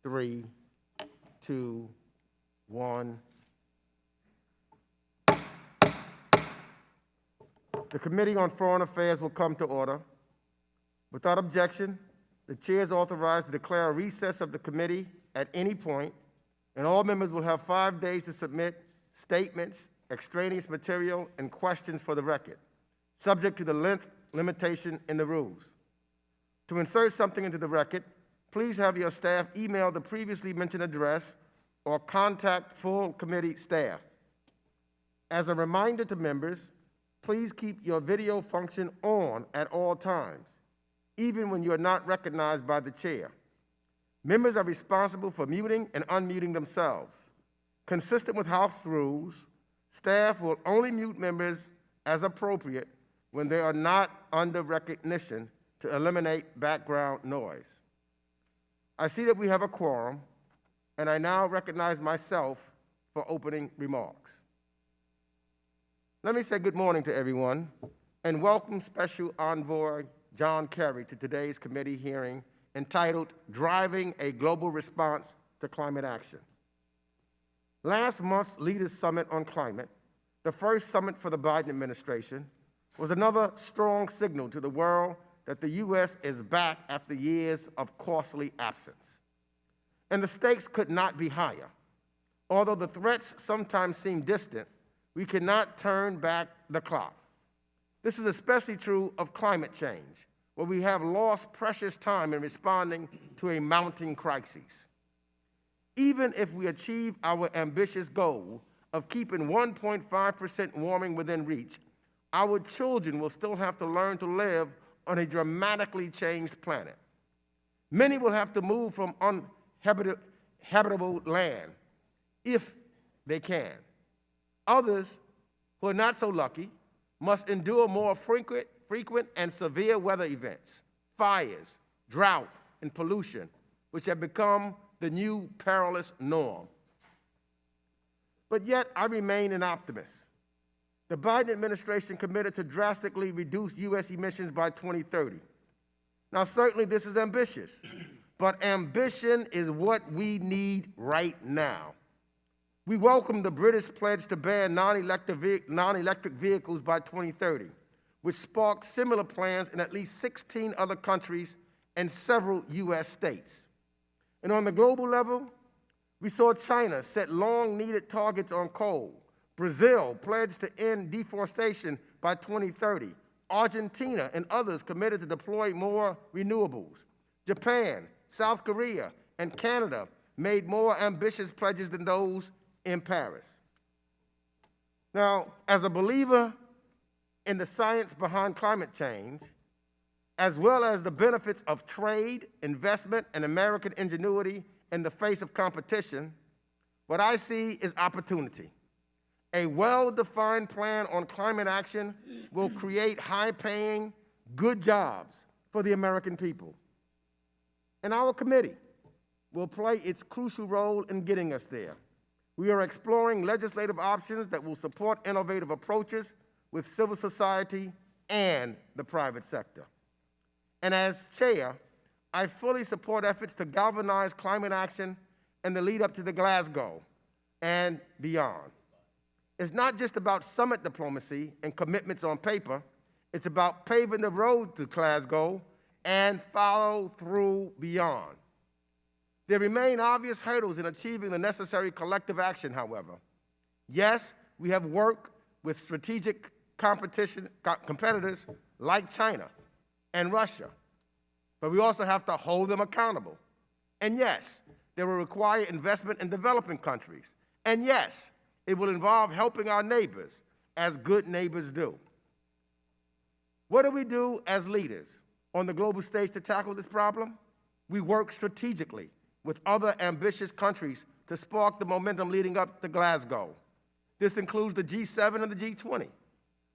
3, 2, 1. The Committee on Foreign Affairs will come to order. Without objection, the chair is authorized to declare a recess of the committee at any point, and all members will have 5 days to submit statements, extraneous material, and questions for the record, subject to the length limitation in the rules. To insert something into the record, please have your staff email the previously mentioned address or contact full committee staff. As a reminder to members, please keep your video function on at all times, even when you are not recognized by the chair. Members are responsible for muting and unmuting themselves. Consistent with House rules, staff will only mute members as appropriate when they are not under recognition to eliminate background noise. I see that we have a quorum, and I now recognize myself for opening remarks. Let me say good morning to everyone and welcome Special Envoy John Kerry to today's committee hearing entitled Driving a Global Response to Climate Action. Last month's Leaders Summit on Climate, the first summit for the Biden administration, was another strong signal to the world that the U.S. is back after years of costly absence. And the stakes could not be higher. Although the threats sometimes seem distant, we cannot turn back the clock. This is especially true of climate change, where we have lost precious time in responding to a mounting crisis. Even if we achieve our ambitious goal of keeping 1.5% warming within reach, our children will still have to learn to live on a dramatically changed planet. Many will have to move from uninhabitable land, if they can. Others, who are not so lucky, must endure more frequent and severe weather events, fires, drought, and pollution, which have become the new perilous norm. But yet, I remain an optimist. The Biden administration committed to drastically reduce U.S. emissions by 2030. Now, certainly this is ambitious, but ambition is what we need right now. We welcome the British pledge to ban non-electric vehicles by 2030, which sparked similar plans in at least 16 other countries and several U.S. states. And on the global level, we saw China set long-needed targets on coal. Brazil pledged to end deforestation by 2030. Argentina and others committed to deploy more renewables. Japan, South Korea, and Canada made more ambitious pledges than those in Paris. Now, as a believer in the science behind climate change, as well as the benefits of trade, investment, and American ingenuity in the face of competition, what I see is opportunity. A well-defined plan on climate action will create high-paying, good jobs for the American people. And our committee will play its crucial role in getting us there. We are exploring legislative options that will support innovative approaches with civil society and the private sector. And as chair, I fully support efforts to galvanize climate action in the lead up to the Glasgow and beyond. It's not just about summit diplomacy and commitments on paper, it's about paving the road to Glasgow and follow through beyond. There remain obvious hurdles in achieving the necessary collective action, however. Yes, we have worked with strategic competitors like China and Russia, but we also have to hold them accountable. And yes, they will require investment in developing countries. And yes, it will involve helping our neighbors, as good neighbors do. What do we do as leaders on the global stage to tackle this problem? We work strategically with other ambitious countries to spark the momentum leading up to Glasgow. This includes the G7 and the G20,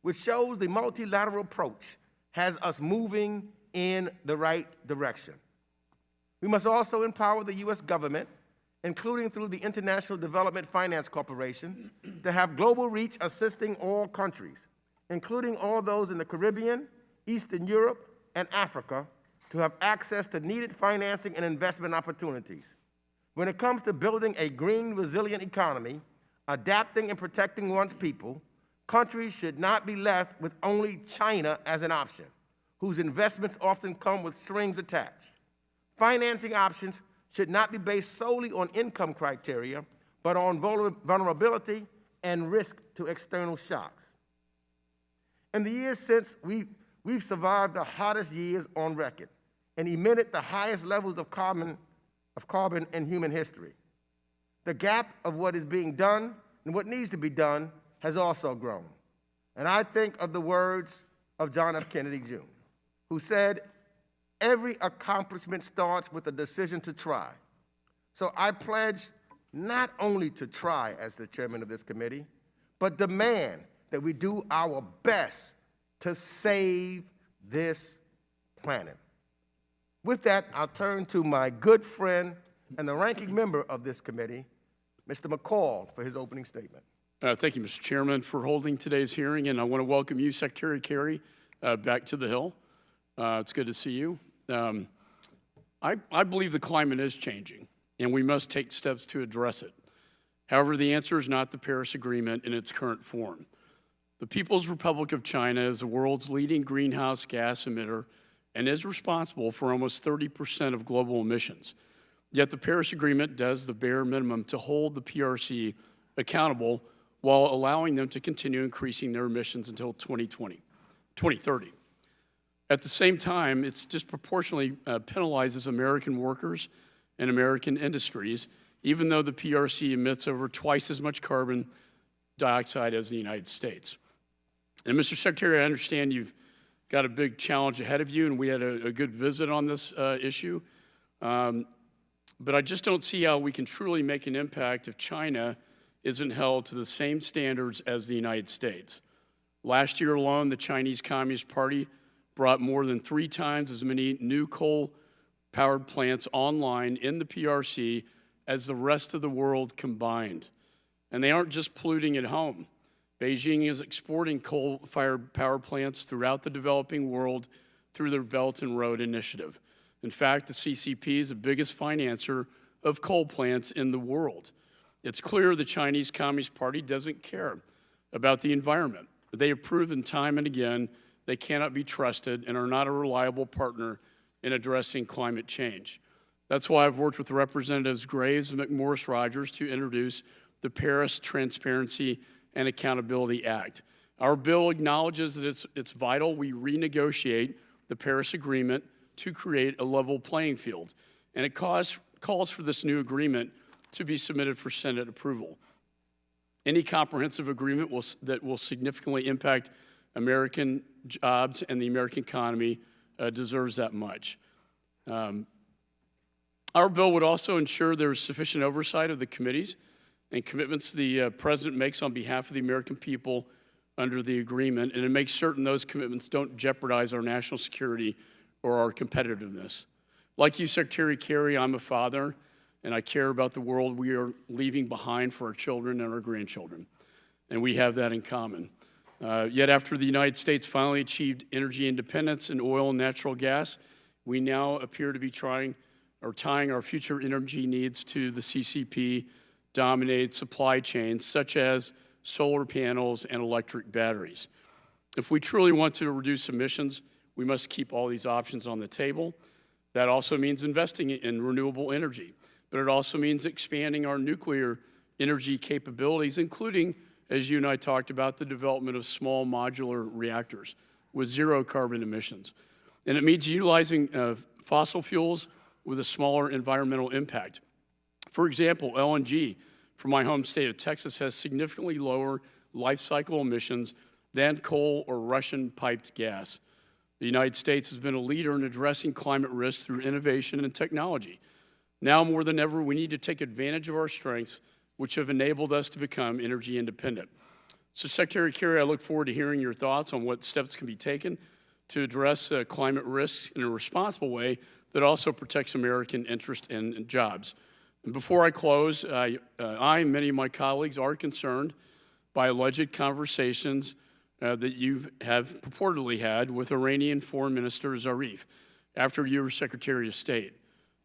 which shows the multilateral approach has us moving in the right direction. We must also empower the U.S. government, including through the International Development Finance Corporation, to have global reach assisting all countries, including all those in the Caribbean, Eastern Europe, and Africa, to have access to needed financing and investment opportunities. When it comes to building a green, resilient economy, adapting and protecting one's people, countries should not be left with only China as an option, whose investments often come with strings attached. Financing options should not be based solely on income criteria, but on vulnerability and risk to external shocks. In the years since, we've survived the hottest years on record and emitted the highest levels of carbon in human history. The gap of what is being done and what needs to be done has also grown. And I think of the words of John F. Kennedy, Jr., who said, "Every accomplishment starts with a decision to try." So I pledge not only to try as the chairman of this committee, but demand that we do our best to save this planet. With that, I'll turn to my good friend and the ranking member of this committee, Mr. McCall, for his opening statement. Thank you, Mr. Chairman, for holding today's hearing, and I want to welcome you, Secretary Kerry, back to the Hill. It's good to see you. I believe the climate is changing, and we must take steps to address it. However, the answer is not the Paris Agreement in its current form. The People's Republic of China is the world's leading greenhouse gas emitter and is responsible for almost 30% of global emissions. Yet the Paris Agreement does the bare minimum to hold the PRC accountable while allowing them to continue increasing their emissions until 2030. At the same time, it disproportionately penalizes American workers and American industries, even though the PRC emits over twice as much carbon dioxide as the United States. And Mr. Secretary, I understand you've got a big challenge ahead of you, and we had a good visit on this issue. But I just don't see how we can truly make an impact if China isn't held to the same standards as the United States. Last year alone, the Chinese Communist Party brought more than 3 times as many new coal-powered plants online in the PRC as the rest of the world combined. And they aren't just polluting at home. Beijing is exporting coal-fired power plants throughout the developing world through their Belt and Road Initiative. In fact, the CCP is the biggest financer of coal plants in the world. It's clear the Chinese Communist Party doesn't care about the environment. They have proven time and again they cannot be trusted and are not a reliable partner in addressing climate change. That's why I've worked with Representatives Graves and McMorris-Rogers to introduce the Paris Transparency and Accountability Act. Our bill acknowledges that it's vital we renegotiate the Paris Agreement to create a level playing field, and it calls for this new agreement to be submitted for Senate approval. Any comprehensive agreement that will significantly impact American jobs and the American economy deserves that much. Our bill would also ensure there is sufficient oversight of the committees and commitments the President makes on behalf of the American people under the agreement, and it makes certain those commitments don't jeopardize our national security or our competitiveness. Like you, Secretary Kerry, I'm a father, and I care about the world we are leaving behind for our children and our grandchildren, and we have that in common. Yet after the United States finally achieved energy independence in oil and natural gas, we now appear to be tying our future energy needs to the CCP-dominated supply chains, such as solar panels and electric batteries. If we truly want to reduce emissions, we must keep all these options on the table. That also means investing in renewable energy, but it also means expanding our nuclear energy capabilities, including, as you and I talked about, the development of small modular reactors with zero carbon emissions. And it means utilizing fossil fuels with a smaller environmental impact. For example, LNG from my home state of Texas has significantly lower life cycle emissions than coal or Russian piped gas. The United States has been a leader in addressing climate risks through innovation and technology. Now more than ever, we need to take advantage of our strengths, which have enabled us to become energy independent. So, Secretary Kerry, I look forward to hearing your thoughts on what steps can be taken to address climate risks in a responsible way that also protects American interest and jobs. And before I close, I and many of my colleagues are concerned by alleged conversations that you have purportedly had with Iranian Foreign Minister Zarif after you were Secretary of State.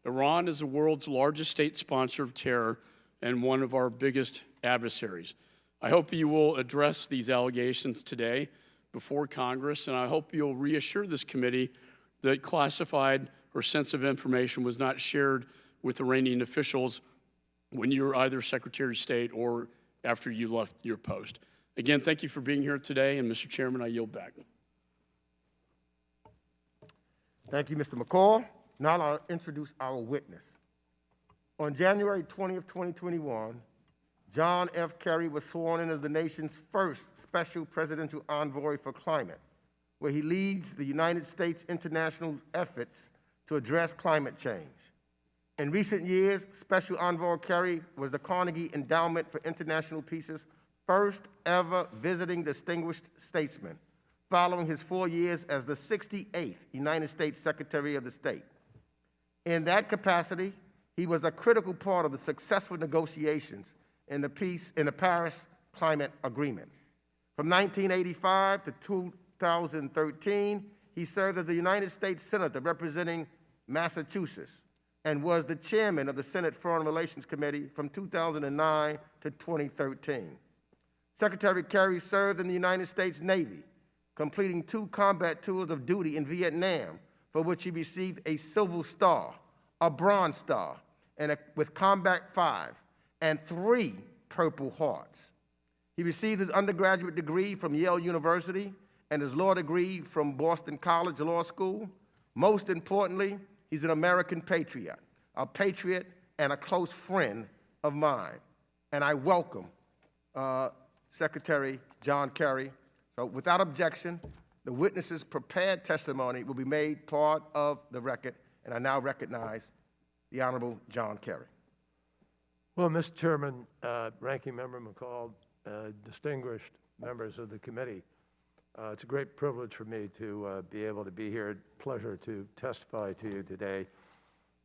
Iran is the world's largest state sponsor of terror and one of our biggest adversaries. I hope you will address these allegations today before Congress, and I hope you'll reassure this committee that classified or sensitive information was not shared with Iranian officials when you were either Secretary of State or after you left your post. Again, thank you for being here today, and Mr. Chairman, I yield back. Thank you, Mr. McCall. Now I'll introduce our witness. On January 20th, 2021, John F. Kerry was sworn in as the nation's first special presidential envoy for climate, where he leads the United States' international efforts to address climate change. In recent years, Special Envoy Kerry was the Carnegie Endowment for International Peace's first ever visiting distinguished statesman, following his 4 years as the 68th United States Secretary of the State. In that capacity, he was a critical part of the successful negotiations in the Paris Climate Agreement. From 1985 to 2013, he served as a United States Senator representing Massachusetts and was the chairman of the Senate Foreign Relations Committee from 2009 to 2013. Secretary Kerry served in the United States Navy, completing 2 combat tours of duty in Vietnam, for which he received a Silver Star, a Bronze Star, and with Combat 5, and 3 Purple Hearts. He received his undergraduate degree from Yale University and his law degree from Boston College Law School. Most importantly, he's an American patriot and a close friend of mine. And I welcome Secretary John Kerry. So without objection, the witness's prepared testimony will be made part of the record, and I now recognize the Honorable John Kerry. Well, Mr. Chairman, Ranking Member McCall, distinguished members of the committee, it's a great privilege for me to be able to be here. Pleasure to testify to you today.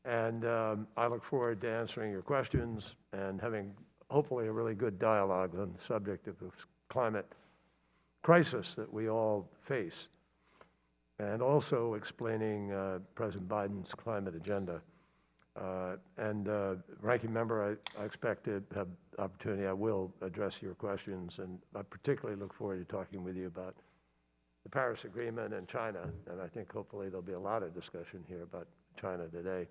And I look forward to answering your questions and having hopefully a really good dialogue on the subject of this climate crisis that we all face, and also explaining President Biden's climate agenda. Ranking Member, I expect to have the opportunity. I will address your questions, and I particularly look forward to talking with you about the Paris Agreement and China, and I think hopefully there'll be a lot of discussion here about China today.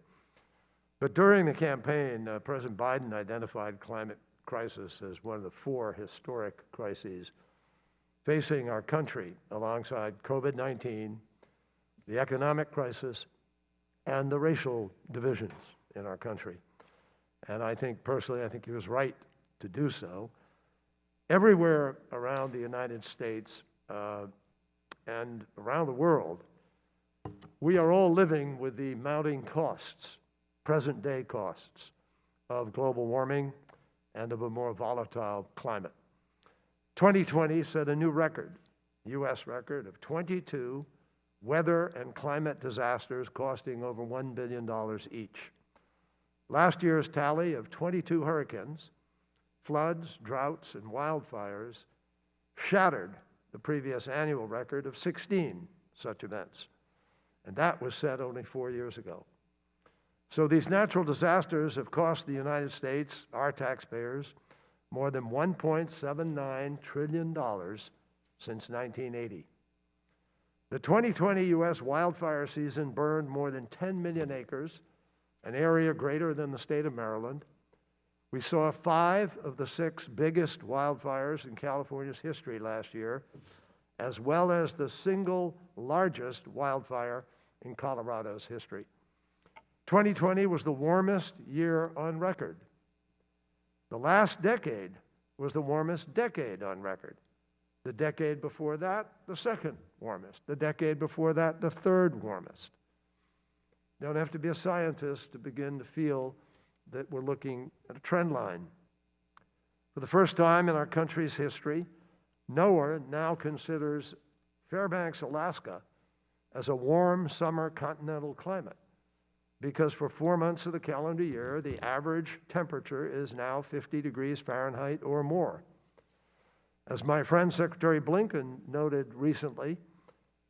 But during the campaign, President Biden identified climate crisis as one of the 4 historic crises facing our country, alongside COVID-19, the economic crisis, and the racial divisions in our country. And I think, personally, I think he was right to do so. Everywhere around the United States and around the world, we are all living with the mounting costs, present-day costs, of global warming and of a more volatile climate. 2020 set a new record, U.S. record, of 22 weather and climate disasters costing over $1 billion each. Last year's tally of 22 hurricanes, floods, droughts, and wildfires shattered the previous annual record of 16 such events. And that was set only 4 years ago. So these natural disasters have cost the United States, our taxpayers, more than $1.79 trillion since 1980. The 2020 U.S. wildfire season burned more than 10 million acres, an area greater than the state of Maryland. We saw 5 of the 6 biggest wildfires in California's history last year, as well as the single largest wildfire in Colorado's history. 2020 was the warmest year on record. The last decade was the warmest decade on record. The decade before that, the second warmest. The decade before that, the third warmest. You don't have to be a scientist to begin to feel that we're looking at a trend line. For the first time in our country's history, NOAA now considers Fairbanks, Alaska, as a warm summer continental climate, because for 4 months of the calendar year, the average temperature is now 50 degrees Fahrenheit or more. As my friend Secretary Blinken noted recently,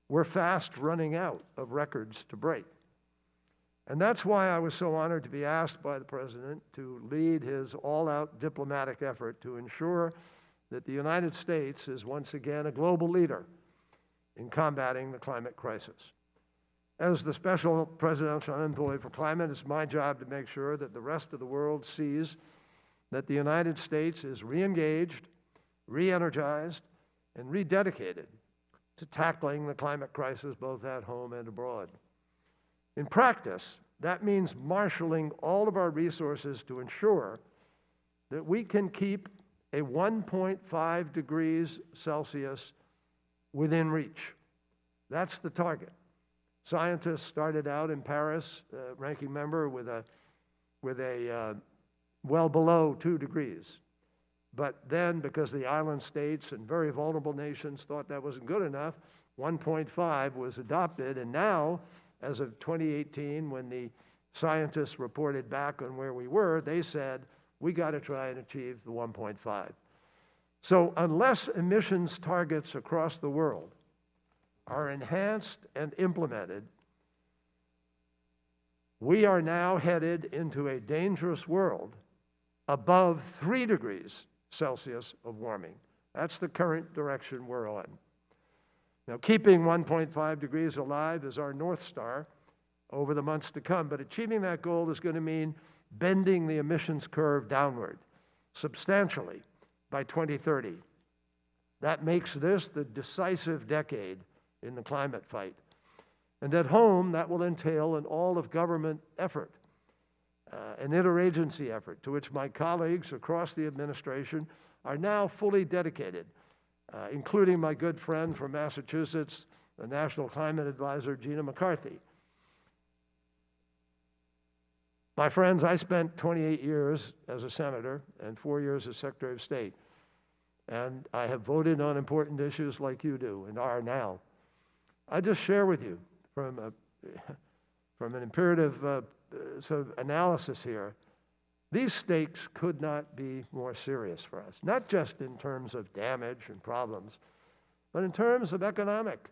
we're fast running out of records to break. And that's why I was so honored to be asked by the President to lead his all-out diplomatic effort to ensure that the United States is once again a global leader in combating the climate crisis. As the Special Presidential Envoy for Climate, it's my job to make sure that the rest of the world sees that the United States is re-engaged, re-energized, and rededicated to tackling the climate crisis both at home and abroad. In practice, that means marshaling all of our resources to ensure that we can keep a 1.5 degrees Celsius within reach. That's the target. Scientists started out in Paris, ranking member, with a well below 2 degrees. But then, because the island states and very vulnerable nations thought that wasn't good enough, 1.5 was adopted, and now, as of 2018, when the scientists reported back on where we were, they said, we got to try and achieve the 1.5. So unless emissions targets across the world are enhanced and implemented, we are now headed into a dangerous world above 3 degrees Celsius of warming. That's the current direction we're on. Now, keeping 1.5 degrees alive is our North Star over the months to come, but achieving that goal is going to mean bending the emissions curve downward substantially by 2030. That makes this the decisive decade in the climate fight. And at home, that will entail an all-of-government effort, an interagency effort to which my colleagues across the administration are now fully dedicated, including my good friend from Massachusetts, the National Climate Advisor, Gina McCarthy. My friends, I spent 28 years as a senator and 4 years as Secretary of State, and I have voted on important issues like you do and are now. I just share with you from an imperative sort of analysis here, these stakes could not be more serious for us, not just in terms of damage and problems, but in terms of economic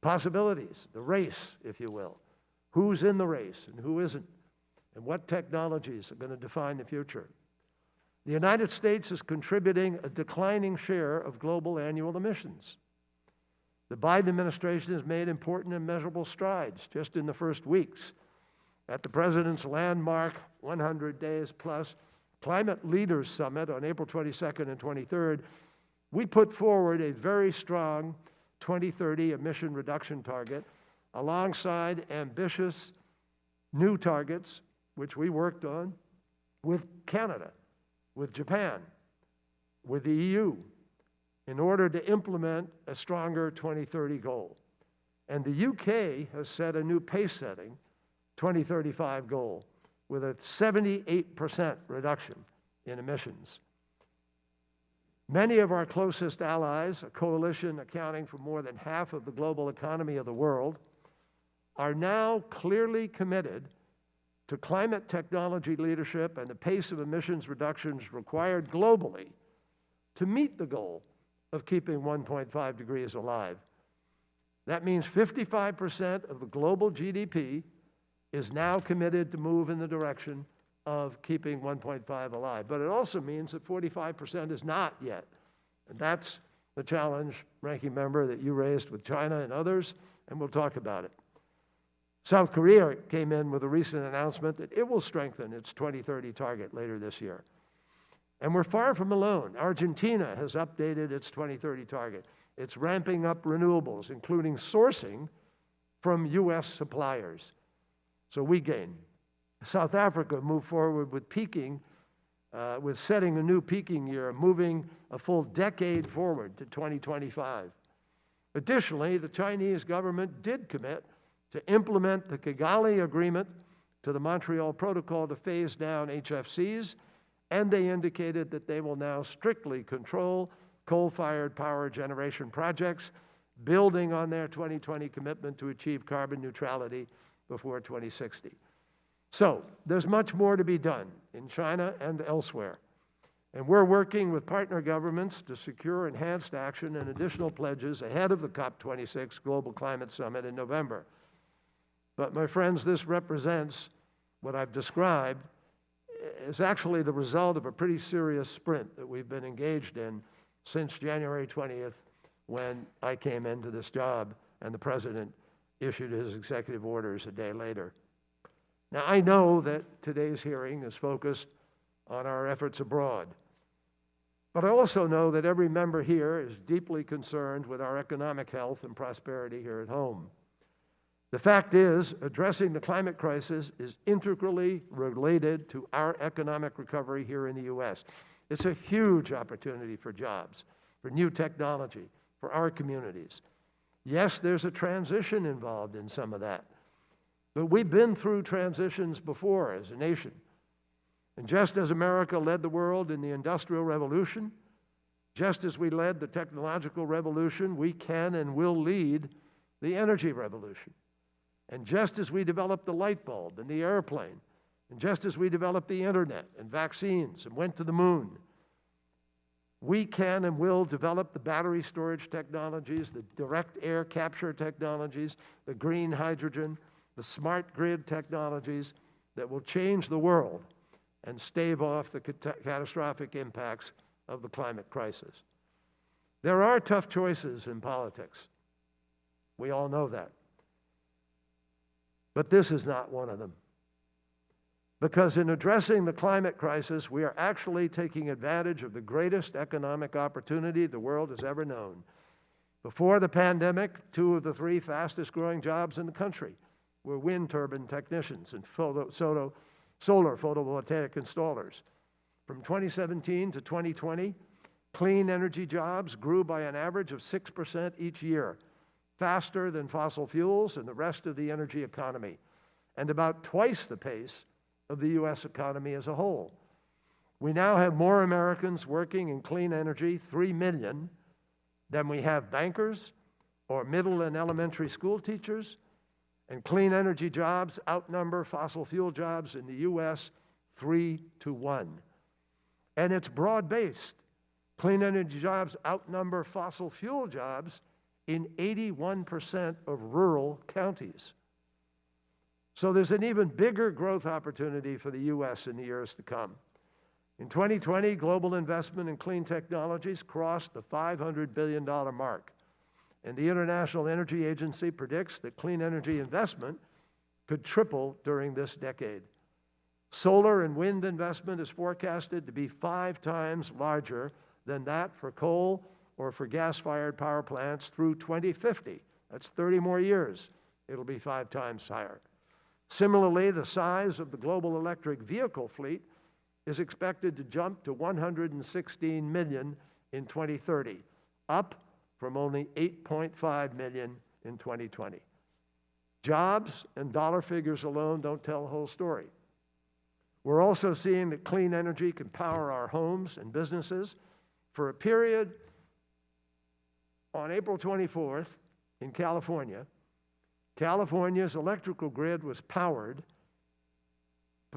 possibilities, the race, if you will. Who's in the race and who isn't, and what technologies are going to define the future. The United States is contributing a declining share of global annual emissions. The Biden administration has made important and measurable strides just in the first weeks. At the President's landmark 100 Days Plus Climate Leaders Summit on April 22nd and 23rd, we put forward a very strong 2030 emission reduction target alongside ambitious new targets, which we worked on with Canada, with Japan, with the EU, in order to implement a stronger 2030 goal. And the UK has set a new pace-setting 2035 goal with a 78% reduction in emissions. Many of our closest allies, a coalition accounting for more than half of the global economy of the world, are now clearly committed to climate technology leadership and the pace of emissions reductions required globally to meet the goal of keeping 1.5 degrees alive. That means 55% of the global GDP is now committed to move in the direction of keeping 1.5 alive. But it also means that 45% is not yet. And that's the challenge, Ranking Member, that you raised with China and others, and we'll talk about it. South Korea came in with a recent announcement that it will strengthen its 2030 target later this year. And we're far from alone. Argentina has updated its 2030 target. It's ramping up renewables, including sourcing from U.S. suppliers. So we gain. South Africa moved forward with peaking, with setting a new peaking year, moving a full decade forward to 2025. Additionally, the Chinese government did commit to implement the Kigali Agreement to the Montreal Protocol to phase down HFCs, and they indicated that they will now strictly control coal-fired power generation projects, building on their 2020 commitment to achieve carbon neutrality before 2060. So there's much more to be done in China and elsewhere. And we're working with partner governments to secure enhanced action and additional pledges ahead of the COP26 Global Climate Summit in November. But my friends, this represents what I've described is actually the result of a pretty serious sprint that we've been engaged in since January 20th, when I came into this job and the president issued his executive orders a day later. Now, I know that today's hearing is focused on our efforts abroad, but I also know that every member here is deeply concerned with our economic health and prosperity here at home. The fact is, addressing the climate crisis is integrally related to our economic recovery here in the U.S. It's a huge opportunity for jobs, for new technology, for our communities. Yes, there's a transition involved in some of that, but we've been through transitions before as a nation. And just as America led the world in the Industrial Revolution, just as we led the technological revolution, we can and will lead the energy revolution. And just as we developed the light bulb and the airplane, and just as we developed the internet and vaccines and went to the moon, we can and will develop the battery storage technologies, the direct air capture technologies, the green hydrogen, the smart grid technologies that will change the world and stave off the catastrophic impacts of the climate crisis. There are tough choices in politics. We all know that. But this is not one of them. Because in addressing the climate crisis, we are actually taking advantage of the greatest economic opportunity the world has ever known. Before the pandemic, 2 of the 3 fastest growing jobs in the country were wind turbine technicians and solar photovoltaic installers. From 2017 to 2020, clean energy jobs grew by an average of 6% each year, faster than fossil fuels and the rest of the energy economy, and about twice the pace of the U.S. economy as a whole. We now have more Americans working in clean energy, 3 million, than we have bankers or middle and elementary school teachers, and clean energy jobs outnumber fossil fuel jobs in the U.S. 3 to 1. And it's broad-based. Clean energy jobs outnumber fossil fuel jobs in 81% of rural counties. So there's an even bigger growth opportunity for the U.S. in the years to come. In 2020, global investment in clean technologies crossed the $500 billion mark. And the International Energy Agency predicts that clean energy investment could triple during this decade. Solar and wind investment is forecasted to be 5 times larger than that for coal or for gas-fired power plants through 2050. That's 30 more years. It'll be 5 times higher. Similarly, the size of the global electric vehicle fleet is expected to jump to 116 million in 2030, up from only 8.5 million in 2020. Jobs and dollar figures alone don't tell the whole story. We're also seeing that clean energy can power our homes and businesses. For a period on April 24th in California, California's electrical grid was powered,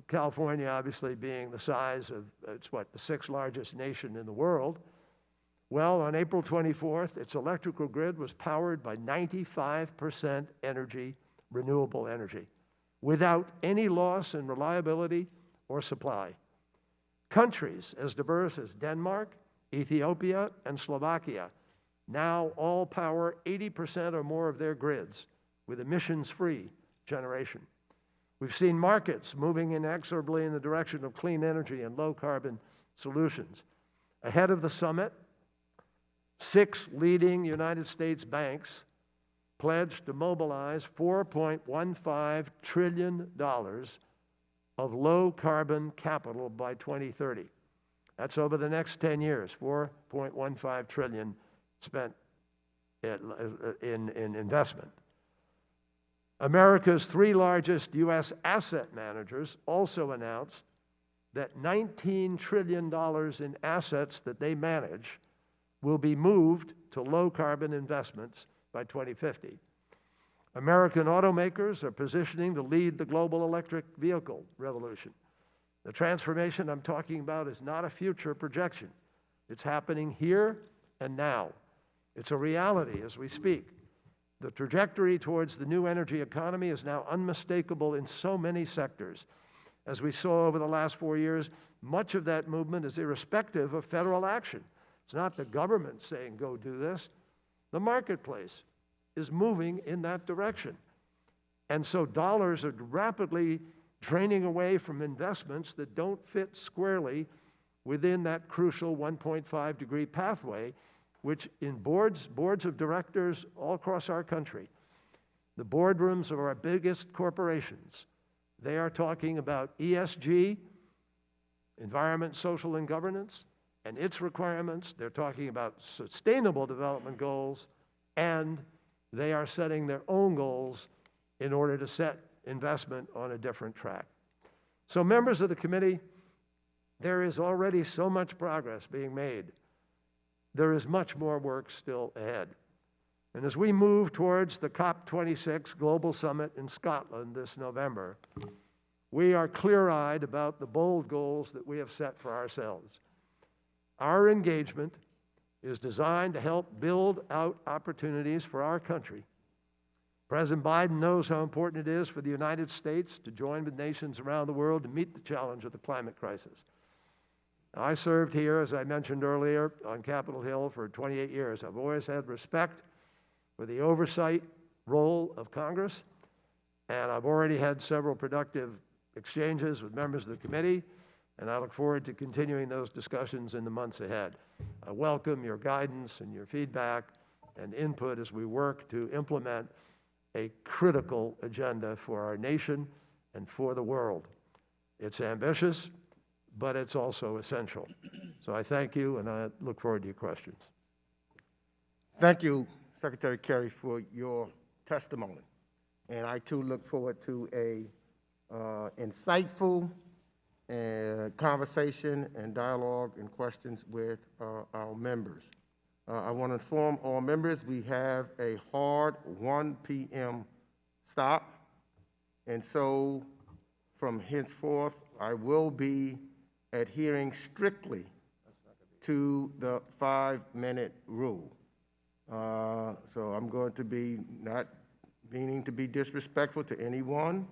California obviously being the size of, it's what, the 6th largest nation in the world. Well, on April 24th, its electrical grid was powered by 95% energy, renewable energy, without any loss in reliability or supply. Countries as diverse as Denmark, Ethiopia, and Slovakia now all power 80% or more of their grids with emissions-free generation. We've seen markets moving inexorably in the direction of clean energy and low-carbon solutions. Ahead of the summit, 6 leading United States banks pledged to mobilize $4.15 trillion of low-carbon capital by 2030. That's over the next 10 years, $4.15 trillion spent in investment. America's 3 largest U.S. asset managers also announced that $19 trillion in assets that they manage will be moved to low-carbon investments by 2050. American automakers are positioning to lead the global electric vehicle revolution. The transformation I'm talking about is not a future projection. It's happening here and now. It's a reality as we speak. The trajectory towards the new energy economy is now unmistakable in so many sectors. As we saw over the last 4 years, much of that movement is irrespective of federal action. It's not the government saying, go do this. The marketplace is moving in that direction. And so dollars are rapidly draining away from investments that don't fit squarely within that crucial 1.5 degree pathway, which in boards of directors all across our country, the boardrooms of our biggest corporations, they are talking about ESG, environment, social, and governance, and its requirements. They're talking about sustainable development goals, and they are setting their own goals in order to set investment on a different track. So members of the committee, there is already so much progress being made. There is much more work still ahead. And as we move towards the COP26 Global Summit in Scotland this November, we are clear-eyed about the bold goals that we have set for ourselves. Our engagement is designed to help build out opportunities for our country. President Biden knows how important it is for the United States to join with nations around the world to meet the challenge of the climate crisis. I served here, as I mentioned earlier, on Capitol Hill for 28 years. I've always had respect for the oversight role of Congress, and I've already had several productive exchanges with members of the committee, and I look forward to continuing those discussions in the months ahead. I welcome your guidance and your feedback and input as we work to implement a critical agenda for our nation and for the world. It's ambitious, but it's also essential. So I thank you, and I look forward to your questions. Thank you, Secretary Kerry, for your testimony. And I, too, look forward to a insightful conversation and dialogue and questions with our members. I want to inform all members we have a hard 1 p.m. stop. And so from henceforth, I will be adhering strictly to the 5-minute rule. So I'm going to be not meaning to be disrespectful to anyone.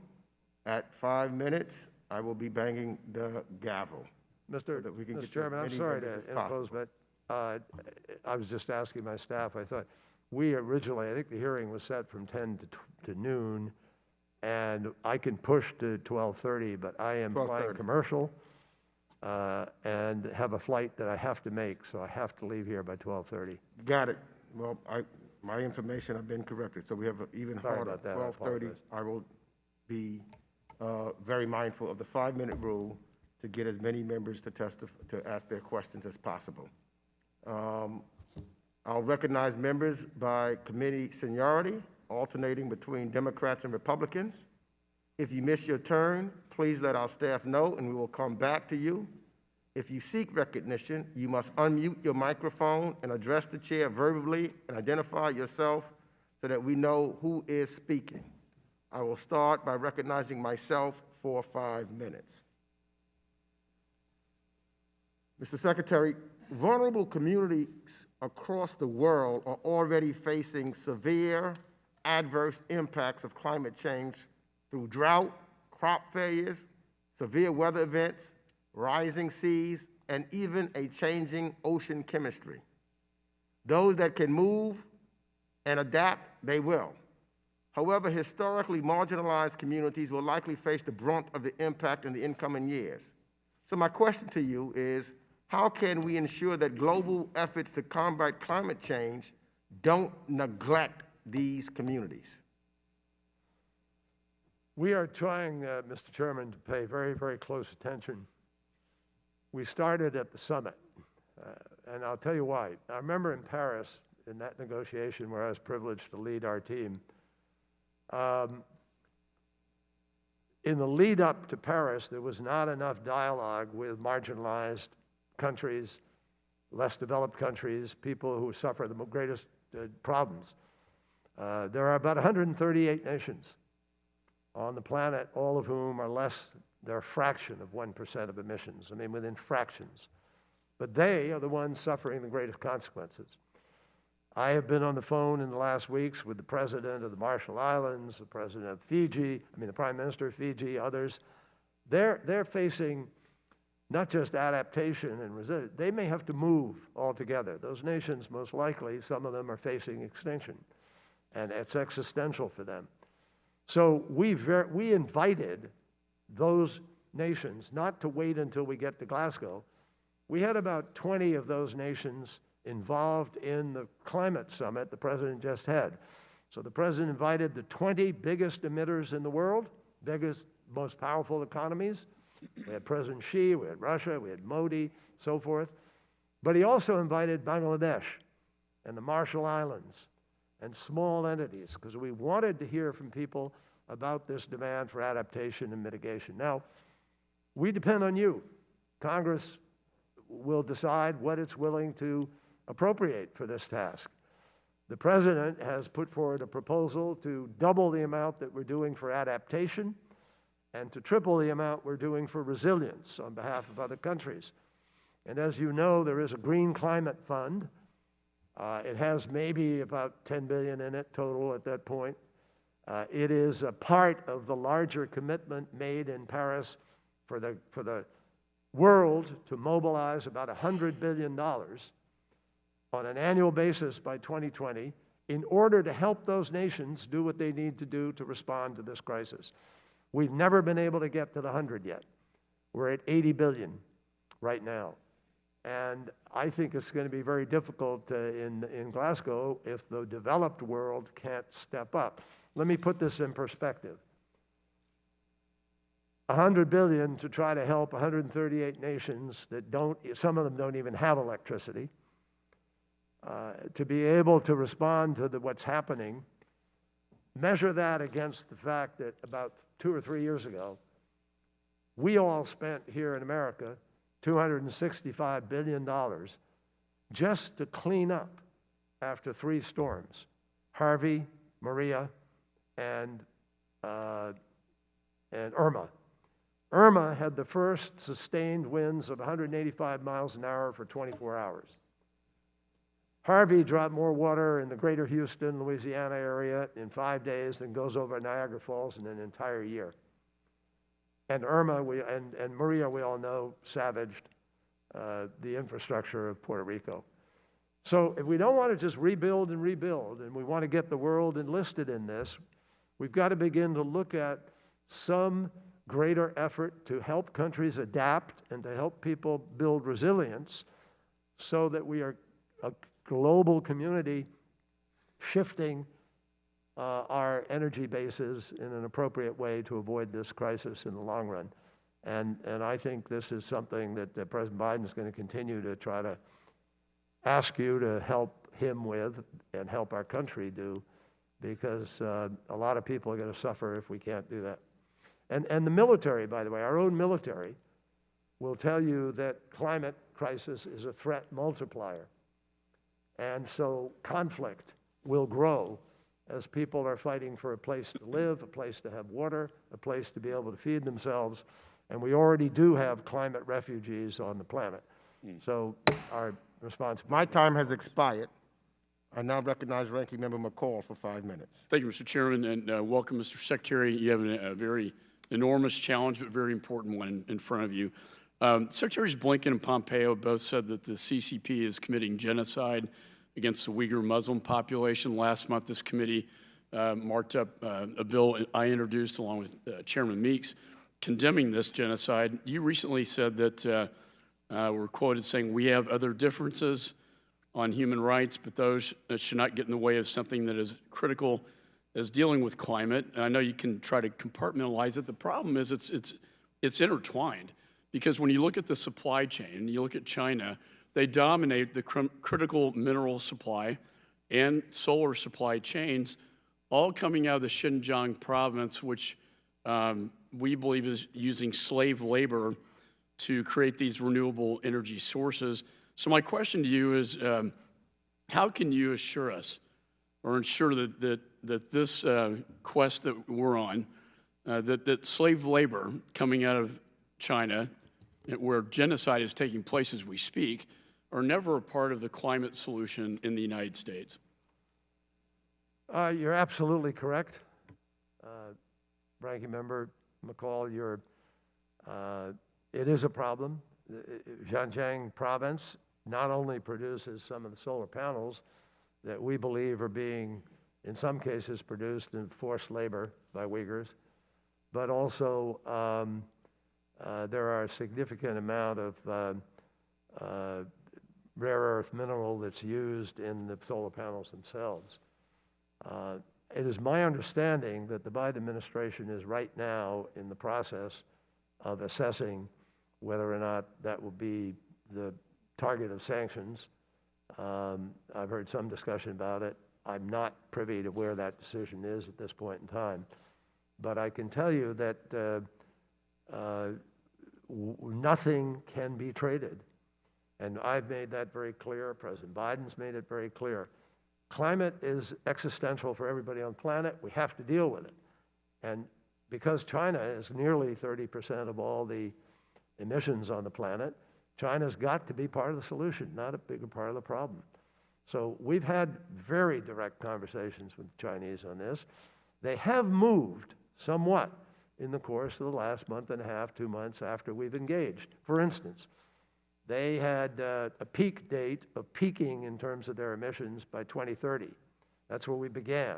At 5 minutes, I will be banging the gavel. Mr. Chairman, I'm sorry to interpose, but I was just asking my staff. I thought we originally, I think the hearing was set from 10 to noon, and I can push to 12:30, but I am flying commercial and have a flight that I have to make, so I have to leave here by 12:30. Got it. Well, my information have been corrected, so we have an even harder 12:30. I will be very mindful of the 5-minute rule to get as many members to ask their questions as possible. I'll recognize members by committee seniority, alternating between Democrats and Republicans. If you miss your turn, please let our staff know and we will come back to you. If you seek recognition, you must unmute your microphone and address the chair verbally and identify yourself so that we know who is speaking. I will start by recognizing myself for 5 minutes. Mr. Secretary, vulnerable communities across the world are already facing severe adverse impacts of climate change through drought, crop failures, severe weather events, rising seas, and even a changing ocean chemistry. Those that can move and adapt, they will. However, historically marginalized communities will likely face the brunt of the impact in the incoming years. So my question to you is, how can we ensure that global efforts to combat climate change don't neglect these communities? We are trying, Mr. Chairman, to pay very, very close attention. We started at the summit, and I'll tell you why. I remember in Paris, in that negotiation where I was privileged to lead our team, in the lead up to Paris, there was not enough dialogue with marginalized countries, less developed countries, people who suffer the greatest problems. There are about 138 nations on the planet, all of whom are they're a fraction of 1% of emissions. I mean, within fractions. But they are the ones suffering the greatest consequences. I have been on the phone in the last weeks with the president of the Marshall Islands, the president of Fiji, the prime minister of Fiji, others. They're facing not just adaptation and resilience, they may have to move altogether. Those nations, most likely, some of them are facing extinction, and it's existential for them. So we invited those nations not to wait until we get to Glasgow. We had about 20 of those nations involved in the climate summit the president just had. So the president invited the 20 biggest emitters in the world, biggest, most powerful economies. We had President Xi, we had Russia, we had Modi, so forth. But he also invited Bangladesh and the Marshall Islands and small entities, because we wanted to hear from people about this demand for adaptation and mitigation. Now, we depend on you. Congress will decide what it's willing to appropriate for this task. The president has put forward a proposal to double the amount that we're doing for adaptation and to triple the amount we're doing for resilience on behalf of other countries. And as you know, there is a Green Climate Fund. It has maybe about $10 billion in it total at that point. It is a part of the larger commitment made in Paris for the world to mobilize about $100 billion on an annual basis by 2020 in order to help those nations do what they need to do to respond to this crisis. We've never been able to get to the 100 yet. We're at 80 billion right now. And I think it's going to be very difficult in Glasgow if the developed world can't step up. Let me put this in perspective. 100 billion to try to help 138 nations that some of them don't even have electricity, to be able to respond to what's happening. Measure that against the fact that about 2 or 3 years ago, we all spent here in America $265 billion just to clean up after 3 storms, Harvey, Maria, and Irma. Irma had the first sustained winds of 185 miles an hour for 24 hours. Harvey dropped more water in the greater Houston, Louisiana area in 5 days than goes over Niagara Falls in an entire year. And Irma and Maria, we all know, savaged the infrastructure of Puerto Rico. So if we don't want to just rebuild, and we want to get the world enlisted in this, we've got to begin to look at some greater effort to help countries adapt and to help people build resilience so that we are a global community shifting our energy bases in an appropriate way to avoid this crisis in the long run. And I think this is something that President Biden is going to continue to try to ask you to help him with and help our country do, because a lot of people are going to suffer if we can't do that. And the military, by the way, our own military, will tell you that climate crisis is a threat multiplier. And so conflict will grow as people are fighting for a place to live, a place to have water, a place to be able to feed themselves. And we already do have climate refugees on the planet. So our response. My time has expired. I now recognize Ranking Member McCall for 5 minutes. Thank you, Mr. Chairman, and welcome, Mr. Secretary. You have a very enormous challenge, but very important one in front of you. Secretaries Blinken and Pompeo both said that the CCP is committing genocide against the Uyghur Muslim population. Last month, this committee marked up a bill I introduced along with Chairman Meeks condemning this genocide. You recently said that, were quoted saying, "We have other differences on human rights, but those should not get in the way of something that is critical as dealing with climate." And I know you can try to compartmentalize it. The problem is it's intertwined, because when you look at the supply chain, and you look at China, they dominate the critical mineral supply and solar supply chains, all coming out of the Xinjiang province, which we believe is using slave labor to create these renewable energy sources. So my question to you is, how can you assure us or ensure that this quest that we're on, that slave labor coming out of China, where genocide is taking place as we speak, are never a part of the climate solution in the United States. You're absolutely correct. Ranking Member McCall, it is a problem. Xinjiang province not only produces some of the solar panels that we believe are being, in some cases, produced in forced labor by Uyghurs, but also there are a significant amount of rare earth mineral that's used in the solar panels themselves. It is my understanding that the Biden administration is right now in the process of assessing whether or not that will be the target of sanctions. I've heard some discussion about it. I'm not privy to where that decision is at this point in time. But I can tell you that nothing can be traded. And I've made that very clear. President Biden's made it very clear. Climate is existential for everybody on the planet. We have to deal with it. And because China is nearly 30% of all the emissions on the planet, China's got to be part of the solution, not a bigger part of the problem. So we've had very direct conversations with the Chinese on this. They have moved somewhat in the course of the last month and a half, 2 months after we've engaged. For instance, they had a peak date of peaking in terms of their emissions by 2030. That's where we began.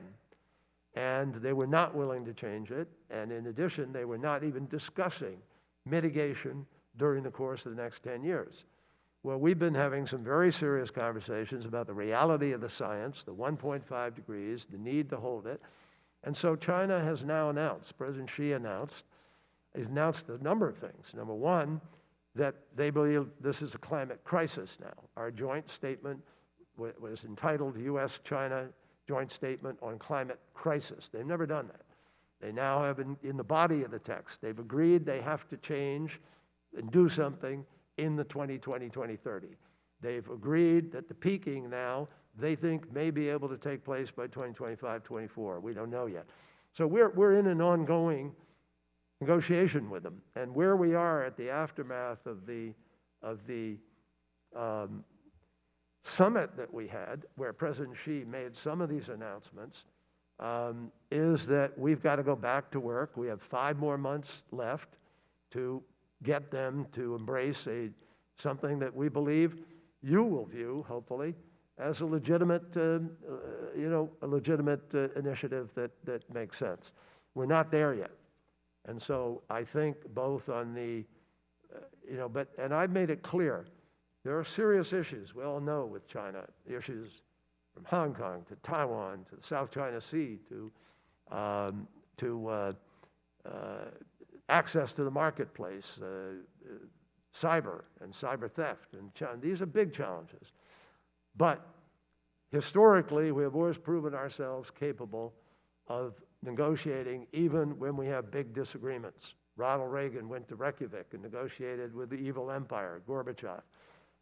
And they were not willing to change it. And in addition, they were not even discussing mitigation during the course of the next 10 years. Well, we've been having some very serious conversations about the reality of the science, the 1.5 degrees, the need to hold it. And so China has now announced, President Xi announced a number of things. Number one, that they believe this is a climate crisis now. Our joint statement was entitled U.S.-China Joint Statement on Climate Crisis. They've never done that. They now have, in the body of the text, they've agreed they have to change and do something in the 2020-2030. They've agreed that the peaking now, they think may be able to take place by 2025-24. We don't know yet. So we're in an ongoing negotiation with them. And where we are at the aftermath of the summit that we had, where President Xi made some of these announcements, is that we've got to go back to work. We have 5 more months left to get them to embrace something that we believe you will view, hopefully, as a legitimate, initiative that makes sense. We're not there yet. And so I think both on the, and I've made it clear, there are serious issues, we all know, with China, issues from Hong Kong to Taiwan to the South China Sea to access to the marketplace, cyber and cyber theft. And these are big challenges. But historically, we have always proven ourselves capable of negotiating even when we have big disagreements. Ronald Reagan went to Reykjavik and negotiated with the evil empire, Gorbachev.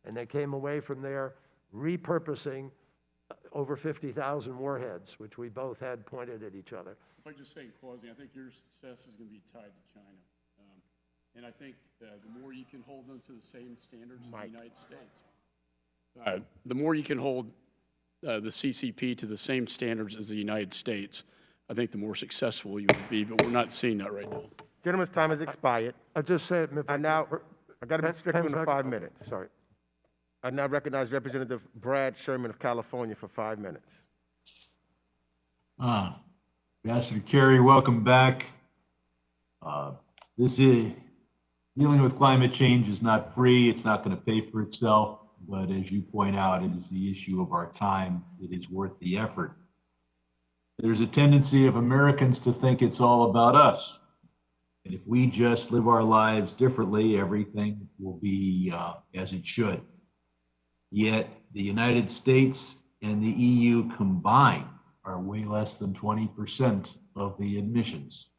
And they came away from there repurposing over 50,000 warheads, which we both had pointed at each other. If I just say in closing, I think your success is going to be tied to China. And I think the more you can hold them to the same standards as the United States, the more you can hold the CCP to the same standards as the United States, I think the more successful you will be, but we're not seeing that right now. Gentleman's time has expired. I just said, I got to be strict on the 5 minutes. Sorry. I now recognize Representative Brad Sherman of California for 5 minutes. Ambassador Kerry, welcome back. This is dealing with climate change is not free. It's not going to pay for itself. But as you point out, it is the issue of our time. It is worth the effort. There's a tendency of Americans to think it's all about us. And if we just live our lives differently, everything will be as it should. Yet the United States and the EU combined are way less than 20% of the emissions.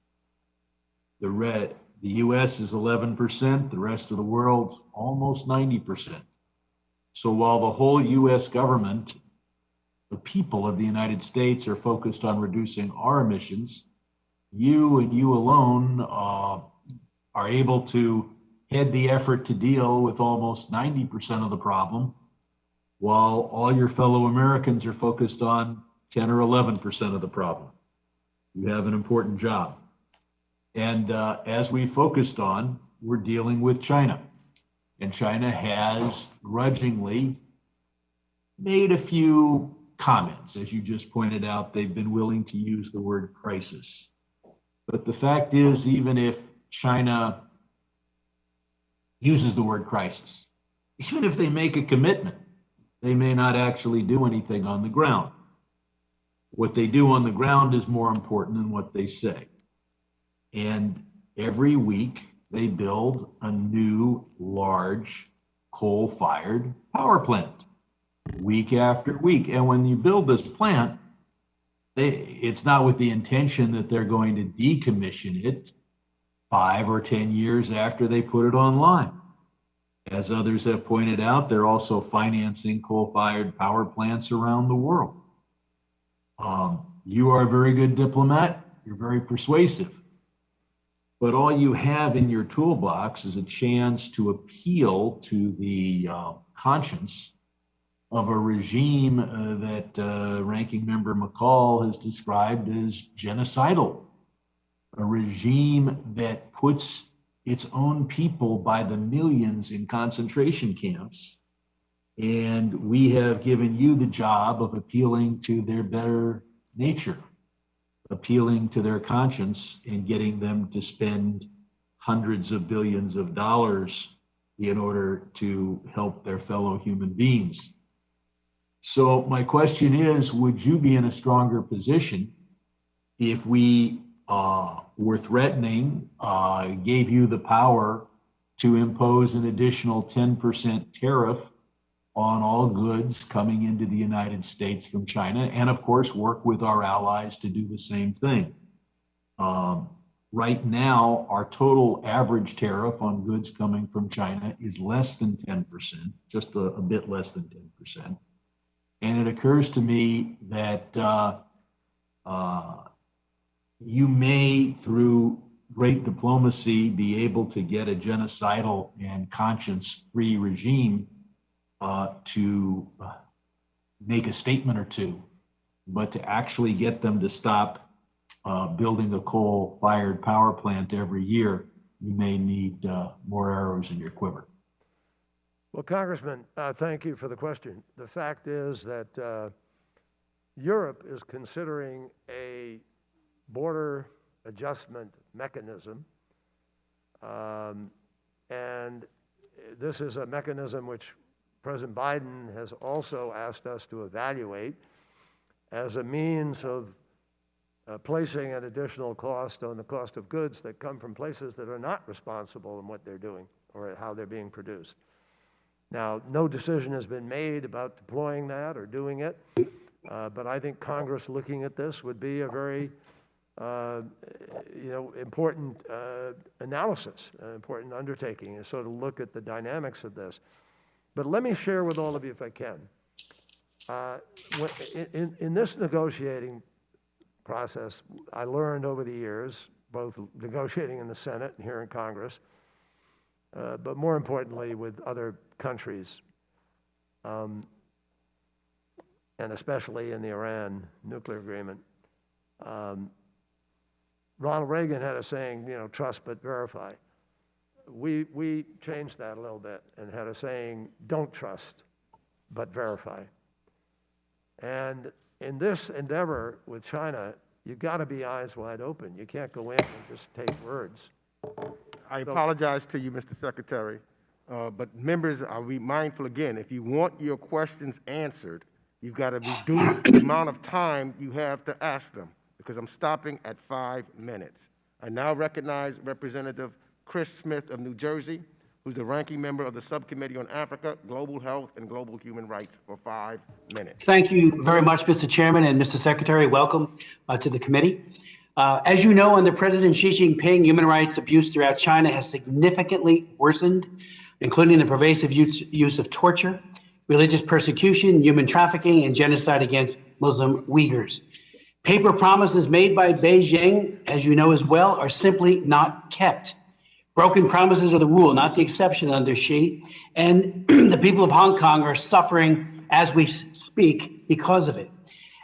The US is 11%, the rest of the world almost 90%. So while the whole US government, the people of the United States are focused on reducing our emissions, you and you alone are able to head the effort to deal with almost 90% of the problem while all your fellow Americans are focused on 10 or 11% of the problem. You have an important job. And as we focused on, we're dealing with China. And China has grudgingly made a few comments. As you just pointed out, they've been willing to use the word crisis. But the fact is, even if China uses the word crisis, even if they make a commitment, they may not actually do anything on the ground. What they do on the ground is more important than what they say. And every week they build a new large coal-fired power plant, week after week. And when you build this plant, it's not with the intention that they're going to decommission it 5 or 10 years after they put it online. As others have pointed out, they're also financing coal-fired power plants around the world. You are a very good diplomat. You're very persuasive. But all you have in your toolbox is a chance to appeal to the conscience of a regime that Ranking Member McCall has described as genocidal, a regime that puts its own people by the millions in concentration camps. And we have given you the job of appealing to their better nature, appealing to their conscience and getting them to spend hundreds of billions of dollars in order to help their fellow human beings. So my question is, would you be in a stronger position if we were threatening, gave you the power to impose an additional 10% tariff on all goods coming into the United States from China, and of course work with our allies to do the same thing? Right now, our total average tariff on goods coming from China is less than 10%, just a bit less than 10%. And it occurs to me that you may, through great diplomacy, be able to get a genocidal and conscience-free regime to make a statement or two, but to actually get them to stop building a coal-fired power plant every year, you may need more arrows in your quiver. Well, Congressman, thank you for the question. The fact is that Europe is considering a border adjustment mechanism, and this is a mechanism which President Biden has also asked us to evaluate as a means of placing an additional cost on the cost of goods that come from places that are not responsible in what they're doing or how they're being produced. Now, no decision has been made about deploying that or doing it, but I think Congress looking at this would be a very important analysis, important undertaking, and sort of look at the dynamics of this. But let me share with all of you, if I can, in this negotiating process, I learned over the years, both negotiating in the Senate and here in Congress, but more importantly with other countries, and especially in the Iran nuclear agreement. Ronald Reagan had a saying, trust but verify. We changed that a little bit and had a saying, don't trust but verify. And in this endeavor with China, you've got to be eyes wide open. You can't go in and just take words. I apologize to you, Mr. Secretary, but members, I'll be mindful again, if you want your questions answered, you've got to reduce the amount of time you have to ask them, because I'm stopping at 5 minutes. I now recognize Representative Chris Smith of New Jersey, who's the ranking member of the Subcommittee on Africa, Global Health, and Global Human Rights, for 5 minutes. Thank you very much, Mr. Chairman, and Mr. Secretary, welcome to the committee. As you know, under President Xi Jinping, human rights abuse throughout China has significantly worsened, including the pervasive use of torture, religious persecution, human trafficking, and genocide against Muslim Uyghurs. Paper promises made by Beijing, as you know as well, are simply not kept. Broken promises are the rule, not the exception under Xi, and the people of Hong Kong are suffering as we speak because of it.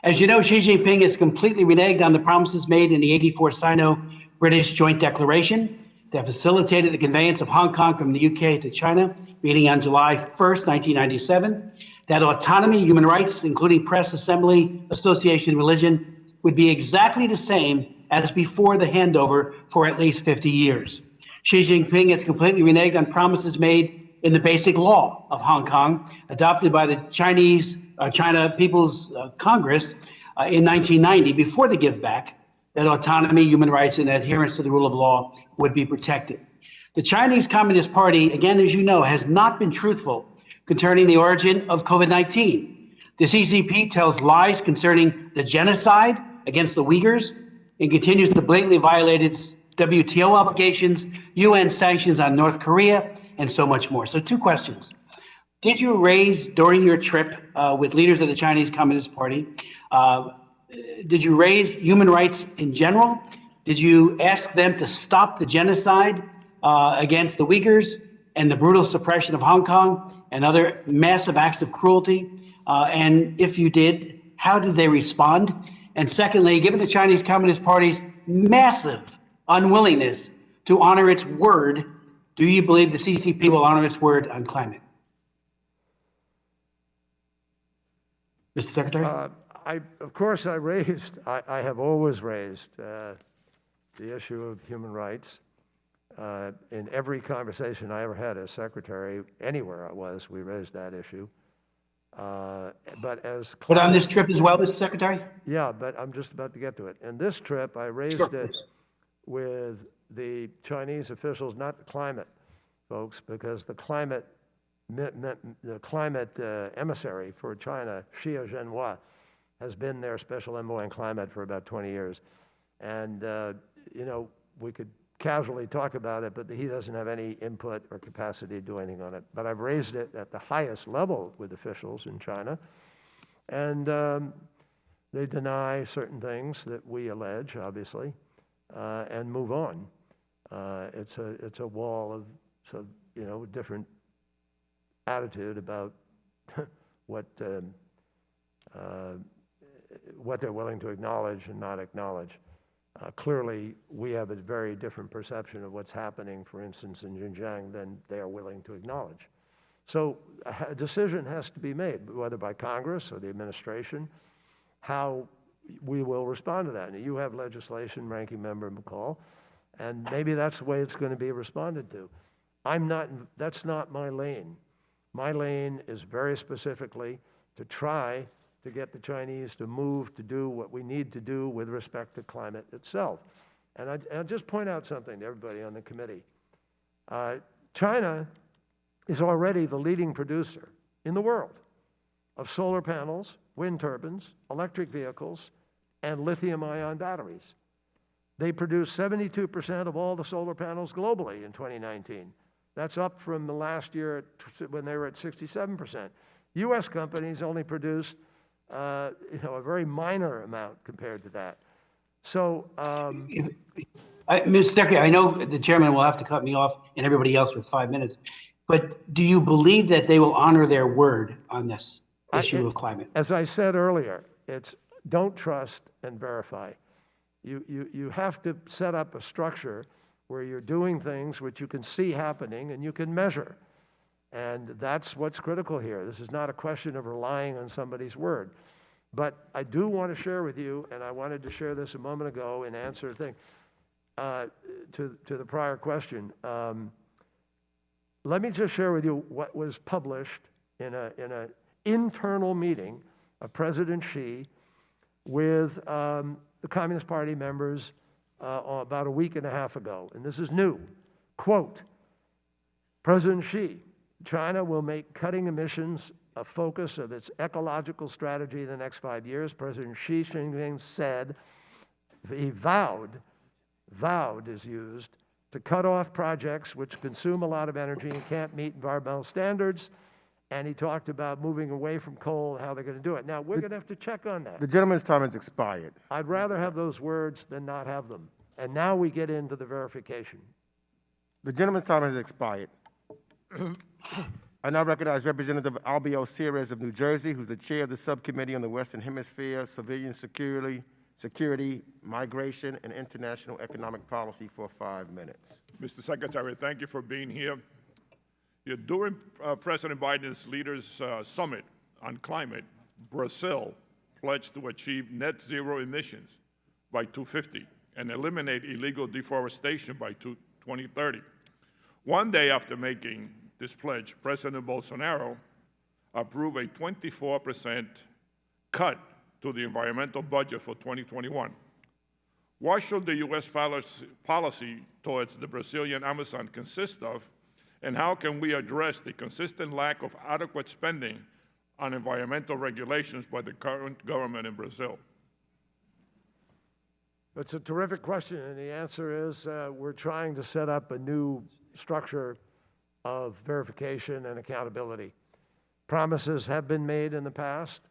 As you know, Xi Jinping has completely reneged on the promises made in the '84 Sino-British Joint Declaration that facilitated the conveyance of Hong Kong from the UK to China, beginning on July 1st, 1997, that autonomy, human rights, including press, assembly, association, religion, would be exactly the same as before the handover for at least 50 years. Xi Jinping has completely reneged on promises made in the Basic Law of Hong Kong, adopted by the China People's Congress in 1990, before the give back, that autonomy, human rights, and adherence to the rule of law would be protected. The Chinese Communist Party, again, as you know, has not been truthful concerning the origin of COVID-19. The CCP tells lies concerning the genocide against the Uyghurs and continues to blatantly violate its WTO obligations, UN sanctions on North Korea, and so much more. So 2 questions. Did you raise during your trip with leaders of the Chinese Communist Party, did you raise human rights in general? Did you ask them to stop the genocide against the Uyghurs and the brutal suppression of Hong Kong and other massive acts of cruelty? And if you did, how did they respond? And secondly, given the Chinese Communist Party's massive unwillingness to honor its word, do you believe the CCP will honor its word on climate? Mr. Secretary? Of course, I have always raised the issue of human rights. In every conversation I ever had as secretary, anywhere I was, we raised that issue. But on this trip as well, Mr. Secretary? Yeah, but I'm just about to get to it. And this trip, I raised it with the Chinese officials, not the climate folks, because the climate emissary for China, Xi Jinping, has been their special envoy on climate for about 20 years. And, you know, we could casually talk about it, but he doesn't have any input or capacity to do anything on it. But I've raised it at the highest level with officials in China. And they deny certain things that we allege, obviously, and move on. It's a wall of, you know, different attitude about what they're willing to acknowledge and not acknowledge. Clearly, we have a very different perception of what's happening, for instance, in Xinjiang than they are willing to acknowledge. So a decision has to be made, whether by Congress or the administration, how we will respond to that. And you have legislation, Ranking Member McCall, and maybe that's the way it's going to be responded to. That's not my lane. My lane is very specifically to try to get the Chinese to move to do what we need to do with respect to climate itself. And I'll just point out something to everybody on the committee. China is already the leading producer in the world of solar panels, wind turbines, electric vehicles, and lithium-ion batteries. They produce 72% of all the solar panels globally in 2019. That's up from the last year when they were at 67%. U.S. companies only produced a very minor amount compared to that. So, Mr. Secretary, I know the chairman will have to cut me off and everybody else with 5 minutes, but do you believe that they will honor their word on this issue of climate? As I said earlier, it's don't trust and verify. You have to set up a structure where you're doing things which you can see happening and you can measure. And that's what's critical here. This is not a question of relying on somebody's word. But I do want to share with you, and I wanted to share this a moment ago in answer to the prior question. Let me just share with you what was published in an internal meeting of President Xi with the Communist Party members about a week and a half ago. And this is new. Quote, President Xi, China will make cutting emissions a focus of its ecological strategy in the next 5 years. President Xi Jinping said, he vowed is used, to cut off projects which consume a lot of energy and can't meet environmental standards. And he talked about moving away from coal and how they're going to do it. Now, we're going to have to check on that. The gentleman's time has expired. I'd rather have those words than not have them. And now we get into the verification. The gentleman's time has expired. I now recognize Representative Albio Sierras of New Jersey, who's the chair of the Subcommittee on the Western Hemisphere, Civilian Security, Migration, and International Economic Policy for 5 minutes. Mr. Secretary, thank you for being here. During President Biden's Leaders Summit on Climate, Brazil pledged to achieve net zero emissions by 2050 and eliminate illegal deforestation by 2030. One day after making this pledge, President Bolsonaro approved a 24% cut to the environmental budget for 2021. What should the U.S. policy towards the Brazilian Amazon consist of, and how can we address the consistent lack of adequate spending on environmental regulations by the current government in Brazil? It's a terrific question, and the answer is we're trying to set up a new structure of verification and accountability. Promises have been made in the past.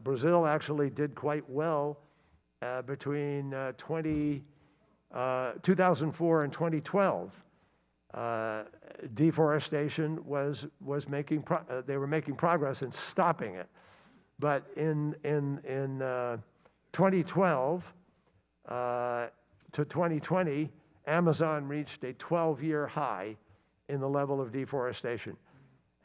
Brazil actually did quite well between 2004 and 2012. Deforestation was making they were making progress in stopping it, but in 2012 to 2020, Amazon reached a 12-year high in the level of deforestation.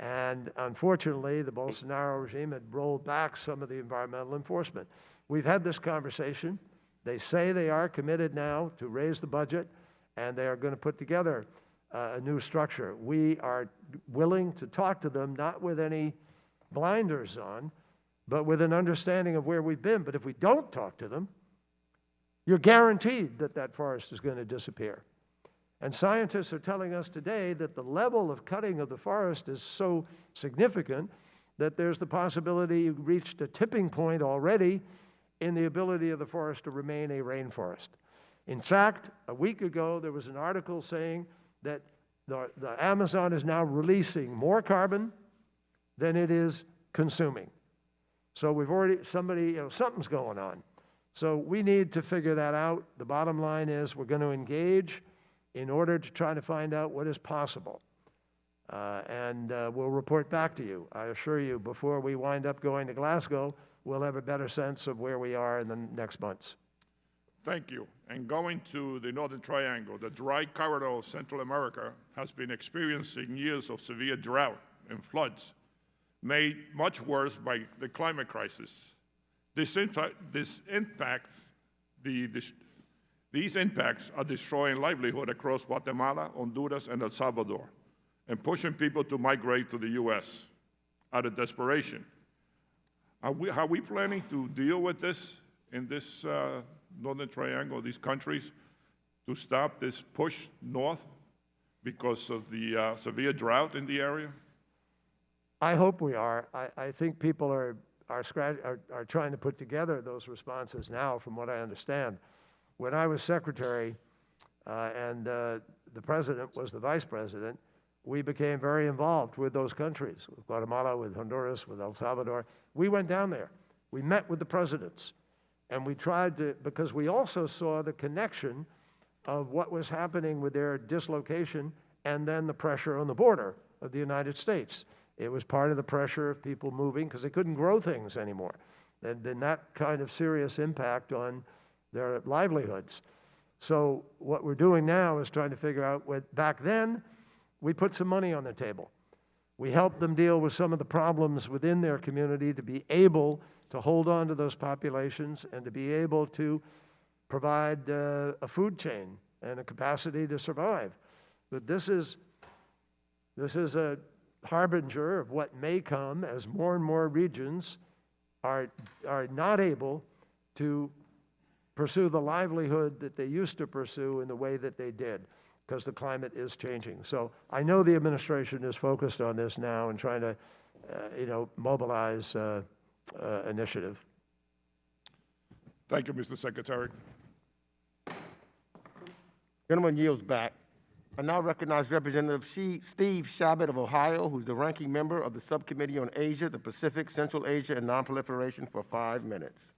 And unfortunately, the Bolsonaro regime had rolled back some of the environmental enforcement. We've had this conversation. They say they are committed now to raise the budget, and they are going to put together a new structure. We are willing to talk to them, not with any blinders on, but with an understanding of where we've been. But if we don't talk to them, you're guaranteed that that forest is going to disappear. And scientists are telling us today that the level of cutting of the forest is so significant that there's the possibility you've reached a tipping point already in the ability of the forest to remain a rainforest. In fact, a week ago, there was an article saying that the Amazon is now releasing more carbon than it is consuming. So we've already, something's going on. So we need to figure that out. The bottom line is we're going to engage in order to try to find out what is possible. And we'll report back to you. I assure you, before we wind up going to Glasgow, we'll have a better sense of where we are in the next months. Thank you. And going to the Northern Triangle, the dry corridor of Central America has been experiencing years of severe drought and floods, made much worse by the climate crisis. These impacts are destroying livelihood across Guatemala, Honduras, and El Salvador, and pushing people to migrate to the U.S. out of desperation. Are we planning to deal with this in this Northern Triangle, these countries, to stop this push north because of the severe drought in the area? I hope we are. I think people are trying to put together those responses now, from what I understand. When I was secretary and the president was the vice president, we became very involved with those countries, with Guatemala, with Honduras, with El Salvador. We went down there. We met with the presidents. And we tried to, because we also saw the connection of what was happening with their dislocation and then the pressure on the border of the United States. It was part of the pressure of people moving because they couldn't grow things anymore. And then that kind of serious impact on their livelihoods. So what we're doing now is trying to figure out what, back then, we put some money on the table. We helped them deal with some of the problems within their community to be able to hold on to those populations and to be able to provide a food chain and a capacity to survive. But this is a harbinger of what may come as more and more regions are not able to pursue the livelihood that they used to pursue in the way that they did, because the climate is changing. So I know the administration is focused on this now and trying to, mobilize initiative. Thank you, Mr. Secretary. Gentleman yields back. I now recognize Representative Steve Chabot of Ohio, who's the ranking member of the Subcommittee on Asia, the Pacific, Central Asia, and Nonproliferation for 5 minutes.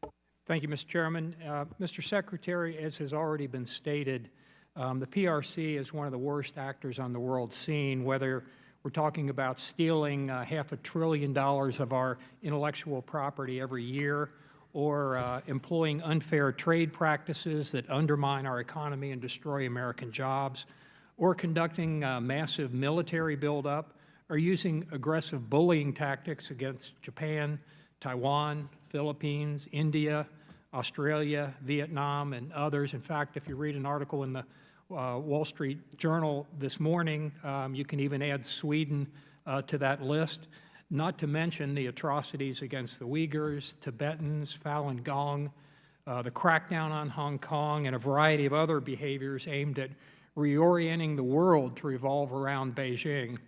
Thank you, Mr. Chairman. Mr. Secretary, as has already been stated, the PRC is one of the worst actors on the world scene, whether We're talking about stealing $500 billion of our intellectual property every year, or employing unfair trade practices that undermine our economy and destroy American jobs, or conducting massive military buildup, or using aggressive bullying tactics against Japan, Taiwan, Philippines, India, Australia, Vietnam, and others. In fact, if you read an article in the Wall Street Journal this morning, you can even add Sweden to that list, not to mention the atrocities against the Uyghurs, Tibetans, Falun Gong, the crackdown on Hong Kong, and a variety of other behaviors aimed at reorienting the world to revolve around Beijing.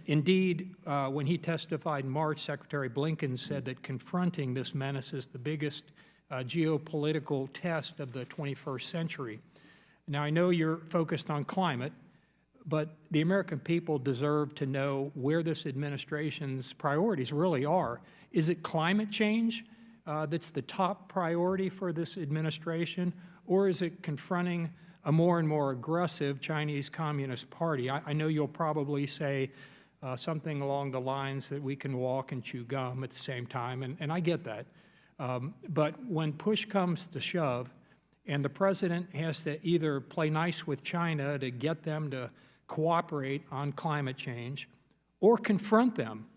Indeed, when he testified in March, Secretary Blinken said that confronting this menace is the biggest geopolitical test of the 21st century. Now, I know you're focused on climate, but the American people deserve to know where this administration's priorities really are. Is it climate change that's the top priority for this administration, or is it confronting a more and more aggressive Chinese Communist Party? I know you'll probably say something along the lines that we can walk and chew gum at the same time, and I get that. But when push comes to shove, and the president has to either play nice with China to get them to cooperate on climate change, or confront them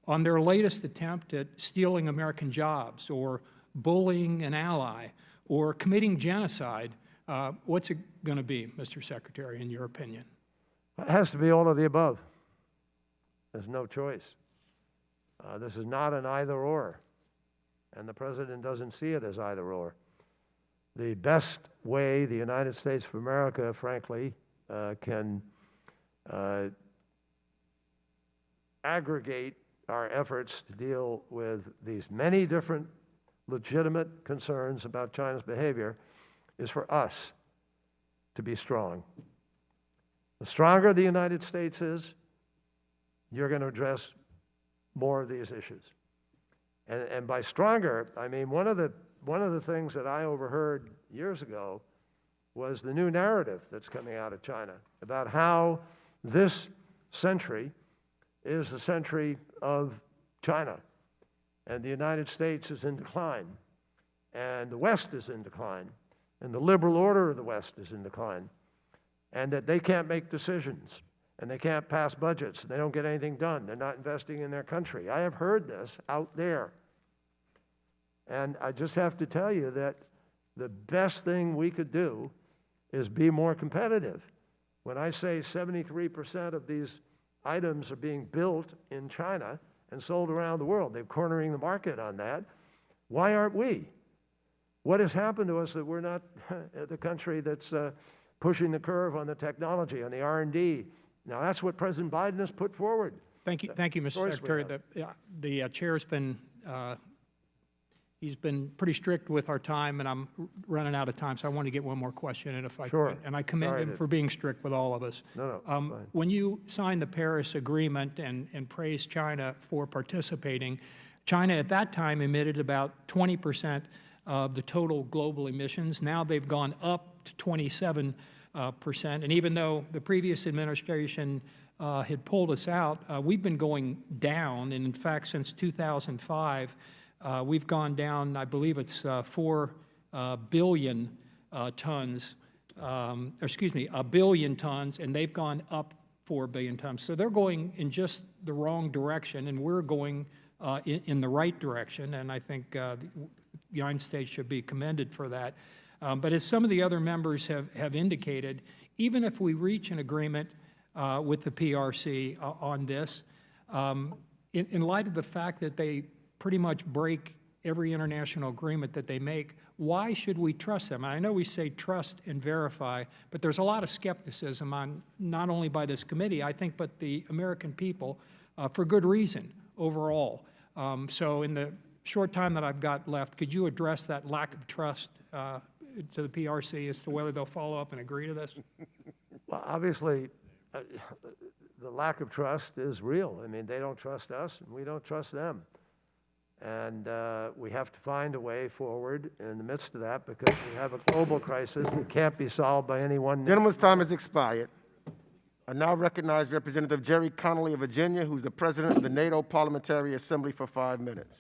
on their latest attempt at stealing American jobs, or bullying an ally, or committing genocide, what's it going to be, Mr. Secretary, in your opinion? It has to be all of the above. There's no choice. This is not an either-or, and the president doesn't see it as either-or. The best way the United States of America, frankly, can aggregate our efforts to deal with these many different legitimate concerns about China's behavior is for us to be strong. The stronger the United States is, you're going to address more of these issues. And by stronger, I mean one of the things that I overheard years ago was the new narrative that's coming out of China about how this century is the century of China, and the United States is in decline, and the West is in decline, and the liberal order of the West is in decline, and that they can't make decisions, and they can't pass budgets, and they don't get anything done. They're not investing in their country. I have heard this out there. And I just have to tell you that the best thing we could do is be more competitive. When I say 73% of these items are being built in China and sold around the world, they're cornering the market on that. Why aren't we? What has happened to us that we're not the country that's pushing the curve on the technology, on the R&D? Now, that's what President Biden has put forward. Thank you, Mr. Secretary. The chair's been he's been pretty strict with our time, and I'm running out of time, so I want to get one more question in if I Sure. could. And I commend him for being strict with all of us. No, fine. When you signed the Paris Agreement and praised China for participating, China at that time emitted about 20% of the total global emissions. Now they've gone up to 27%. And even though the previous administration had pulled us out, we've been going down. And in fact, since 2005, we've gone down, I believe it's 4 billion tons, a billion tons, and they've gone up 4 billion tons. So they're going in just the wrong direction, and we're going in the right direction, and I think the United States should be commended for that. But as some of the other members have indicated, even if we reach an agreement with the PRC on this, in light of the fact that they pretty much break every international agreement that they make, why should we trust them? And I know we say trust and verify, but there's a lot of skepticism on not only by this committee, I think, but the American people for good reason overall. So in the short time that I've got left, could you address that lack of trust to the PRC as to whether they'll follow up and agree to this? Well, obviously, the lack of trust is real. I mean, they don't trust us, and we don't trust them. And we have to find a way forward in the midst of that, because we have a global crisis that can't be solved by any one. Gentleman's time has expired. I now recognize Representative Jerry Connolly of Virginia, who's the president of the NATO Parliamentary Assembly, for 5 minutes.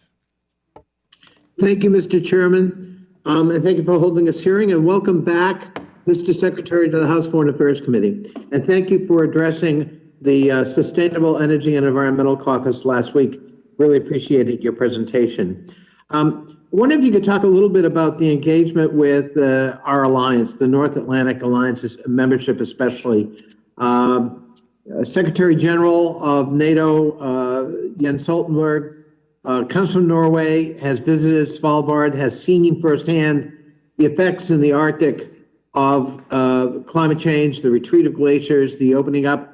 Thank you, Mr. Chairman, and thank you for holding this hearing, and welcome back, Mr. Secretary, to the House Foreign Affairs Committee. And thank you for addressing the Sustainable Energy and Environmental Caucus last week. Really appreciated your presentation. I wonder if you could talk a little bit about the engagement with our alliance, the North Atlantic Alliance's membership especially. Secretary General of NATO, Jens Stoltenberg, comes from Norway, has visited Svalbard, has seen firsthand the effects in the Arctic of climate change, the retreat of glaciers, the opening up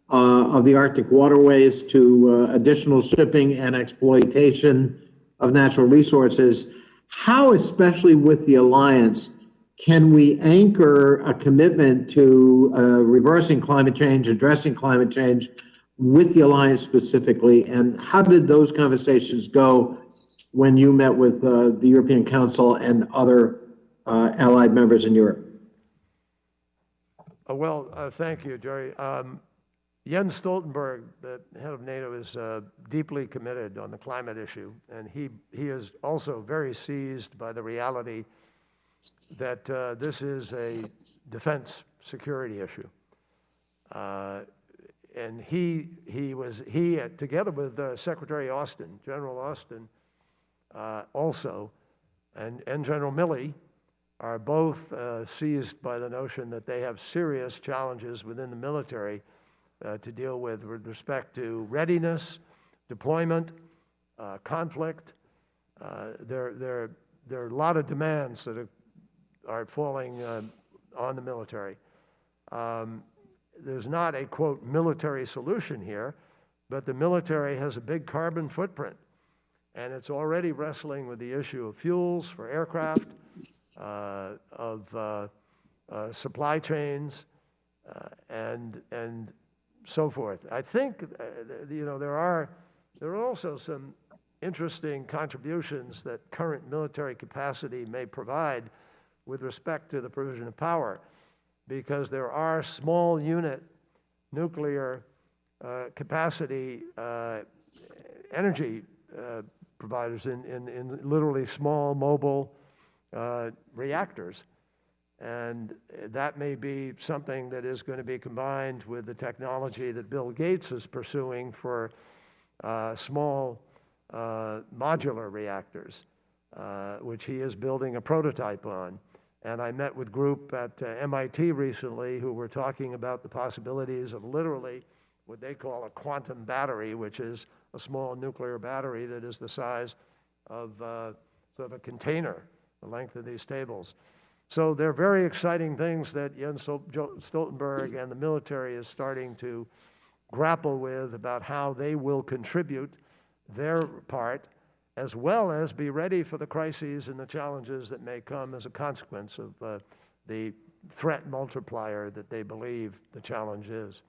of the Arctic waterways to additional shipping and exploitation of natural resources. How, especially with the alliance, can we anchor a commitment to reversing climate change, addressing climate change with the alliance specifically? And how did those conversations go when you met with the European Council and other allied members in Europe? Well, thank you, Jerry. Jens Stoltenberg, the head of NATO, is deeply committed on the climate issue, and he is also very seized by the reality that this is a defense security issue. And he together with Secretary Austin, General Austin, also, and General Milley, are both seized by the notion that they have serious challenges within the military to deal with respect to readiness, deployment, conflict. There are a lot of demands that are falling on the military. There's not a, quote, military solution here, but the military has a big carbon footprint, and it's already wrestling with the issue of fuels for aircraft, of supply chains, and so forth. I think there are also some interesting contributions that current military capacity may provide with respect to the provision of power, because there are small unit nuclear capacity energy providers in literally small mobile reactors. And that may be something that is going to be combined with the technology that Bill Gates is pursuing for small modular reactors, which he is building a prototype on. And I met with a group at MIT recently who were talking about the possibilities of literally what they call a quantum battery, which is a small nuclear battery that is the size of sort of a container, the length of these tables. So they're very exciting things that Jens Stoltenberg and the military is starting to grapple with about how they will contribute their part, as well as be ready for the crises and the challenges that may come as a consequence of the threat multiplier that they believe the challenge is.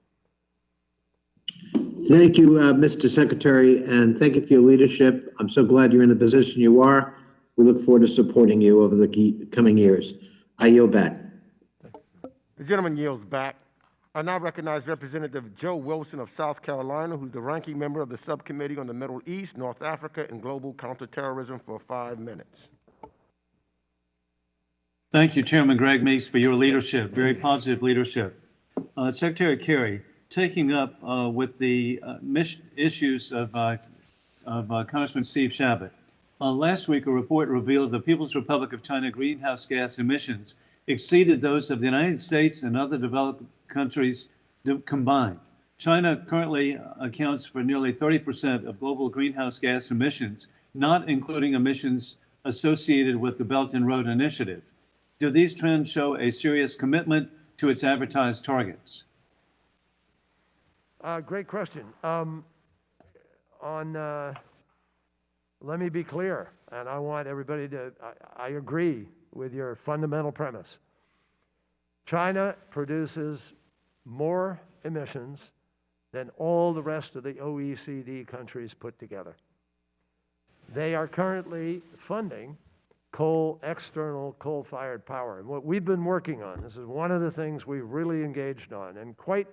Thank you, Mr. Secretary, and thank you for your leadership. I'm so glad you're in the position you are. We look forward to supporting you over the coming years. I yield back. The gentleman yields back. I now recognize Representative Joe Wilson of South Carolina, who's the ranking member of the Subcommittee on the Middle East, North Africa, and Global Counterterrorism, for 5 minutes. Thank you, Chairman Greg Meeks, for your leadership, very positive leadership. Secretary Kerry, taking up with the issues of Congressman Steve Chabot. Last week, a report revealed the People's Republic of China greenhouse gas emissions exceeded those of the United States and other developed countries combined. China currently accounts for nearly 30% of global greenhouse gas emissions, not including emissions associated with the Belt and Road Initiative. Do these trends show a serious commitment to its advertised targets? Great question. Let me be clear, and I want everybody to, I agree with your fundamental premise. China produces more emissions than all the rest of the OECD countries put together. They are currently funding external coal-fired power. And what we've been working on, this is one of the things we've really engaged on, and quite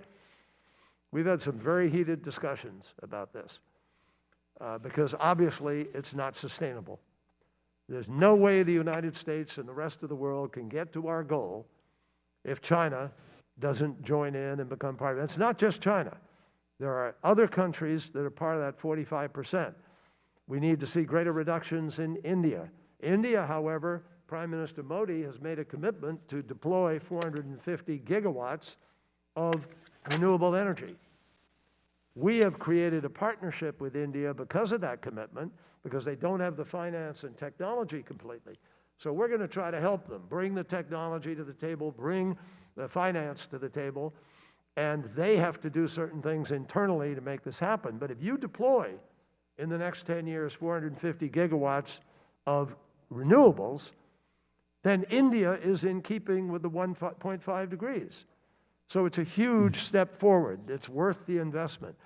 We've had some very heated discussions about this because obviously it's not sustainable. There's no way the United States and the rest of the world can get to our goal if China doesn't join in and become part of it. It's not just China. There are other countries that are part of that 45%. We need to see greater reductions in India. India, however, Prime Minister Modi has made a commitment to deploy 450 gigawatts of renewable energy. We have created a partnership with India because of that commitment, because they don't have the finance and technology completely. So we're going to try to help them, bring the technology to the table, bring the finance to the table, and they have to do certain things internally to make this happen. But if you deploy in the next 10 years 450 gigawatts of renewables, then India is in keeping with the 1.5 degrees. So it's a huge step forward. It's worth the investment.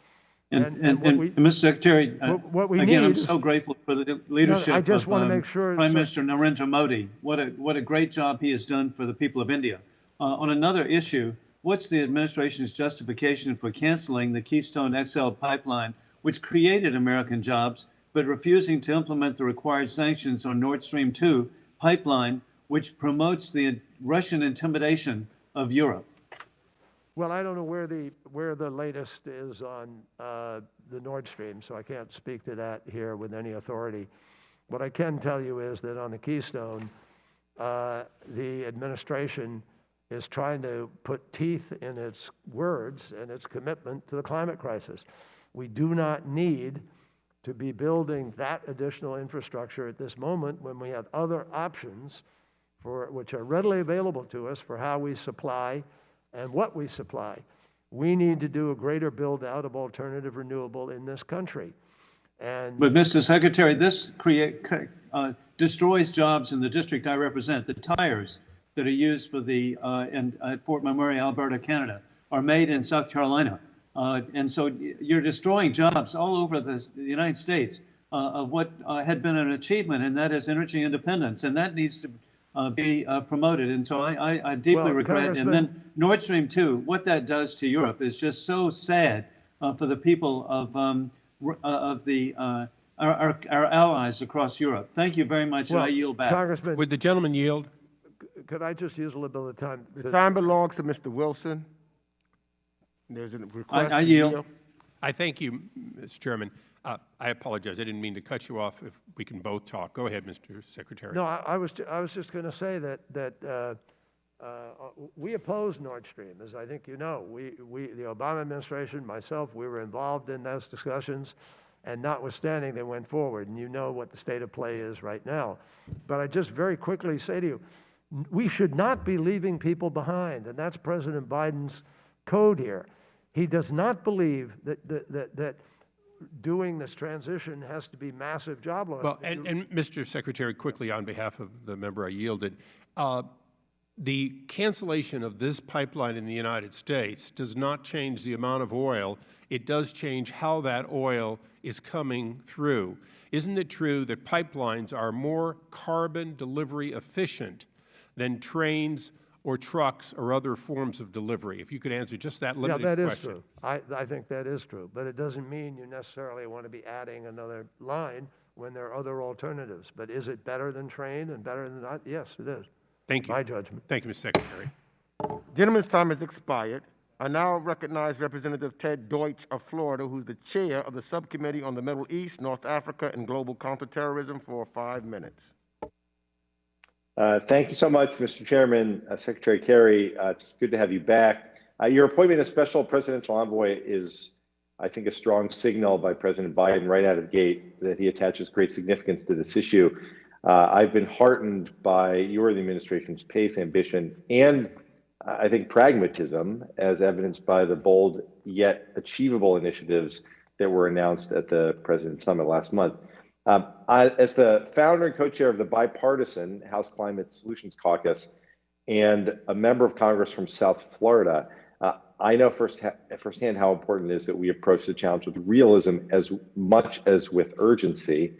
And Mr. Secretary, what we again, need I'm is- so grateful for the leadership I just of want to make sure. Prime Minister Narendra Modi. What a great job he has done for the people of India. On another issue, what's the administration's justification for canceling the Keystone XL pipeline, which created American jobs, but refusing to implement the required sanctions on Nord Stream 2 pipeline, which promotes the Russian intimidation of Europe? Well, I don't know where the latest is on the Nord Stream, so I can't speak to that here with any authority. What I can tell you is that on the Keystone, the administration is trying to put teeth in its words and its commitment to the climate crisis. We do not need to be building that additional infrastructure at this moment when we have other options which are readily available to us for how we supply and what we supply. We need to do a greater build out of alternative renewable in this country. But Mr. Secretary, this destroys jobs in the district I represent. The tires that are used for at Fort McMurray, Alberta, Canada, are made in South Carolina. And so you're destroying jobs all over the United States of what had been an achievement, and that is energy independence. And that needs to be promoted. And so I deeply regret. And then Nord Stream 2, what that does to Europe is just so sad for the people of our allies across Europe. Thank you very much, and I yield back. Congressman, Would the gentleman yield? could I just use a little bit of time? The time belongs to Mr. Wilson. There's a request. I to yield. I thank you, Mr. Chairman. I apologize. I didn't mean to cut you off. If we can both talk. Go ahead, Mr. Secretary. No, I was just going to say that we oppose Nord Stream, as I think you know. The Obama administration, myself, we were involved in those discussions, and notwithstanding, they went forward. And you know what the state of play is right now. But I just very quickly say to you, we should not be leaving people behind, and that's President Biden's code here. He does not believe that doing this transition has to be massive job loss. Well, and Mr. Secretary, quickly on behalf of the member I yielded, the cancellation of this pipeline in the United States does not change the amount of oil. It does change how that oil is coming through. Isn't it true that pipelines are more carbon delivery efficient than trains or trucks or other forms of delivery? If you could answer just that limited question. Yeah, that is true. I think that is true. But it doesn't mean you necessarily want to be adding another line when there are other alternatives. But is it better than train and better than not? Yes, it is. Thank you. My judgment. Thank you, Mr. Secretary. Gentleman's time has expired. I now recognize Representative Ted Deutsch of Florida, who's the chair of the Subcommittee on the Middle East, North Africa, and Global Counterterrorism, for 5 minutes. Thank you so much, Mr. Chairman, Secretary Kerry. It's good to have you back. Your appointment as special presidential envoy is, I think, a strong signal by President Biden right out of the gate that he attaches great significance to this issue. I've been heartened by the administration's pace, ambition, and I think pragmatism, as evidenced by the bold yet achievable initiatives that were announced at the President's Summit last month. As the founder and co-chair of the bipartisan House Climate Solutions Caucus and a member of Congress from South Florida, I know firsthand how important it is that we approach the challenge with realism as much as with urgency.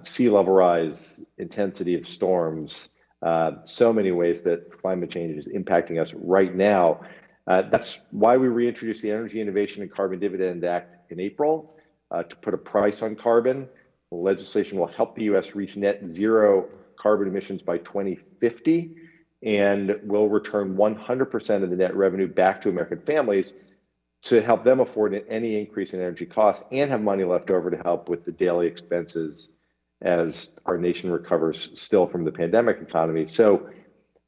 Sea level rise, intensity of storms, so many ways that climate change is impacting us right now. That's why we reintroduced the Energy Innovation and Carbon Dividend Act in April to put a price on carbon. The legislation will help the U.S. reach net zero carbon emissions by 2050 and will return 100% of the net revenue back to American families to help them afford any increase in energy costs and have money left over to help with the daily expenses as our nation recovers still from the pandemic economy. So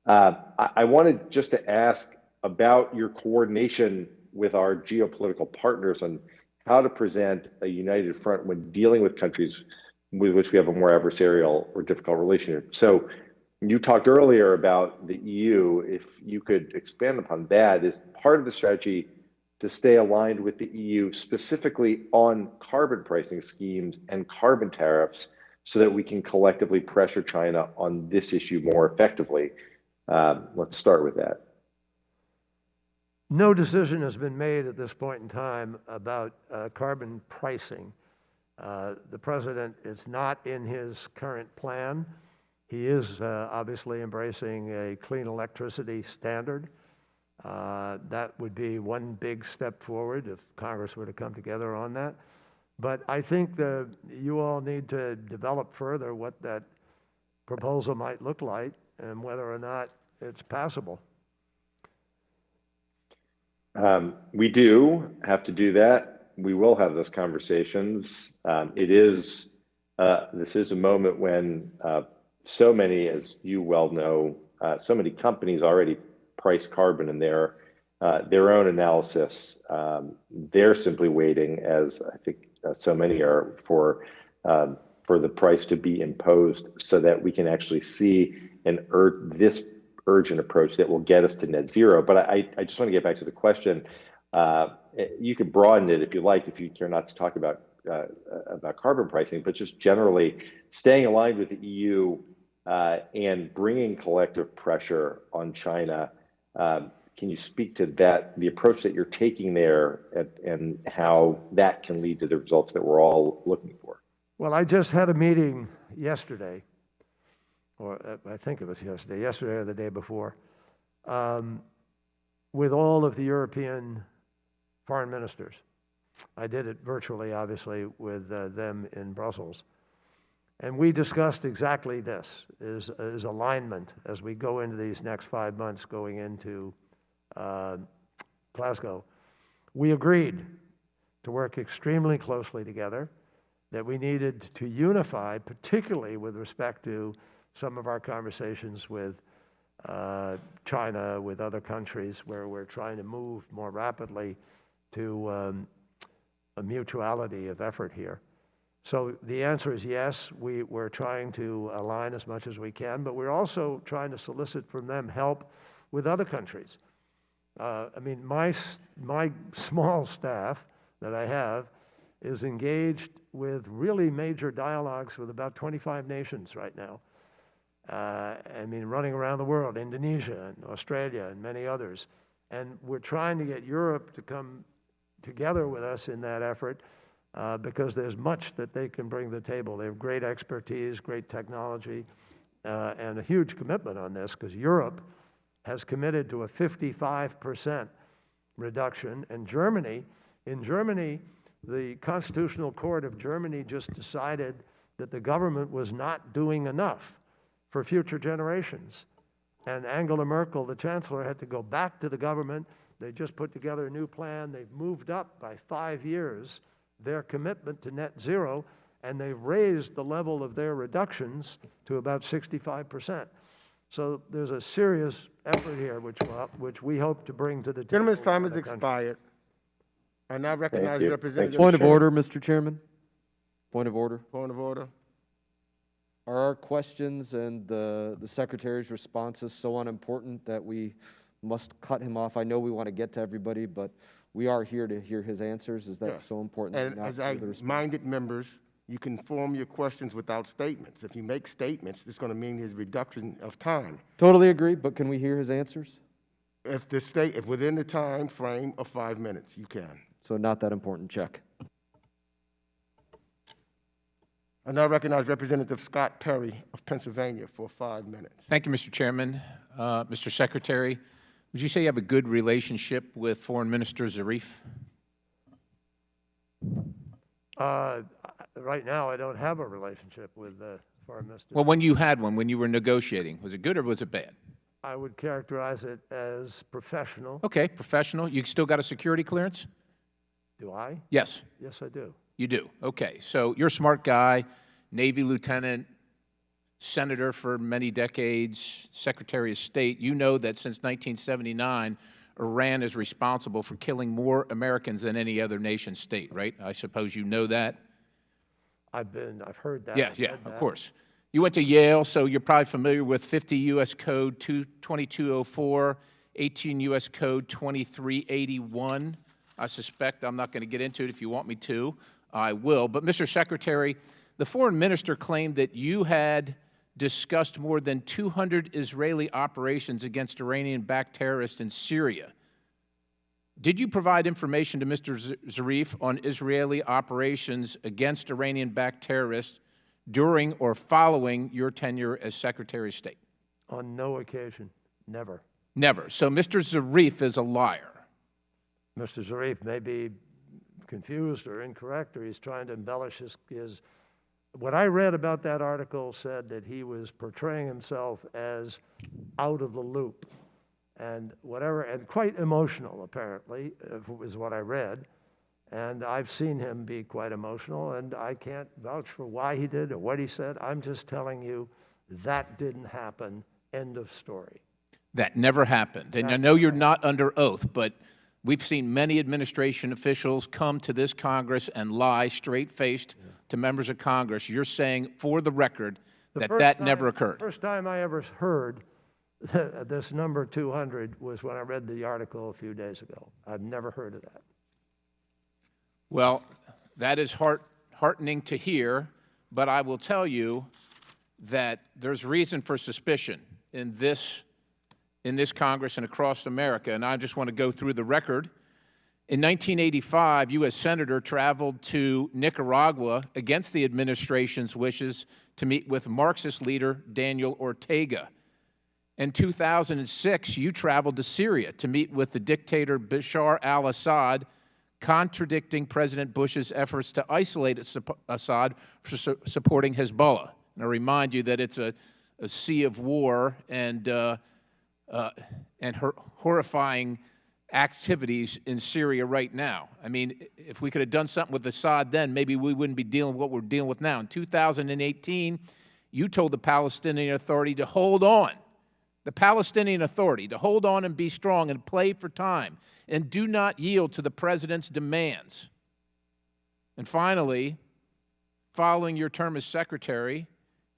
I wanted just to ask about your coordination with our geopolitical partners on how to present a united front when dealing with countries with which we have a more adversarial or difficult relationship. So you talked earlier about the EU. If you could expand upon that, is part of the strategy to stay aligned with the EU specifically on carbon pricing schemes and carbon tariffs so that we can collectively pressure China on this issue more effectively? Let's start with that. No decision has been made at this point in time about carbon pricing. The president, it's not in his current plan. He is obviously embracing a clean electricity standard. That would be one big step forward if Congress were to come together on that. But I think you all need to develop further what that proposal might look like and whether or not it's passable. We do have to do that. We will have those conversations. This is a moment when so many, as you well know, so many companies already price carbon in their own analysis. They're simply waiting, as I think so many are, for the price to be imposed so that we can actually see this urgent approach that will get us to net zero. But I just want to get back to the question. You could broaden it if you like, if you care not to talk about carbon pricing, but just generally staying aligned with the EU and bringing collective pressure on China. Can you speak to that, the approach that you're taking there, and how that can lead to the results that we're all looking for? Well, I just had a meeting yesterday, or I think it was yesterday or the day before, with all of the European foreign ministers. I did it virtually, obviously, with them in Brussels. And we discussed exactly this, is alignment as we go into these next 5 months going into Glasgow. We agreed to work extremely closely together, that we needed to unify, particularly with respect to some of our conversations with China, with other countries where we're trying to move more rapidly to a mutuality of effort here. So the answer is yes, we're trying to align as much as we can, but we're also trying to solicit from them help with other countries. I mean, my small staff that I have is engaged with really major dialogues with about 25 nations right now. I mean, running around the world, Indonesia and Australia and many others. And we're trying to get Europe to come together with us in that effort because there's much that they can bring to the table. They have great expertise, great technology, and a huge commitment on this because Europe has committed to a 55% reduction. And in Germany, the Constitutional Court of Germany just decided that the government was not doing enough for future generations. And Angela Merkel, the chancellor, had to go back to the government. They just put together a new plan. They've moved up by 5 years their commitment to net zero, and they've raised the level of their reductions to about 65%. So there's a serious effort here, which we hope to bring to the table. Gentleman's time has expired. I now recognize you. Representative. Point of order, Mr. Chairman. Point of order. Point of order. Are our questions and the Secretary's responses so unimportant that we must cut him off? I know we want to get to everybody, but we are here to hear his answers. Is that Yes. so important? And as I minded members, you can form your questions without statements. If you make statements, it's going to mean his reduction of time. Totally agree, but can we hear his answers? If within the time frame of 5 minutes, you can. So not that important, check. I now recognize Representative Scott Perry of Pennsylvania for 5 minutes. Thank you, Mr. Chairman. Mr. Secretary, Would you say you have a good relationship with Foreign Minister Zarif? Right now, I don't have a relationship with the foreign minister. Well, when you had one, when you were negotiating, was it good or was it bad? I would characterize it as professional. Okay, professional. You still got a security clearance? Do I? Yes, Yes, I do. you do. Okay, so you're a smart guy, Navy lieutenant, senator for many decades, Secretary of State. You know that since 1979, Iran is responsible for killing more Americans than any other nation state, right? I suppose you know that. I've heard that. Yeah, I've yeah, read of that. course. You went to Yale, so you're probably familiar with 50 U.S. Code 2204, 18 U.S. Code 2381. I suspect I'm not going to get into it. If you want me to, I will. But, Mr. Secretary, the foreign minister claimed that you had discussed more than 200 Israeli operations against Iranian-backed terrorists in Syria. Did you provide information to Mr. Zarif on Israeli operations against Iranian-backed terrorists during or following your tenure as Secretary of State? On no occasion, never. Never. So Mr. Zarif is a liar. Mr. Zarif may be confused or incorrect, or he's trying to embellish his. What I read about that article said that he was portraying himself as out of the loop and whatever, and quite emotional, apparently, is what I read. And I've seen him be quite emotional, and I can't vouch for why he did or what he said. I'm just telling you that didn't happen. End of story. That never happened. And I know you're not under oath, but we've seen many administration officials come to this Congress and lie straight-faced to members of Congress. You're saying, for the record, that never occurred. The first time I ever heard this number 200 was when I read the article a few days ago. I've never heard of that. Well, that is heartening to hear, but I will tell you that there's reason for suspicion in this Congress and across America, and I just want to go through the record. In 1985, you as senator traveled to Nicaragua against the administration's wishes to meet with Marxist leader Daniel Ortega. In 2006, you traveled to Syria to meet with the dictator Bashar al-Assad, contradicting President Bush's efforts to isolate Assad for supporting Hezbollah. And I remind you that it's a sea of war and horrifying activities in Syria right now. I mean, if we could have done something with Assad then, maybe we wouldn't be dealing with what we're dealing with now. In 2018, you told the Palestinian Authority to hold on. The Palestinian Authority to hold on and be strong and play for time and do not yield to the president's demands. And finally, following your term as secretary,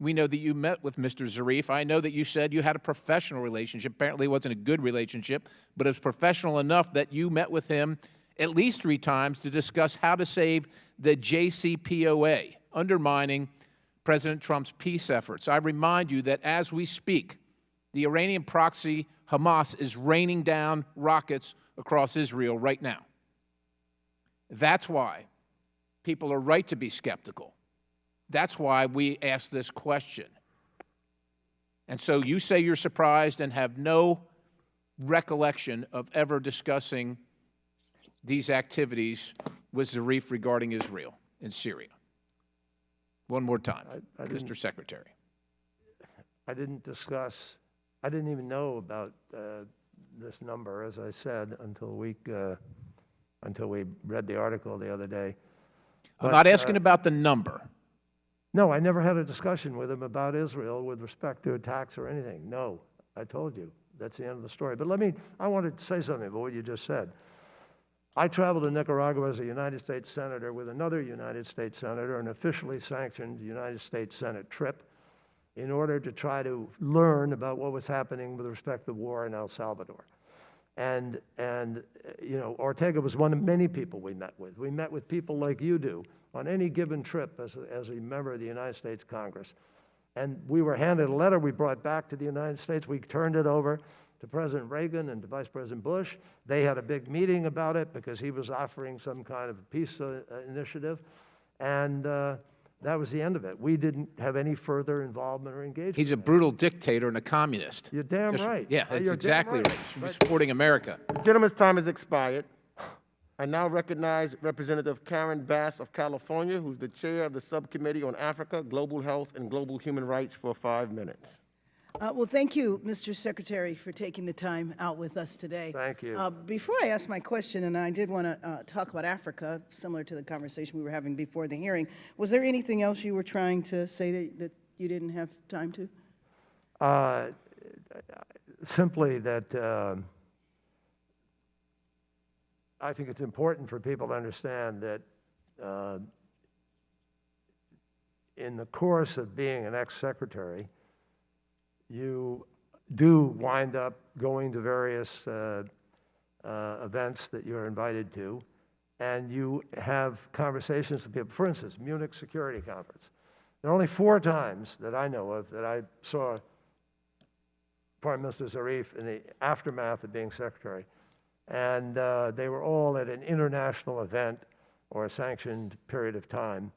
we know that you met with Mr. Zarif. I know that you said you had a professional relationship. Apparently it wasn't a good relationship, but it was professional enough that you met with him at least 3 times to discuss how to save the JCPOA, undermining President Trump's peace efforts. I remind you that as we speak, the Iranian proxy Hamas is raining down rockets across Israel right now. That's why people are right to be skeptical. That's why we ask this question. And so you say you're surprised and have no recollection of ever discussing these activities with Zarif regarding Israel and Syria. One more time, Mr. Secretary. I didn't even know about this number, as I said, until we read the article the other day. I'm not asking about the number. No, I never had a discussion with him about Israel with respect to attacks or anything. No, I told you. That's the end of the story. But I wanted to say something about what you just said. I traveled to Nicaragua as a United States Senator with another United States Senator, an officially sanctioned United States Senate trip, in order to try to learn about what was happening with respect to the war in El Salvador. And you know, Ortega was one of many people we met with. We met with people like you do on any given trip as a member of the United States Congress. And we were handed a letter we brought back to the United States. We turned it over to President Reagan and to Vice President Bush. They had a big meeting about it because he was offering some kind of peace initiative. And That was the end of it. We didn't have any further involvement or engagement. He's a brutal dictator and a communist. You're damn right. Yeah, that's You're damn exactly right. Should be supporting America. The gentleman's time has expired. I now recognize Representative Karen Bass of California, who's the chair of the Subcommittee on Africa, Global Health, and Global Human Rights for 5 minutes. Well, thank you, Mr. Secretary, for taking the time out with us today. Thank you. Before I ask my question, and I did want to talk about Africa, similar to the conversation we were having before the hearing, was there anything else you were trying to say that you didn't have time to? Simply that I think it's important for people to understand that in the course of being an ex-secretary, you do wind up going to various events that you're invited to, and you have conversations with people. For instance, Munich Security Conference. There are only 4 times that I know of that I saw Prime Minister Zarif in the aftermath of being secretary. And they were all at an international event or a sanctioned period of time.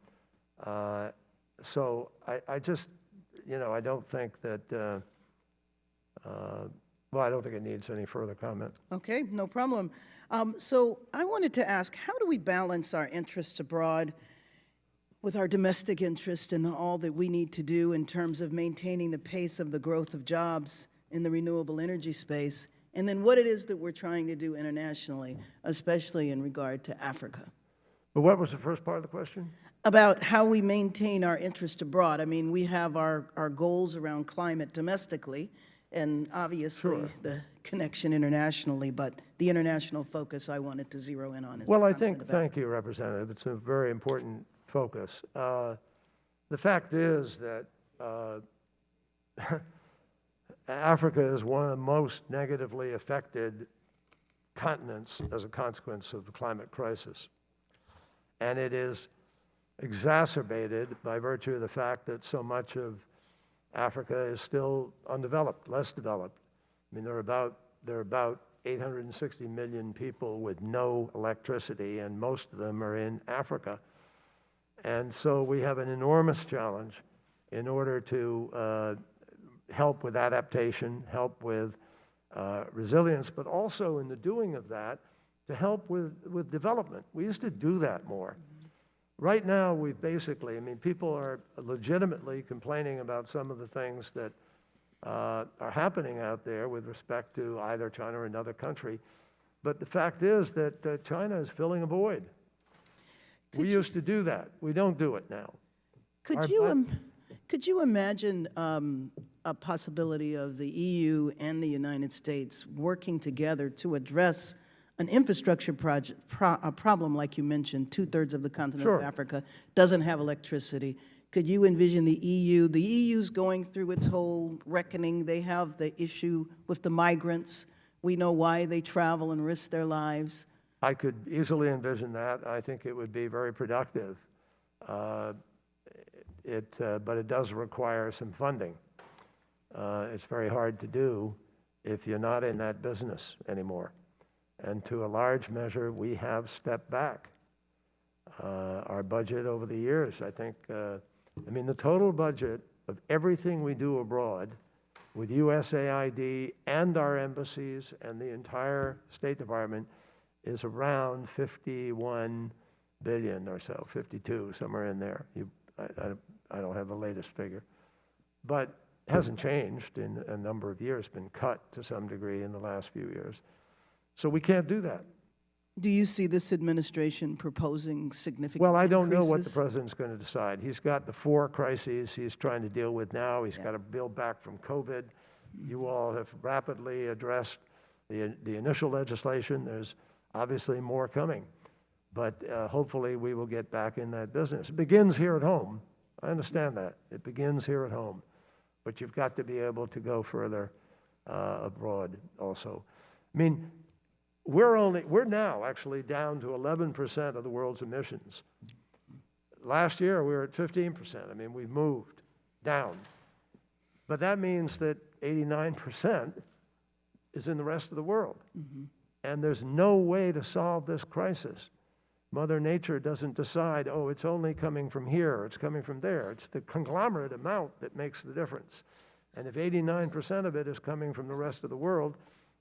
So I just, I don't think that, well, I don't think it needs any further comment. Okay, no problem. So I wanted to ask, how do we balance our interests abroad with our domestic interest and all that we need to do in terms of maintaining the pace of the growth of jobs in the renewable energy space, and then what it is that we're trying to do internationally, especially in regard to Africa? But what was the first part of the question? About how we maintain our interest abroad. I mean, we have our goals around climate domestically, and obviously the connection internationally, but the international focus I wanted to zero in on. Well, I think, thank you, Representative. It's a very important focus. The fact is that Africa is one of the most negatively affected continents as a consequence of the climate crisis. And it is exacerbated by virtue of the fact that so much of Africa is still undeveloped, less developed. I mean, there are about 860 million people with no electricity, and most of them are in Africa. And so we have an enormous challenge in order to help with adaptation, help with resilience, but also in the doing of that, to help with development. We used to do that more. Right now, we basically, I mean, people are legitimately complaining about some of the things that are happening out there with respect to either China or another country. But the fact is that China is filling a void. We used to do that. We don't do it now. Could you imagine a possibility of the EU and the United States working together to address an infrastructure problem like you mentioned? 2/3 of the continent of Africa doesn't have electricity. Could you envision the EU? The EU's going through its whole reckoning. They have the issue with the migrants. We know why they travel and risk their lives. I could easily envision that. I think it would be very productive. But it does require some funding. It's very hard to do if you're not in that business anymore. And to a large measure, we have stepped back. Our budget over the years, I think, I mean, the total budget of everything we do abroad with USAID and our embassies and the entire State Department is around 51 billion or so, 52, somewhere in there. I don't have the latest figure. But it hasn't changed in a number of years, been cut to some degree in the last few years. So we can't do that. Do you see this administration proposing significant Well, I don't know what the increases? president's going to decide. He's got the 4 crises he's trying to deal with now. He's got to build back from COVID. You all have rapidly addressed the initial legislation. There's obviously more coming. But hopefully we will get back in that business. It begins here at home. I understand that. It begins here at home. But you've got to be able to go further abroad also. I mean, we're now actually down to 11% of the world's emissions. Last year, we were at 15%. I mean, we've moved down. But that means that 89% is in the rest of the world. And there's no way to solve this crisis Mother Nature doesn't decide, oh, it's only coming from here, it's coming from there. It's the conglomerate amount that makes the difference. And if 89% of it is coming from the rest of the world,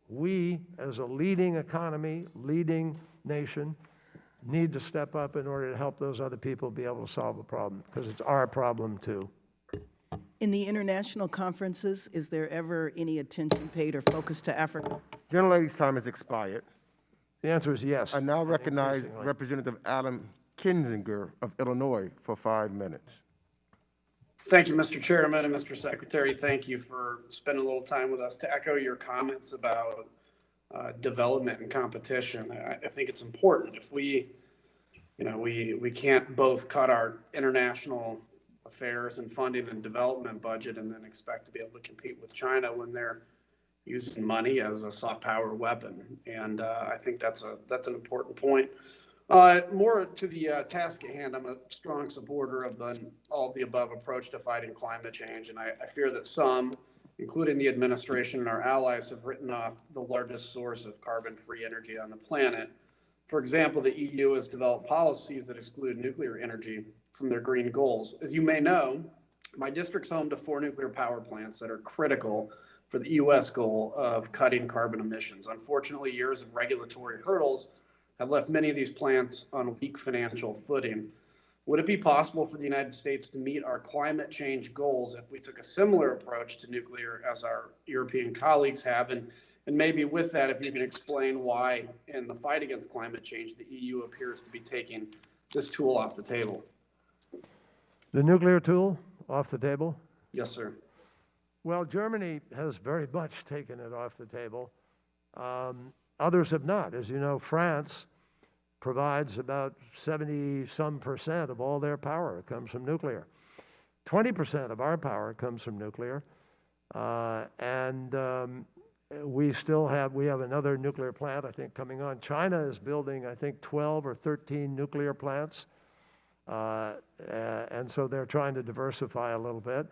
we, as a leading economy, leading nation, need to step up in order to help those other people be able to solve a problem, because it's our problem too. In the international conferences, is there ever any attention paid or focus to Africa? Gentlelady's time has expired. The answer is yes. I now recognize Increasingly. Representative Adam Kinzinger of Illinois for 5 minutes. Thank you, Mr. Chairman and Mr. Secretary. Thank you for spending a little time with us. To echo your comments about development and competition, I think it's important. If we can't both cut our international affairs and funding and development budget and then expect to be able to compete with China when they're using money as a soft power weapon. And I think that's an important point. More to the task at hand, I'm a strong supporter of all of the above approach to fighting climate change. And I fear that some, including the administration and our allies, have written off the largest source of carbon-free energy on the planet. For example, the EU has developed policies that exclude nuclear energy from their green goals. As you may know, my district's home to 4 nuclear power plants that are critical for the U.S. goal of cutting carbon emissions. Unfortunately, years of regulatory hurdles have left many of these plants on weak financial footing. Would it be possible for the United States to meet our climate change goals if we took a similar approach to nuclear as our European colleagues have? And maybe with that, if you can explain why in the fight against climate change, the EU appears to be taking this tool off the table. The nuclear tool off the table? Yes, sir. Well, Germany has very much taken it off the table. Others have not. As you know, France provides about 70-some% of all their power comes from nuclear. 20% of our power comes from nuclear. We have another nuclear plant, I think, coming on. China is building, I think, 12 or 13 nuclear plants. And so they're trying to diversify a little bit.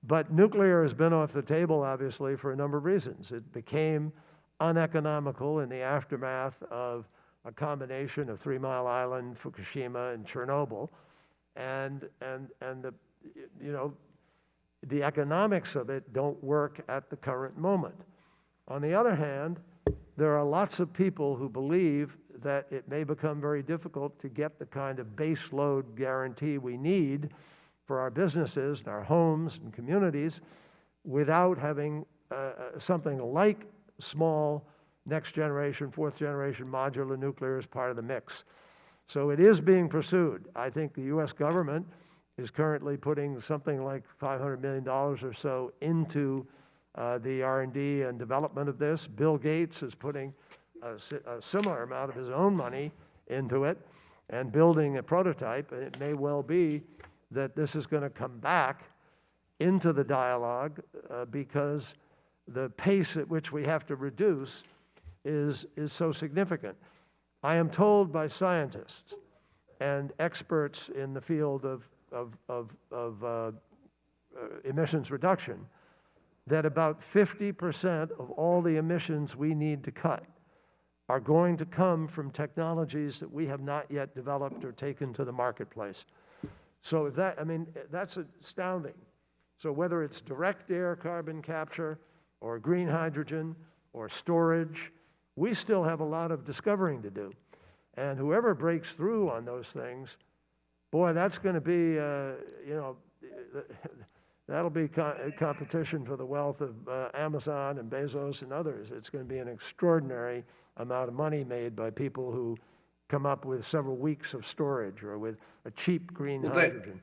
But nuclear has been off the table, obviously, for a number of reasons. It became uneconomical in the aftermath of a combination of 3 Mile Island, Fukushima, and Chernobyl. And the economics of it don't work at the current moment. On the other hand, there are lots of people who believe that it may become very difficult to get the kind of base load guarantee we need for our businesses and our homes and communities without having something like small next generation, fourth generation modular nuclear as part of the mix. So it is being pursued. I think the US government is currently putting something like $500 million or so into the R&D and development of this. Bill Gates is putting a similar amount of his own money into it and building a prototype. And it may well be that this is going to come back into the dialogue because the pace at which we have to reduce is so significant. I am told by scientists and experts in the field of emissions reduction that about 50% of all the emissions we need to cut are going to come from technologies that we have not yet developed or taken to the marketplace. So that's astounding. So whether it's direct air carbon capture or green hydrogen or storage, we still have a lot of discovering to do. And whoever breaks through on those things, boy, that's going to be, that'll be competition for the wealth of Amazon and Bezos and others. It's going to be an extraordinary amount of money made by people who come up with several weeks of storage or with a cheap green hydrogen.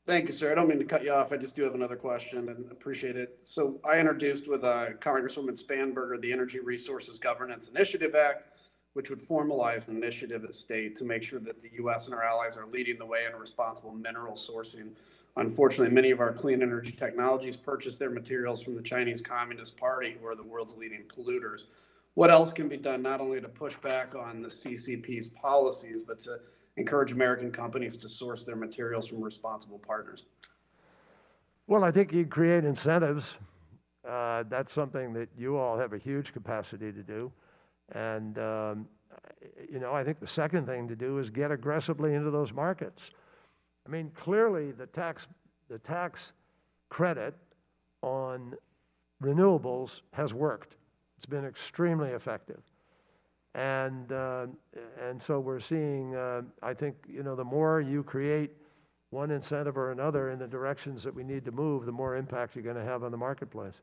Thank you, sir. I don't mean to cut you off. I just do have another question and appreciate it. So I introduced with Congresswoman Spanberger the Energy Resources Governance Initiative Act, which would formalize an initiative at state to make sure that the U.S. and our allies are leading the way in responsible mineral sourcing. Unfortunately, many of our clean energy technologies purchase their materials from the Chinese Communist Party, who are the world's leading polluters. What else can be done not only to push back on the CCP's policies, but to encourage American companies to source their materials from responsible partners? Well, I think you create incentives. That's something that you all have a huge capacity to do. And you know, I think the second thing to do is get aggressively into those markets. I mean, clearly the tax credit on renewables has worked. It's been extremely effective. And so we're seeing, I think, you know, the more you create one incentive or another in the directions that we need to move, the more impact you're going to have on the marketplace.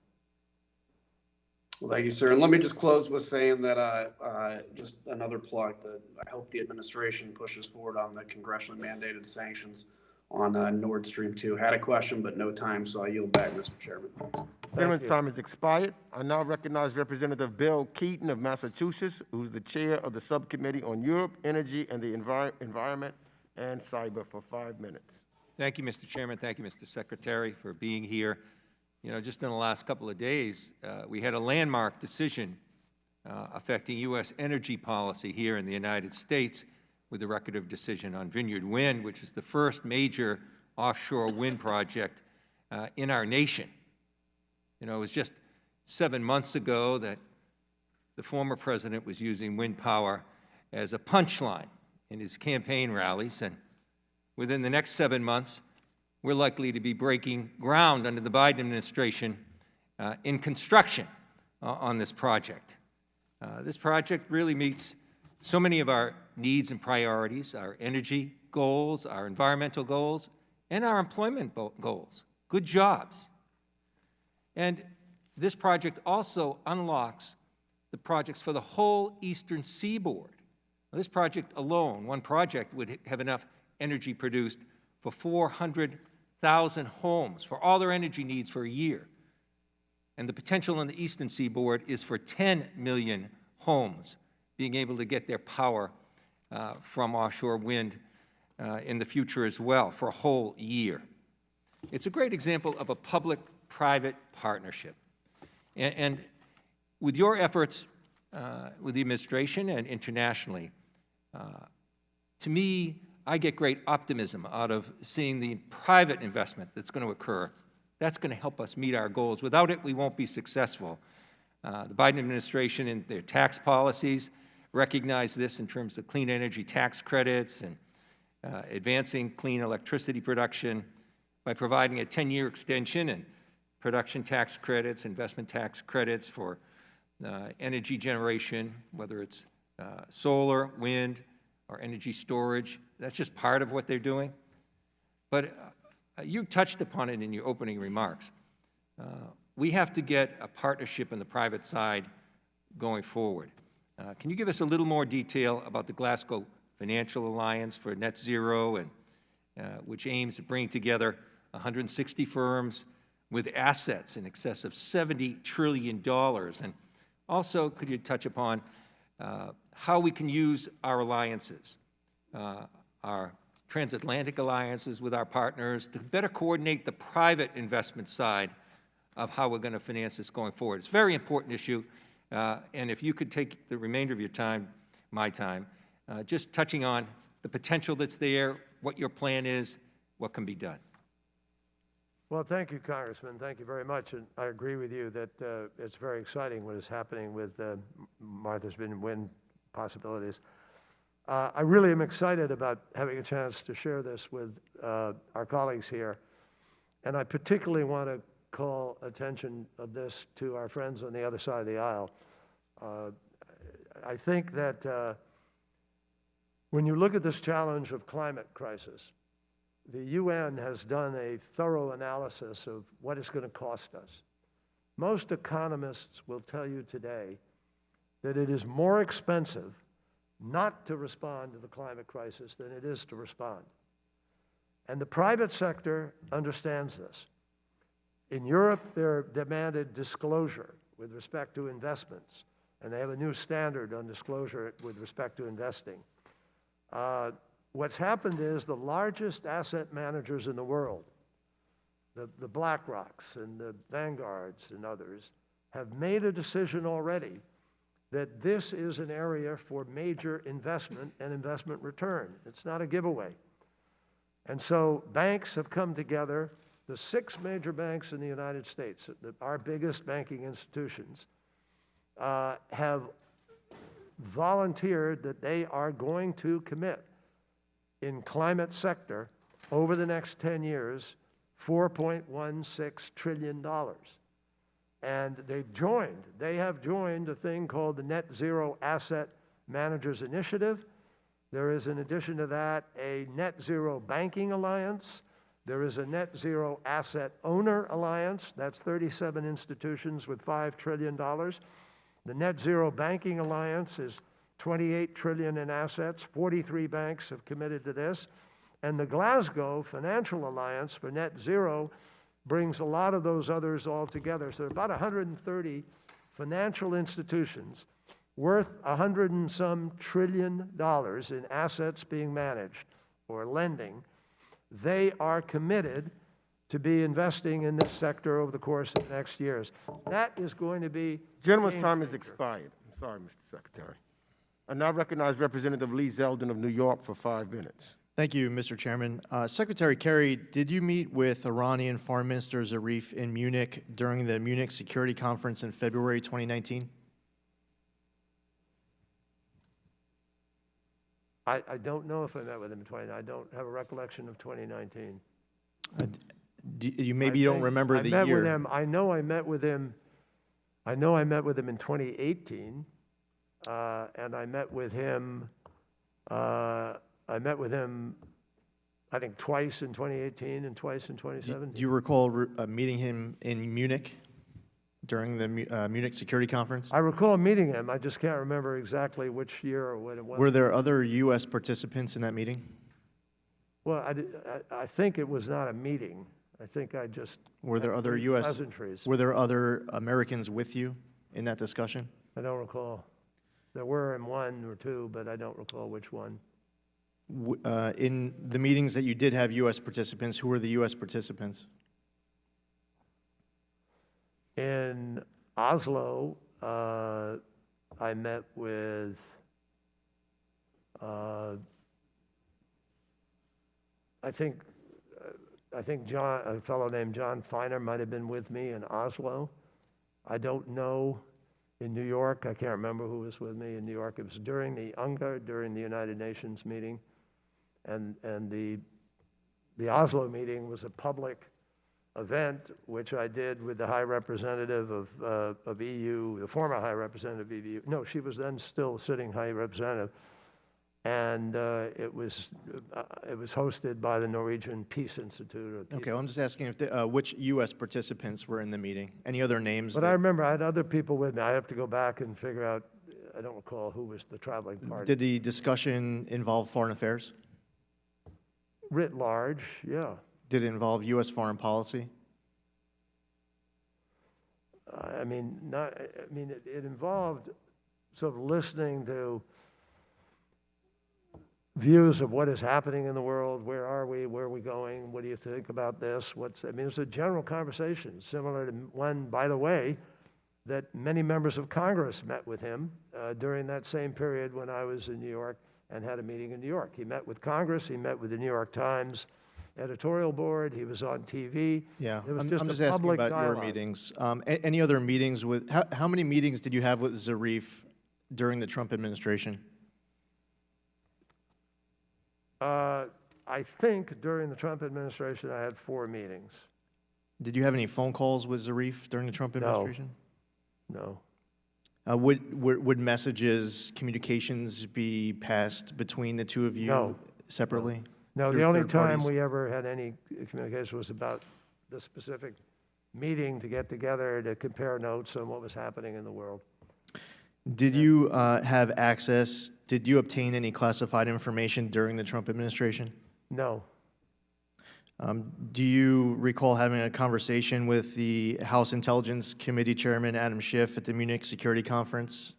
Well, thank you, sir. And let me just close with saying that just another plug that I hope the administration pushes forward on the congressionally mandated sanctions on Nord Stream 2. Had a question, but no time, so I yield back, Mr. Chairman. Gentleman's time has expired. I now recognize Representative Bill Keaton of Massachusetts, who's the chair of the Subcommittee on Europe, Energy, and the Environment and Cyber for 5 minutes. Thank you, Mr. Chairman. Thank you, Mr. Secretary, for being here. You know, just in the last couple of days, we had a landmark decision affecting U.S. energy policy here in the United States with the record of decision on Vineyard Wind, which is the first major offshore wind project in our nation. You know, it was just 7 months ago that the former president was using wind power as a punchline in his campaign rallies, and within the next 7 months, we're likely to be breaking ground under the Biden administration in construction on this project. This project really meets so many of our needs and priorities, our energy goals, our environmental goals, and our employment goals, good jobs. And this project also unlocks the projects for the whole eastern seaboard. Now, this project alone, one project, would have enough energy produced for 400,000 homes, for all their energy needs for a year. And the potential on the eastern seaboard is for 10 million homes being able to get their power from offshore wind in the future as well, for a whole year. It's a great example of a public-private partnership. And with your efforts with the administration and internationally, to me, I get great optimism out of seeing the private investment that's going to occur. That's going to help us meet our goals. Without it, we won't be successful. The Biden administration and their tax policies recognize this in terms of clean energy tax credits and advancing clean electricity production by providing a 10-year extension and production tax credits, investment tax credits for energy generation, whether it's solar, wind, or energy storage. That's just part of what they're doing. But you touched upon it in your opening remarks. We have to get a partnership in the private side going forward. Can you give us a little more detail about the Glasgow Financial Alliance for Net Zero, and which aims to bring together 160 firms with assets in excess of $70 trillion? And also, could you touch upon how we can use our alliances, our transatlantic alliances with our partners, to better coordinate the private investment side of how we're going to finance this going forward? It's a very important issue, and if you could take the remainder of your time, my time, just touching on the potential that's there, what your plan is, what can be done. Well, thank you, Congressman. Thank you very much. And I agree with you that it's very exciting what is happening with Martha's Vineyard Wind possibilities. I really am excited about having a chance to share this with our colleagues here. And I particularly want to call attention of this to our friends on the other side of the aisle. I think that when you look at this challenge of climate crisis, the UN has done a thorough analysis of what it's going to cost us. Most economists will tell you today that it is more expensive not to respond to the climate crisis than it is to respond. And the private sector understands this. In Europe, they're demanded disclosure with respect to investments, and they have a new standard on disclosure with respect to investing. What's happened is the largest asset managers in the world, the BlackRocks and the Vanguards and others, have made a decision already that this is an area for major investment and investment return. It's not a giveaway. And so banks have come together. The 6 major banks in the United States, our biggest banking institutions, have volunteered that they are going to commit in climate sector over the next 10 years, $4.16 trillion. And they have joined a thing called the Net Zero Asset Managers Initiative. There is, in addition to that, a Net Zero Banking Alliance. There is a Net Zero Asset Owner Alliance. That's 37 institutions with $5 trillion. The Net Zero Banking Alliance is $28 trillion in assets. 43 banks have committed to this. And the Glasgow Financial Alliance for Net Zero brings a lot of those others all together. So about 130 financial institutions worth $100 and some trillion in assets being managed or lending. They are committed to be investing in this sector over the course of the next years. That is going to be... Gentleman's time has expired. I'm sorry, Mr. Secretary. I now recognize Representative Lee Zeldin of New York for 5 minutes. Thank you, Mr. Chairman. Secretary Kerry, did you meet with Iranian Foreign Minister Zarif in Munich during the Munich Security Conference in February 2019? I don't know if I met with him in 2019. I don't have a recollection of 2019. Maybe you don't remember the met year. With him. I know I met with him in 2018, and I met with him, I think, twice in 2018 and twice in 2017. Do you recall meeting him in Munich during the Munich Security Conference? I recall meeting him. I just can't remember exactly which year or when it was. Were there other U.S. participants in that meeting? Well, I think it was not a meeting. I think I just... Were there other U.S. pleasantries. Were there other Americans with you in that discussion? I don't recall. There were in one or two, but I don't recall which one. In the meetings that you did have U.S. participants, who were the U.S. participants? In Oslo, I met with I think John, a fellow named John Feiner might have been with me in Oslo. I don't know. In New York, I can't remember who was with me in New York. It was during the UNGA, during the United Nations meeting, and the Oslo meeting was a public event, which I did with the High Representative of EU, the former High Representative of EU. No, she was then still sitting High Representative, and it was hosted by the Norwegian Peace Institute. Okay, well, I'm just asking if which U.S. participants were in the meeting. Any other names? But I remember I had other people with me. I have to go back and figure out. I don't recall who was the traveling party. Did the discussion involve foreign affairs? Writ large, yeah. Did it involve U.S. foreign policy? It involved sort of listening to views of what is happening in the world. Where are we? Where are we going? What do you think about this? It's a general conversation, similar to one, by the way, that many members of Congress met with him during that same period when I was in New York and had a meeting in New York. He met with Congress. He met with the New York Times editorial board. He was on TV. Yeah, it was I'm just just a asking public about dialogue. your meetings. Any other meetings with, how many meetings did you have with Zarif during the Trump administration? I think during the Trump administration, I had 4 meetings. Did you have any phone calls with Zarif during the Trump administration? No. Would messages, communications be passed between the two of you separately? No, through the only third time parties? we ever had any communication was about the specific meeting to get together to compare notes on what was happening in the world. Did you have access, did you obtain any classified information during the Trump administration? No. Do you recall having a conversation with the House Intelligence Committee Chairman Adam Schiff at the Munich Security Conference?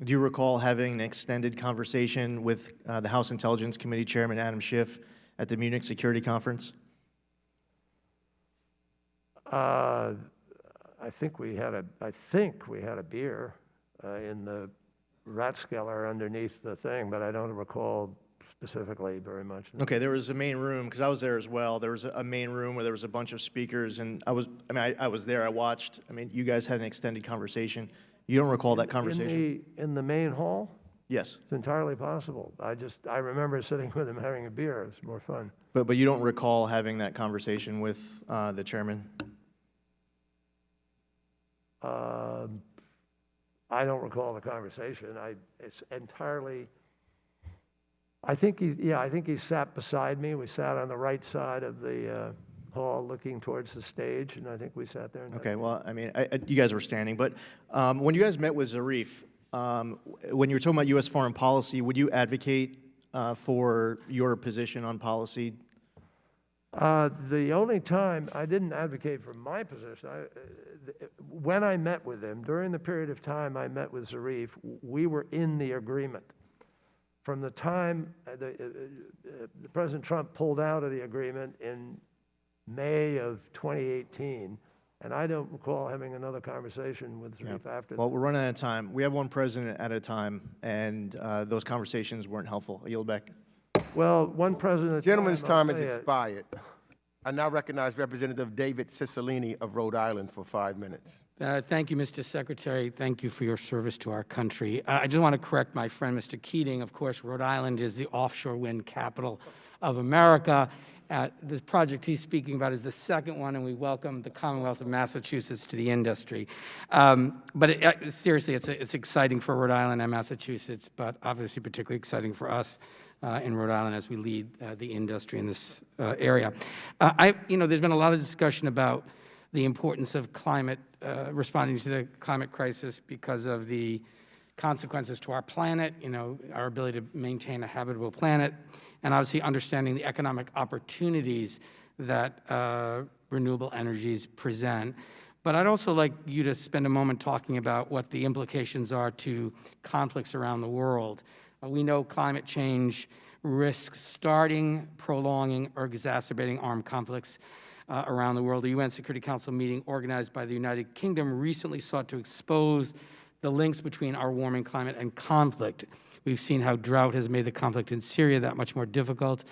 Do you recall having an extended conversation with the House Intelligence Committee Chairman Adam Schiff at the Munich Security Conference? I think we had a beer in the Ratskeller underneath the thing, but I don't recall specifically very much. Okay, there was a main room, because I was there as well. There was a main room where there was a bunch of speakers, and I was there, I watched. You guys had an extended conversation. You don't recall that conversation? In the main hall? Yes. It's entirely possible. I remember sitting with him having a beer. It was more fun. But you don't recall having that conversation with the chairman? I don't recall the conversation. It's entirely, I think he sat beside me. We sat on the right side of the hall looking towards the stage, and I think we sat there. Okay, well, I mean, you guys were standing, but when you guys met with Zarif, when you were talking about U.S. foreign policy, would you advocate for your position on policy? The only time I didn't advocate for my position, when I met with him, during the period of time I met with Zarif, we were in the agreement. From the time President Trump pulled out of the agreement in May of 2018, and I don't recall having another conversation with Zarif after that. Well, we're running out of time. We have one president at a time, and those conversations weren't helpful. I yield back. Well, one president. Gentleman's time has expired. I now recognize Representative David Cicilline of Rhode Island for 5 minutes. Thank you, Mr. Secretary. Thank you for your service to our country. I just want to correct my friend, Mr. Keating. Of course, Rhode Island is the offshore wind capital of America. The project he's speaking about is the second one, and we welcome the Commonwealth of Massachusetts to the industry. Seriously, it's exciting for Rhode Island and Massachusetts, but obviously particularly exciting for us in Rhode Island as we lead the industry in this area. There's been a lot of discussion about the importance of climate, responding to the climate crisis because of the consequences to our planet, our ability to maintain a habitable planet, and obviously understanding the economic opportunities that renewable energies present. But I'd also like you to spend a moment talking about what the implications are to conflicts around the world. We know climate change risks starting, prolonging, or exacerbating armed conflicts around the world. The UN Security Council meeting organized by the United Kingdom recently sought to expose the links between our warming climate and conflict. We've seen how drought has made the conflict in Syria that much more difficult,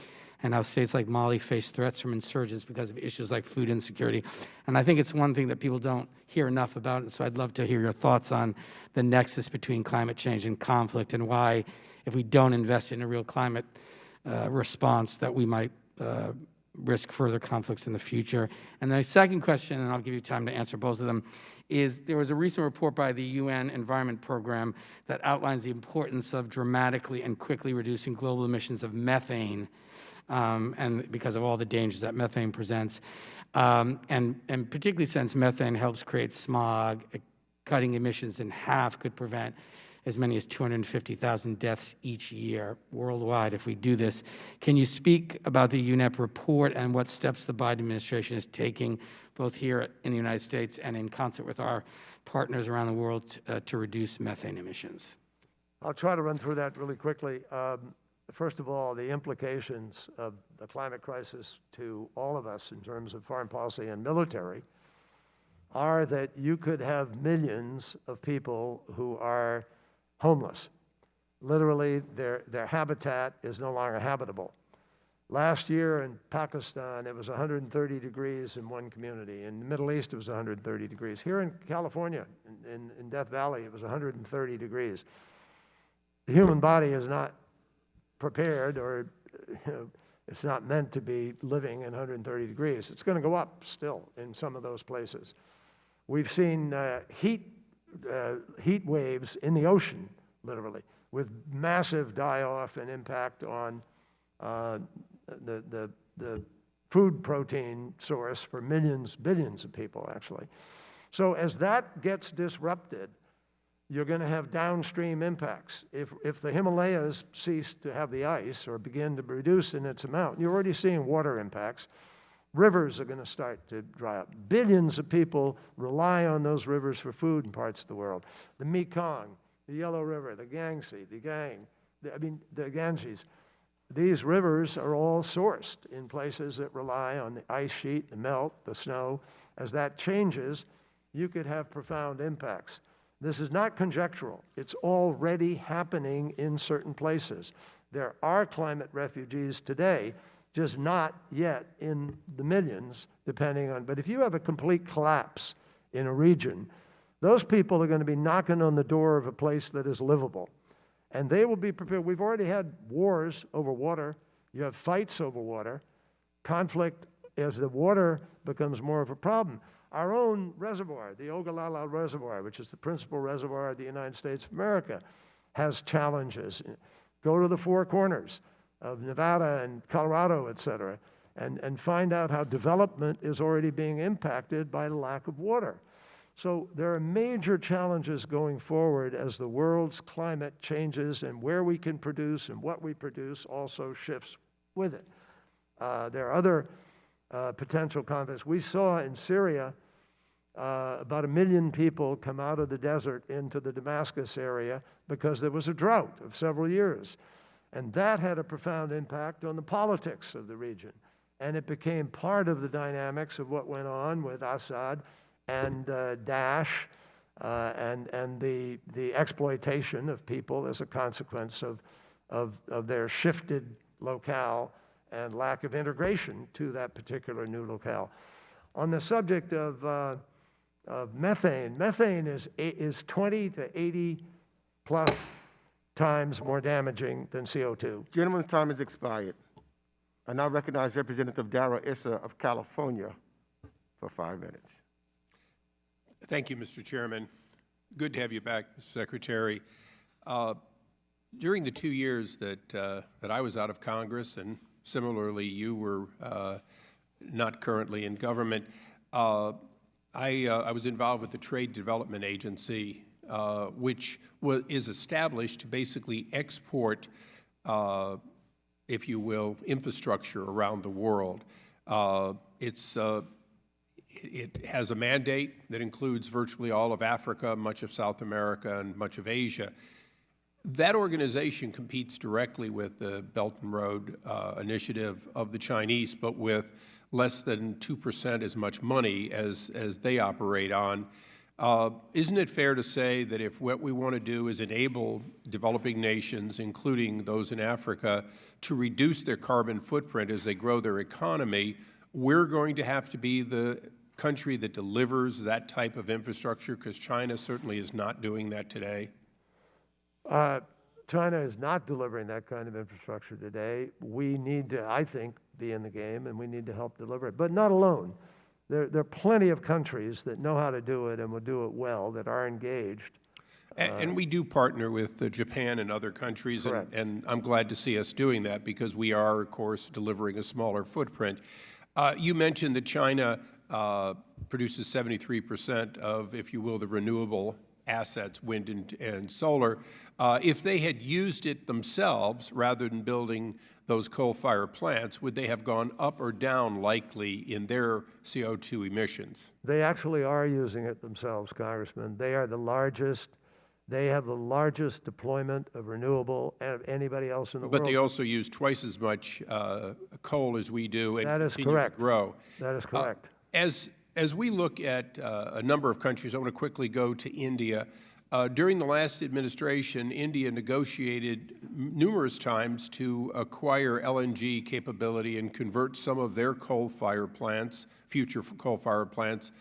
and how states like Mali face threats from insurgents because of issues like food insecurity. And I think it's one thing that people don't hear enough about, so I'd love to hear your thoughts on the nexus between climate change and conflict, and why, if we don't invest in a real climate response, that we might risk further conflicts in the future. And the second question, and I'll give you time to answer both of them, is there was a recent report by the UN Environment Program that outlines the importance of dramatically and quickly reducing global emissions of methane, and because of all the dangers that methane presents, and particularly since methane helps create smog, cutting emissions in half could prevent as many as 250,000 deaths each year worldwide if we do this. Can you speak about the UNEP report and what steps the Biden administration is taking, both here in the United States and in concert with our partners around the world, to reduce methane emissions? I'll try to run through that really quickly. First of all, the implications of the climate crisis to all of us in terms of foreign policy and military are that you could have millions of people who are homeless. Literally, their habitat is no longer habitable. Last year in Pakistan, it was 130 degrees in one community. In the Middle East, it was 130 degrees. Here in California, in Death Valley, it was 130 degrees. The human body is not prepared, or it's not meant to be living in 130 degrees. It's going to go up still in some of those places. We've seen heat waves in the ocean, literally, with massive die-off and impact on the food protein source for millions, billions of people, actually. So as that gets disrupted, you're going to have downstream impacts. If the Himalayas cease to have the ice or begin to reduce in its amount, you're already seeing water impacts. Rivers are going to start to dry up. Billions of people rely on those rivers for food in parts of the world. The Mekong, the Yellow River, the Yangtze, the Ganges. These rivers are all sourced in places that rely on the ice sheet, the melt, the snow. As that changes, you could have profound impacts. This is not conjectural. It's already happening in certain places. There are climate refugees today, just not yet in the millions, depending on, but if you have a complete collapse in a region, Those people are going to be knocking on the door of a place that is livable. And they will be prepared. We've already had wars over water. You have fights over water, conflict as the water becomes more of a problem. Our own reservoir, the Ogallala Reservoir, which is the principal reservoir of the United States of America, has challenges. Go to the Four Corners of Nevada and Colorado, et cetera, and find out how development is already being impacted by the lack of water. So there are major challenges going forward as the world's climate changes, and where we can produce and what we produce also shifts with it. There are other potential conflicts. We saw in Syria about 1 million people come out of the desert into the Damascus area because there was a drought of several years. And that had a profound impact on the politics of the region. And it became part of the dynamics of what went on with Assad and Daesh and the exploitation of people as a consequence of their shifted locale and lack of integration to that particular new locale. On the subject of methane, methane is 20 to 80 plus times more damaging than CO2. Gentleman's time has expired. I now recognize Representative Darrell Issa of California for 5 minutes. Thank you, Mr. Chairman. Good to have you back, Mr. Secretary. During the 2 years that I was out of Congress, and similarly you were not currently in government, I was involved with the Trade Development Agency, which is established to basically export, if you will, infrastructure around the world. It has a mandate that includes virtually all of Africa, much of South America, and much of Asia. That organization competes directly with the Belt and Road Initiative of the Chinese, but with less than 2% as much money as they operate on. Isn't it fair to say that if what we want to do is enable developing nations, including those in Africa, to reduce their carbon footprint as they grow their economy, we're going to have to be the country that delivers that type of infrastructure, because China certainly is not doing that today? China is not delivering that kind of infrastructure today. We need to, I think, be in the game, and we need to help deliver it, but not alone. There are plenty of countries that know how to do it and will do it well, that are engaged. And we do partner with Japan and other countries, and I'm glad to see us doing that, because we are, of course, delivering a smaller footprint. You mentioned that China produces 73% of, if you will, the renewable assets, wind and solar. If they had used it themselves rather than building those coal-fired plants, would they have gone up or down likely in their CO2 emissions? They actually are using it themselves, Congressman. They are the largest. They have the largest deployment of renewable of anybody else in the world. But they also use twice as much coal as we do, and that is continue correct. to grow. That is correct. As we look at a number of countries, I want to quickly go to India. During the last administration, India negotiated numerous times to acquire LNG capability and convert some of their coal-fired plants, future coal-fired plants,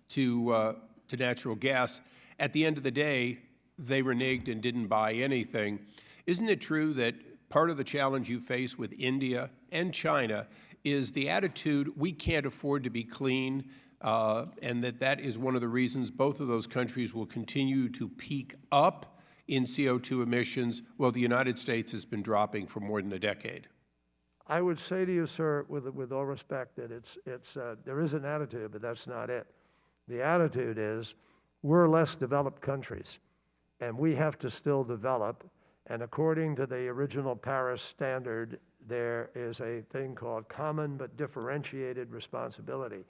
to natural gas. At the end of the day, they reneged and didn't buy anything. Isn't it true that part of the challenge you face with India and China is the attitude, we can't afford to be clean, and that is one of the reasons both of those countries will continue to peak up in CO2 emissions, while the United States has been dropping for more than a decade? I would say to you, sir, with all respect, that there is an attitude, but that's not it. The attitude is, we're less developed countries, and we have to still develop. And according to the original Paris standard, there is a thing called common but differentiated responsibility.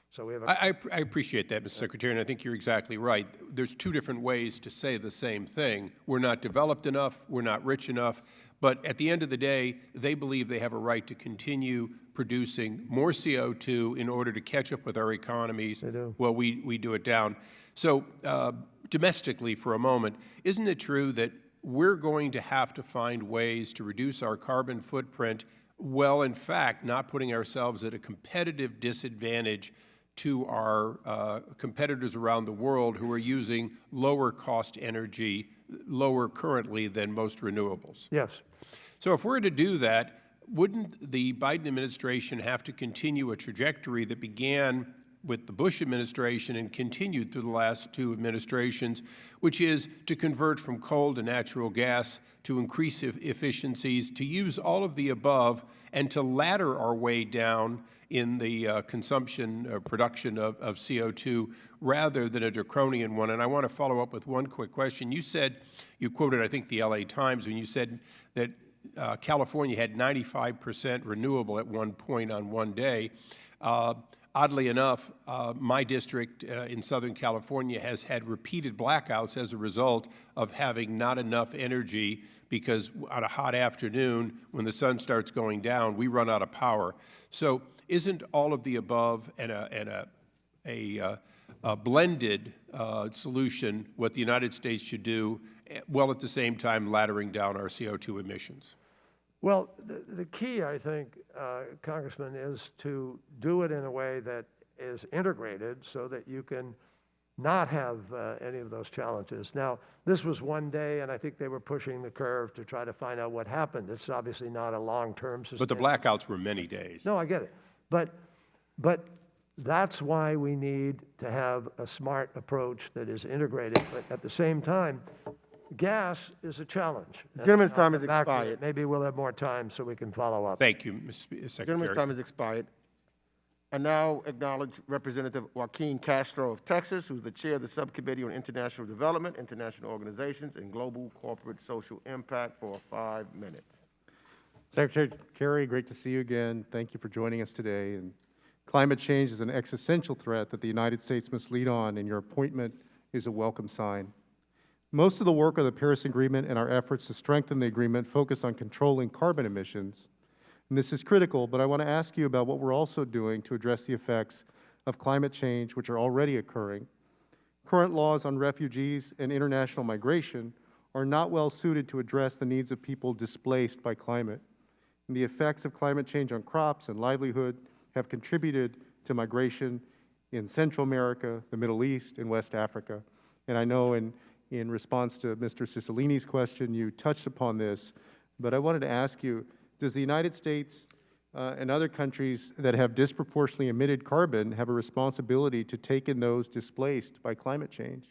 So we have I appreciate that, Mr. Secretary, and I think you're exactly right. There's two different ways to say the same thing. We're not developed enough, we're not rich enough, but at the end of the day, they believe they have a right to continue producing more CO2 in order to catch up with our economies while we do it down. So domestically, for a moment, isn't it true that we're going to have to find ways to reduce our carbon footprint, while in fact not putting ourselves at a competitive disadvantage to our competitors around the world who are using lower cost energy, lower currently than most renewables. Yes. So if we're to do that, wouldn't the Biden administration have to continue a trajectory that began with the Bush administration and continued through the last two administrations, which is to convert from coal to natural gas, to increase efficiencies, to use all of the above, and to ladder our way down in the consumption or production of CO2 rather than a draconian one? And I want to follow up with one quick question. You said, you quoted, I think, the LA Times when you said that California had 95% renewable at one point on one day. Oddly enough, my district in Southern California has had repeated blackouts as a result of having not enough energy, because on a hot afternoon, when the sun starts going down, we run out of power. So isn't all of the above and a blended solution what the United States should do, while at the same time laddering down our CO2 emissions? Well, the key, I think, Congressman, is to do it in a way that is integrated so that you can not have any of those challenges. Now, this was one day, and I think they were pushing the curve to try to find out what happened. It's obviously not a long-term system. But the blackouts were many days. No, I get it. But that's why we need to have a smart approach that is integrated, but at the same time, gas is a challenge. The gentleman's time I'll has come back to it. expired. Maybe we'll have more time so we can follow up. Thank you, Mr. Secretary. Gentleman's time has expired. I now acknowledge Representative Joaquin Castro of Texas, who's the chair of the Subcommittee on International Development, International Organizations, and Global Corporate Social Impact for 5 minutes. Secretary Kerry, great to see you again. Thank you for joining us today. And climate change is an existential threat that the United States must lead on, and your appointment is a welcome sign. Most of the work of the Paris Agreement and our efforts to strengthen the agreement focus on controlling carbon emissions. And this is critical, but I want to ask you about what we're also doing to address the effects of climate change, which are already occurring. Current laws on refugees and international migration are not well suited to address the needs of people displaced by climate. And the effects of climate change on crops and livelihood have contributed to migration in Central America, the Middle East, and West Africa. And I know in response to Mr. Cicilline's question, you touched upon this, but I wanted to ask you, does the United States and other countries that have disproportionately emitted carbon have a responsibility to take in those displaced by climate change?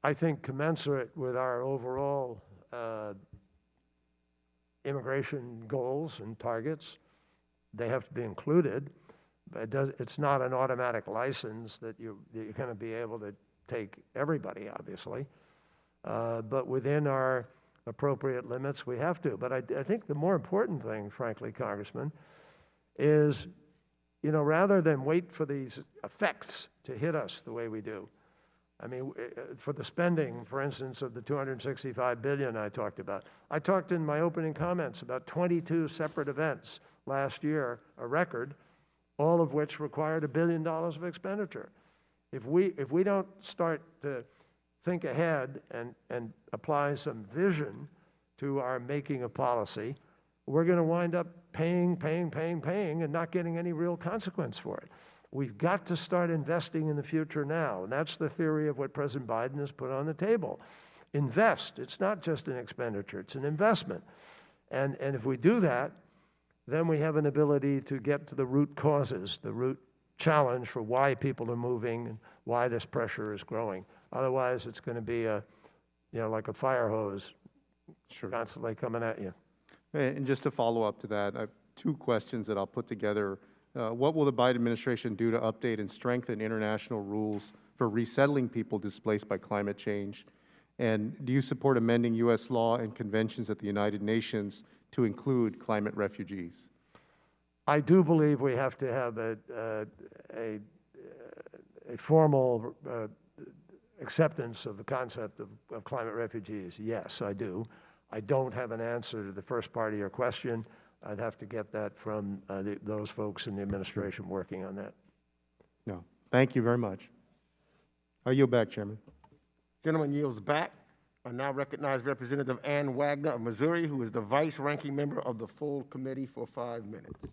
I think commensurate with our overall immigration goals and targets, they have to be included. But it's not an automatic license that you're going to be able to take everybody, obviously. But within our appropriate limits, we have to. But I think the more important thing, frankly, Congressman, is, you know, rather than wait for these effects to hit us the way we do, I mean, for the spending, for instance, of the $265 billion I talked about. I talked in my opening comments about 22 separate events last year, a record, all of which required $1 billion of expenditure. If we don't start to think ahead and apply some vision to our making of policy, we're going to wind up paying, and not getting any real consequence for it. We've got to start investing in the future now, and that's the theory of what President Biden has put on the table. Invest. It's not just an expenditure, it's an investment. And if we do that, then we have an ability to get to the root causes, the root challenge for why people are moving and why this pressure is growing. Otherwise, it's going to be like a fire hose, constantly coming at you. And just to follow up to that, I have two questions that I'll put together. What will the Biden administration do to update and strengthen international rules for resettling people displaced by climate change? And do you support amending U.S. law and conventions at the United Nations to include climate refugees? I do believe we have to have a formal acceptance of the concept of climate refugees. Yes, I do. I don't have an answer to the first part of your question. I'd have to get that from those folks in the administration working on that. No. Thank you very much. I yield back, Chairman. Gentleman yields back. I now recognize Representative Ann Wagner of Missouri, who is the vice-ranking member of the full committee, for 5 minutes.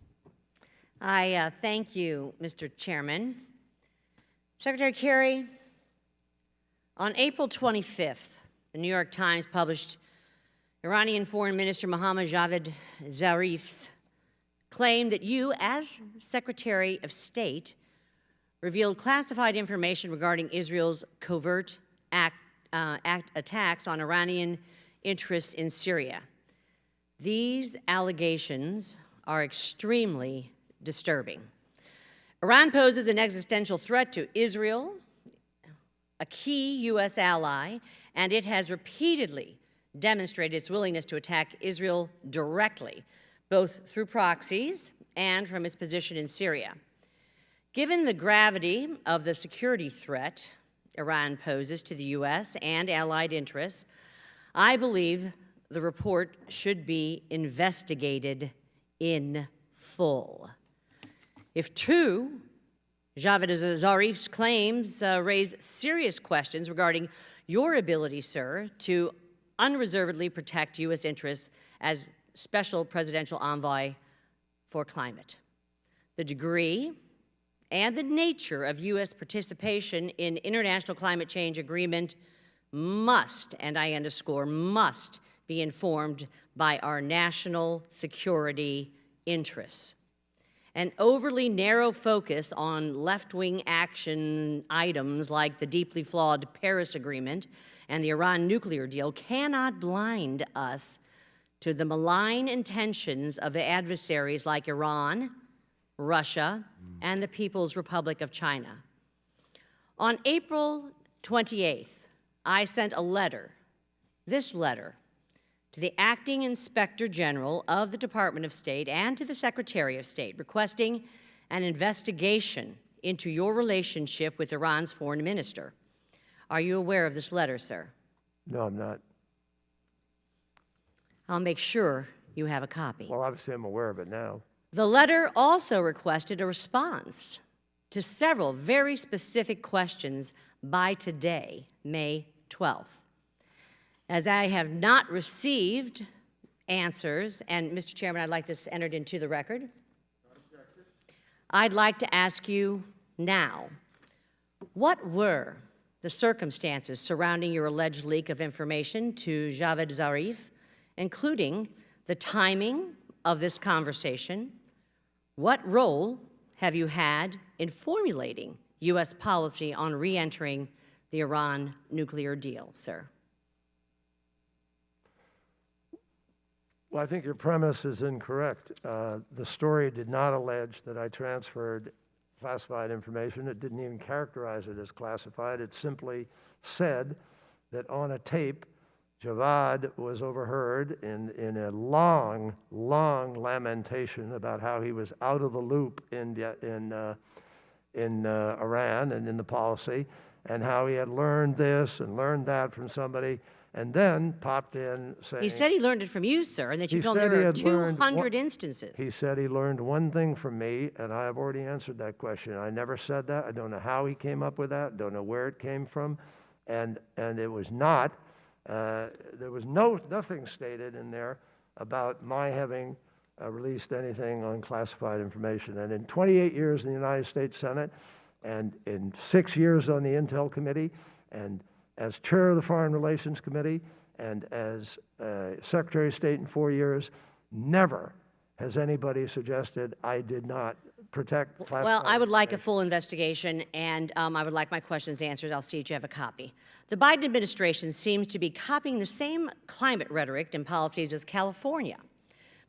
I thank you, Mr. Chairman. Secretary Kerry, on April 25th, the New York Times published Iranian Foreign Minister Mohammad Javad Zarif's claim that you, as Secretary of State, revealed classified information regarding Israel's covert attacks on Iranian interests in Syria. These allegations are extremely disturbing. Iran poses an existential threat to Israel, a key U.S. ally, and it has repeatedly demonstrated its willingness to attack Israel directly, both through proxies and from its position in Syria. Given the gravity of the security threat Iran poses to the U.S. and allied interests, I believe the report should be investigated in full. If true, Javad Zarif's claims raise serious questions regarding your ability, sir, to unreservedly protect U.S. interests as Special Presidential Envoy for Climate. The degree and the nature of U.S. participation in international climate change agreement must, and I underscore must, be informed by our national security interests. An overly narrow focus on left-wing action items like the deeply flawed Paris Agreement and the Iran nuclear deal cannot blind us to the malign intentions of adversaries like Iran, Russia, and the People's Republic of China. On April 28th, I sent a letter, this letter, to the Acting Inspector General of the Department of State and to the Secretary of State, requesting an investigation into your relationship with Iran's foreign minister. Are you aware of this letter, sir? No, I'm not. I'll make sure you have a copy. Well, obviously I'm aware of it now. The letter also requested a response to several very specific questions by today, May 12th. As I have not received answers, and Mr. Chairman, I'd like this entered into the record, I'd like to ask you now, what were the circumstances surrounding your alleged leak of information to Javad Zarif, including the timing of this conversation? What role have you had in formulating U.S. policy on re-entering the Iran nuclear deal, sir? Well, I think your premise is incorrect. The story did not allege that I transferred classified information. It didn't even characterize it as classified. It simply said that on a tape, Javad was overheard in a long, long lamentation about how he was out of the loop in Iran and in the policy, and how he had learned this and learned that from somebody, and then popped in saying... He said he learned it from you, sir, and that you told him there were 200 instances. He said he learned one thing from me, and I have already answered that question. I never said that. I don't know how he came up with that. Don't know where it came from. And it was not... there was nothing stated in there about my having released anything on classified information. And in 28 years in the United States Senate, and in 6 years on the Intel Committee, and as chair of the Foreign Relations Committee, and as Secretary of State in 4 years, never has anybody suggested I did not protect classified Well, I would like a full investigation, and I would like my questions answered. I'll see that you have a copy. The Biden administration seems to be copying the same climate rhetoric and policies as California.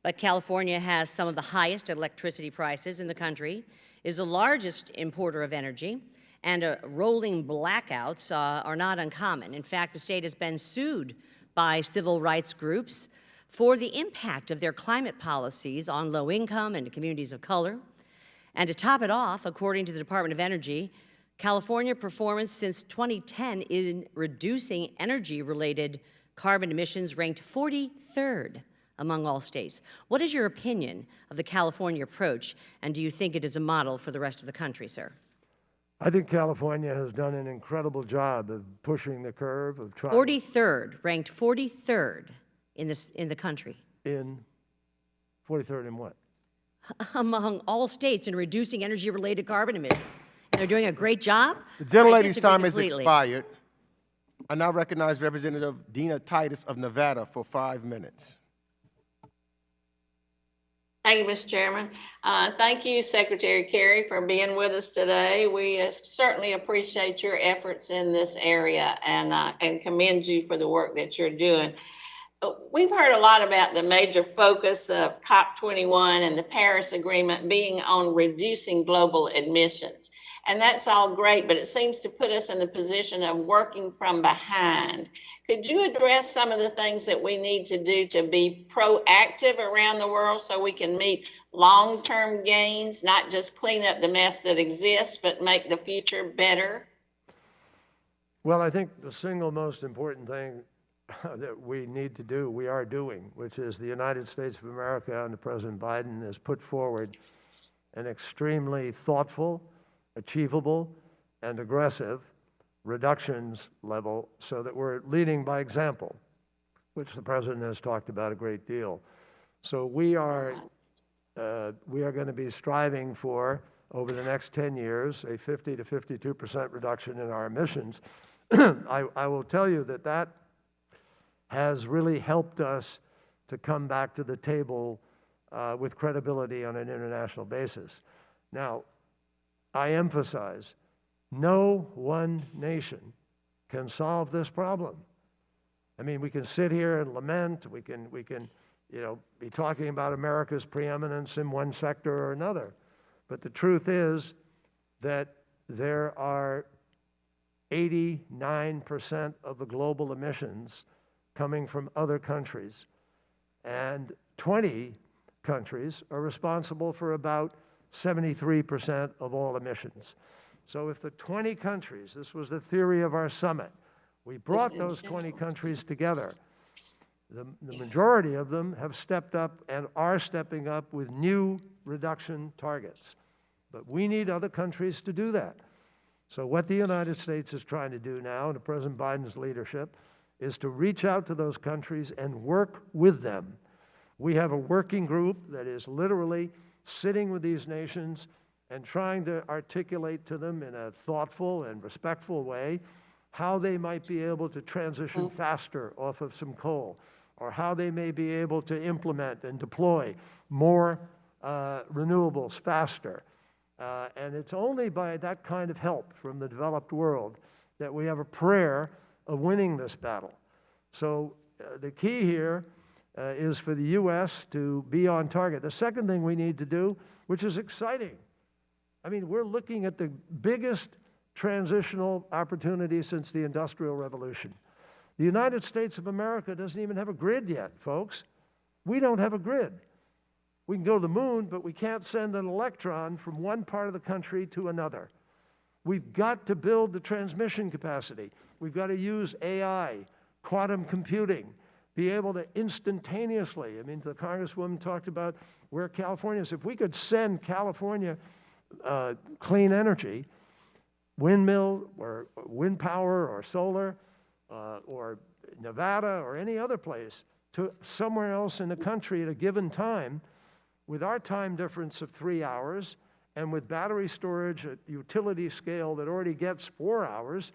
But California has some of the highest electricity prices in the country, is the largest importer of energy, and rolling blackouts are not uncommon. In fact, the state has been sued by civil rights groups for the impact of their climate policies on low income and communities of color. And to top it off, according to the Department of Energy, California performance since 2010 in reducing energy-related carbon emissions ranked 43rd among all states. What is your opinion of the California approach, and do you think it is a model for the rest of the country, sir? I think California has done an incredible job of pushing the curve, of trying... 43rd, ranked 43rd in the country. In 43rd in what? among all states in reducing energy-related carbon emissions. And they're doing a great job. The I gentlelady's disagree time has completely. expired. I now recognize Representative Dina Titus of Nevada for 5 minutes. Thank you, Mr. Chairman. Thank you, Secretary Kerry, for being with us today. We certainly appreciate your efforts in this area and commend you for the work that you're doing. We've heard a lot about the major focus of COP21 and the Paris Agreement being on reducing global emissions. And that's all great, but it seems to put us in the position of working from behind. Could you address some of the things that we need to do to be proactive around the world so we can meet long-term gains, not just clean up the mess that exists, but make the future better? Well, I think the single most important thing that we need to do, we are doing, which is the United States of America under President Biden has put forward an extremely thoughtful, achievable, and aggressive reductions level so that we're leading by example, which the President has talked about a great deal. So we are going to be striving for, over the next 10 years, a 50 to 52% reduction in our emissions. I will tell you that that has really helped us to come back to the table with credibility on an international basis. Now, I emphasize, no one nation can solve this problem. I mean, we can sit here and lament, we can be talking about America's preeminence in one sector or another. But the truth is that there are 89% of the global emissions coming from other countries, and 20 countries are responsible for about 73% of all emissions. So if the 20 countries, this was the theory of our summit, we brought those 20 countries together. The majority of them have stepped up and are stepping up with new reduction targets. But we need other countries to do that. So what the United States is trying to do now, under President Biden's leadership, is to reach out to those countries and work with them. We have a working group that is literally sitting with these nations and trying to articulate to them in a thoughtful and respectful way how they might be able to transition faster off of some coal, or how they may be able to implement and deploy more renewables faster. And it's only by that kind of help from the developed world that we have a prayer of winning this battle. So the key here is for the U.S. to be on target. The second thing we need to do, which is exciting, I mean, we're looking at the biggest transitional opportunity since the Industrial Revolution. The United States of America doesn't even have a grid yet, folks. We don't have a grid. We can go to the moon, but we can't send an electron from one part of the country to another. We've got to build the transmission capacity. We've got to use AI, quantum computing, be able to instantaneously, I mean, the Congresswoman talked about where California is. If we could send California clean energy, windmill or wind power or solar or Nevada or any other place to somewhere else in the country at a given time, with our time difference of 3 hours and with battery storage at utility scale that already gets 4 hours,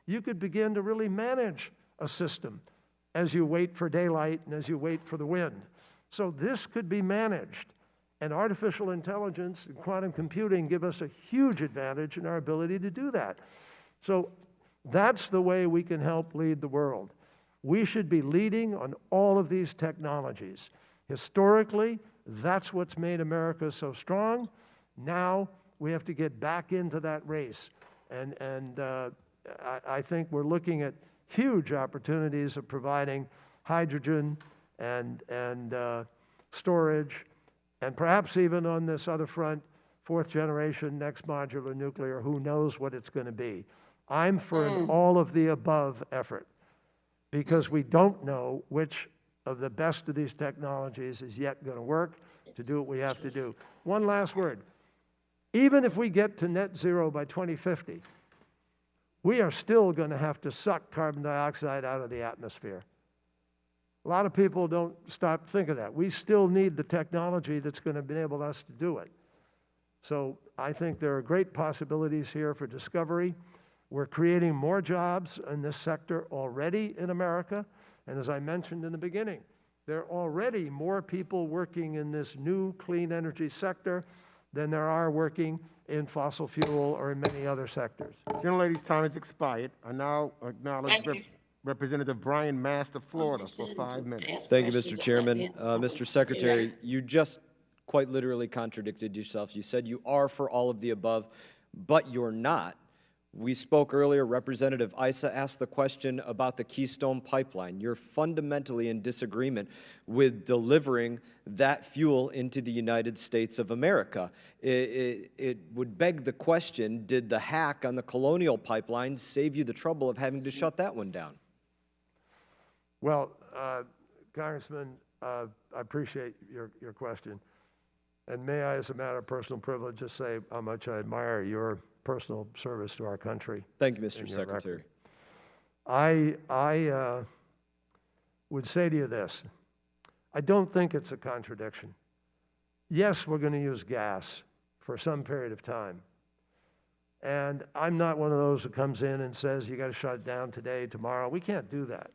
you could begin to really manage a system as you wait for daylight and as you wait for the wind. So this could be managed, and artificial intelligence and quantum computing give us a huge advantage in our ability to do that. So that's the way we can help lead the world. We should be leading on all of these technologies. Historically, that's what's made America so strong. Now we have to get back into that race. And I think we're looking at huge opportunities of providing hydrogen and storage, and perhaps even on this other front, fourth generation, next modular nuclear, who knows what it's going to be. I'm for an all of the above effort, because we don't know which of the best of these technologies is yet going to work to do what we have to do. One last word. Even if we get to net zero by 2050, we are still going to have to suck carbon dioxide out of the atmosphere. A lot of people don't stop thinking that. We still need the technology that's going to enable us to do it. So I think there are great possibilities here for discovery. We're creating more jobs in this sector already in America. And as I mentioned in the beginning, there are already more people working in this new clean energy sector than there are working in fossil fuel or in many other sectors. Gentlelady's time has expired. I now acknowledge Representative Brian Mast of Florida for 5 minutes. Thank you, Mr. Chairman. Mr. Secretary, you just quite literally contradicted yourself. You said you are for all of the above, but you're not. We spoke earlier, Representative Issa asked the question about the Keystone Pipeline. You're fundamentally in disagreement with delivering that fuel into the United States of America. It would beg the question, did the hack on the Colonial Pipeline save you the trouble of having to shut that one down? Well, Congressman, I appreciate your question. And may I, as a matter of personal privilege, just say how much I admire your personal service to our country. Thank you, Mr. Secretary. I would say to you this. I don't think it's a contradiction. Yes, we're going to use gas for some period of time. And I'm not one of those that comes in and says, you got to shut it down today, tomorrow. We can't do that.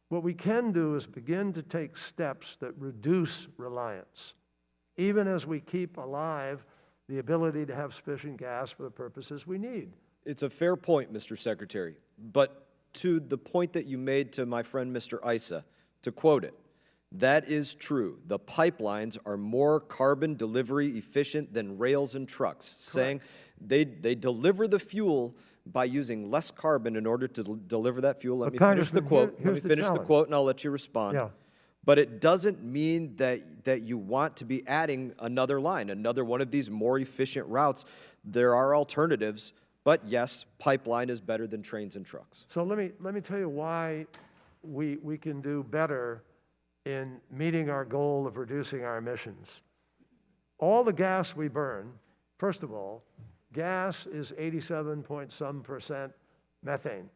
What we can do is begin to take steps that reduce reliance, even as we keep alive the ability to have sufficient gas for the purposes we need. It's a fair point, Mr. Secretary, but to the point that you made to my friend Mr. Issa, to quote it, that is true. The pipelines are more carbon delivery efficient than rails and trucks, saying they deliver the fuel by using less carbon in order to deliver that fuel. Let me finish the quote. Let me finish the quote and I'll let you respond. Yeah. But it doesn't mean that you want to be adding another line, another one of these more efficient routes. There are alternatives, but yes, pipeline is better than trains and trucks. So let me tell you why we can do better in meeting our goal of reducing our emissions. All the gas we burn, first of all, gas is 87-point-some% methane.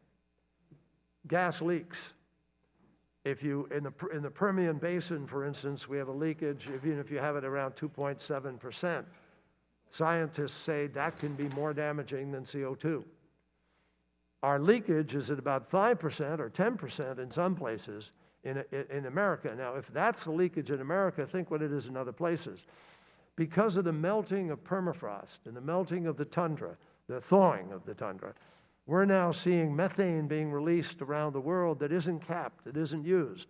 Gas leaks. If you, in the Permian Basin, for instance, we have a leakage, even if you have it around 2.7%. Scientists say that can be more damaging than CO2. Our leakage is at about 5% or 10% in some places in America. Now, if that's the leakage in America, think what it is in other places. Because of the melting of permafrost and the melting of the tundra, the thawing of the tundra, we're now seeing methane being released around the world that isn't capped, that isn't used.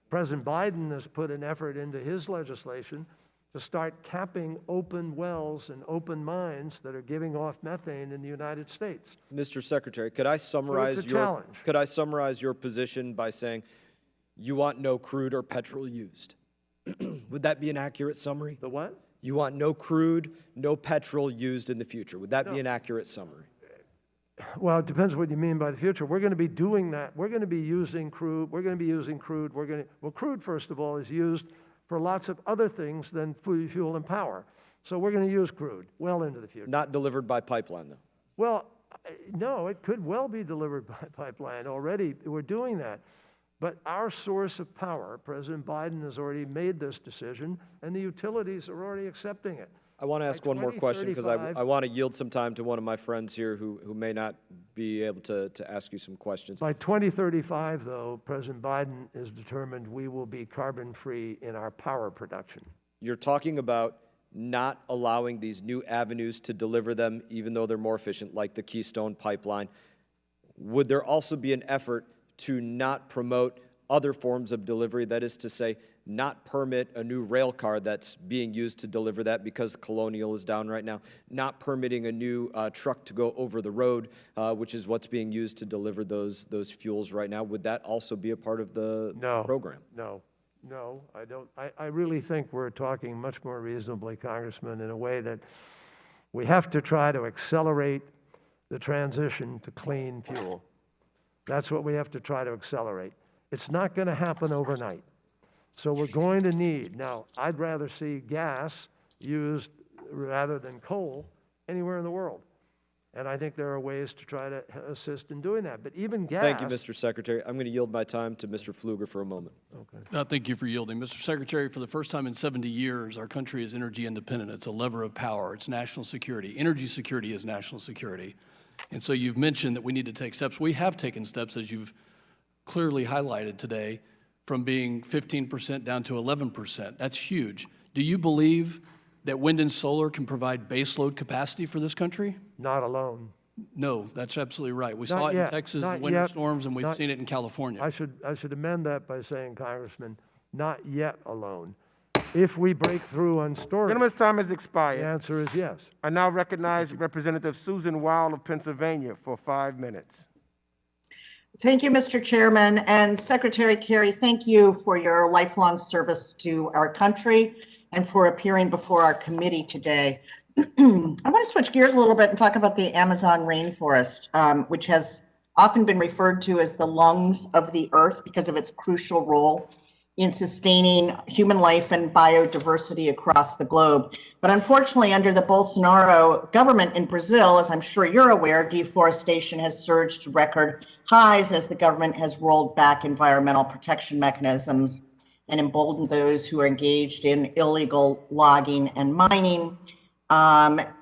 President Biden has put an effort into his legislation to start capping open wells and open mines that are giving off methane in the United States. Mr. Secretary, could I summarize could I summarize your position by saying you want no crude or petrol used? Would that be an accurate summary? The what? You want no crude, no petrol used in the future. Would that be an accurate summary? Well, it depends what you mean by the future. We're going to be doing that. We're going to be using crude. We're going to be using crude. Well, crude, first of all, is used for lots of other things than fuel and power. So we're going to use crude well into the future. Not delivered by pipeline, though. Well, no, it could well be delivered by pipeline already. We're doing that. But our source of power, President Biden has already made this decision, and the utilities are already accepting it. I want to ask one more question because I want to yield some time to one of my friends here who may not be able to ask you some questions. By 2035, though, President Biden is determined we will be carbon-free in our power production. You're talking about not allowing these new avenues to deliver them, even though they're more efficient, like the Keystone Pipeline. Would there also be an effort to not promote other forms of delivery, that is to say, not permit a new rail car that's being used to deliver that because Colonial is down right now, not permitting a new truck to go over the road, which is what's being used to deliver those fuels right now? Would that also be a part of the program? No, I don't. I really think we're talking much more reasonably, Congressman, in a way that we have to try to accelerate the transition to clean fuel. That's what we have to try to accelerate. It's not going to happen overnight. So we're going to need, now, I'd rather see gas used rather than coal anywhere in the world. And I think there are ways to try to assist in doing that. But even gas. Thank you, Mr. Secretary. I'm going to yield my time to Mr. Pfluger for a moment. Okay. Thank you for yielding. Mr. Secretary, for the first time in 70 years, our country is energy independent. It's a lever of power. It's national security. Energy security is national security. And so you've mentioned that we need to take steps. We have taken steps, as you've clearly highlighted today, from being 15% down to 11%. That's huge. Do you believe that wind and solar can provide baseload capacity for this country? Not alone. No, that's absolutely right. We Not saw it yet. in Texas Not in winter yet. storms, and we've Not- seen it in California. I should amend that by saying, Congressman, not yet alone. If we break through on storage, Gentleman's time has the expired. answer is yes. I now recognize Representative Susan Wild of Pennsylvania for 5 minutes. Thank you, Mr. Chairman. And Secretary Kerry, thank you for your lifelong service to our country and for appearing before our committee today. I want to switch gears a little bit and talk about the Amazon rainforest, which has often been referred to as the lungs of the earth because of its crucial role in sustaining human life and biodiversity across the globe. But unfortunately, under the Bolsonaro government in Brazil, as I'm sure you're aware, deforestation has surged to record highs as the government has rolled back environmental protection mechanisms and emboldened those who are engaged in illegal logging and mining.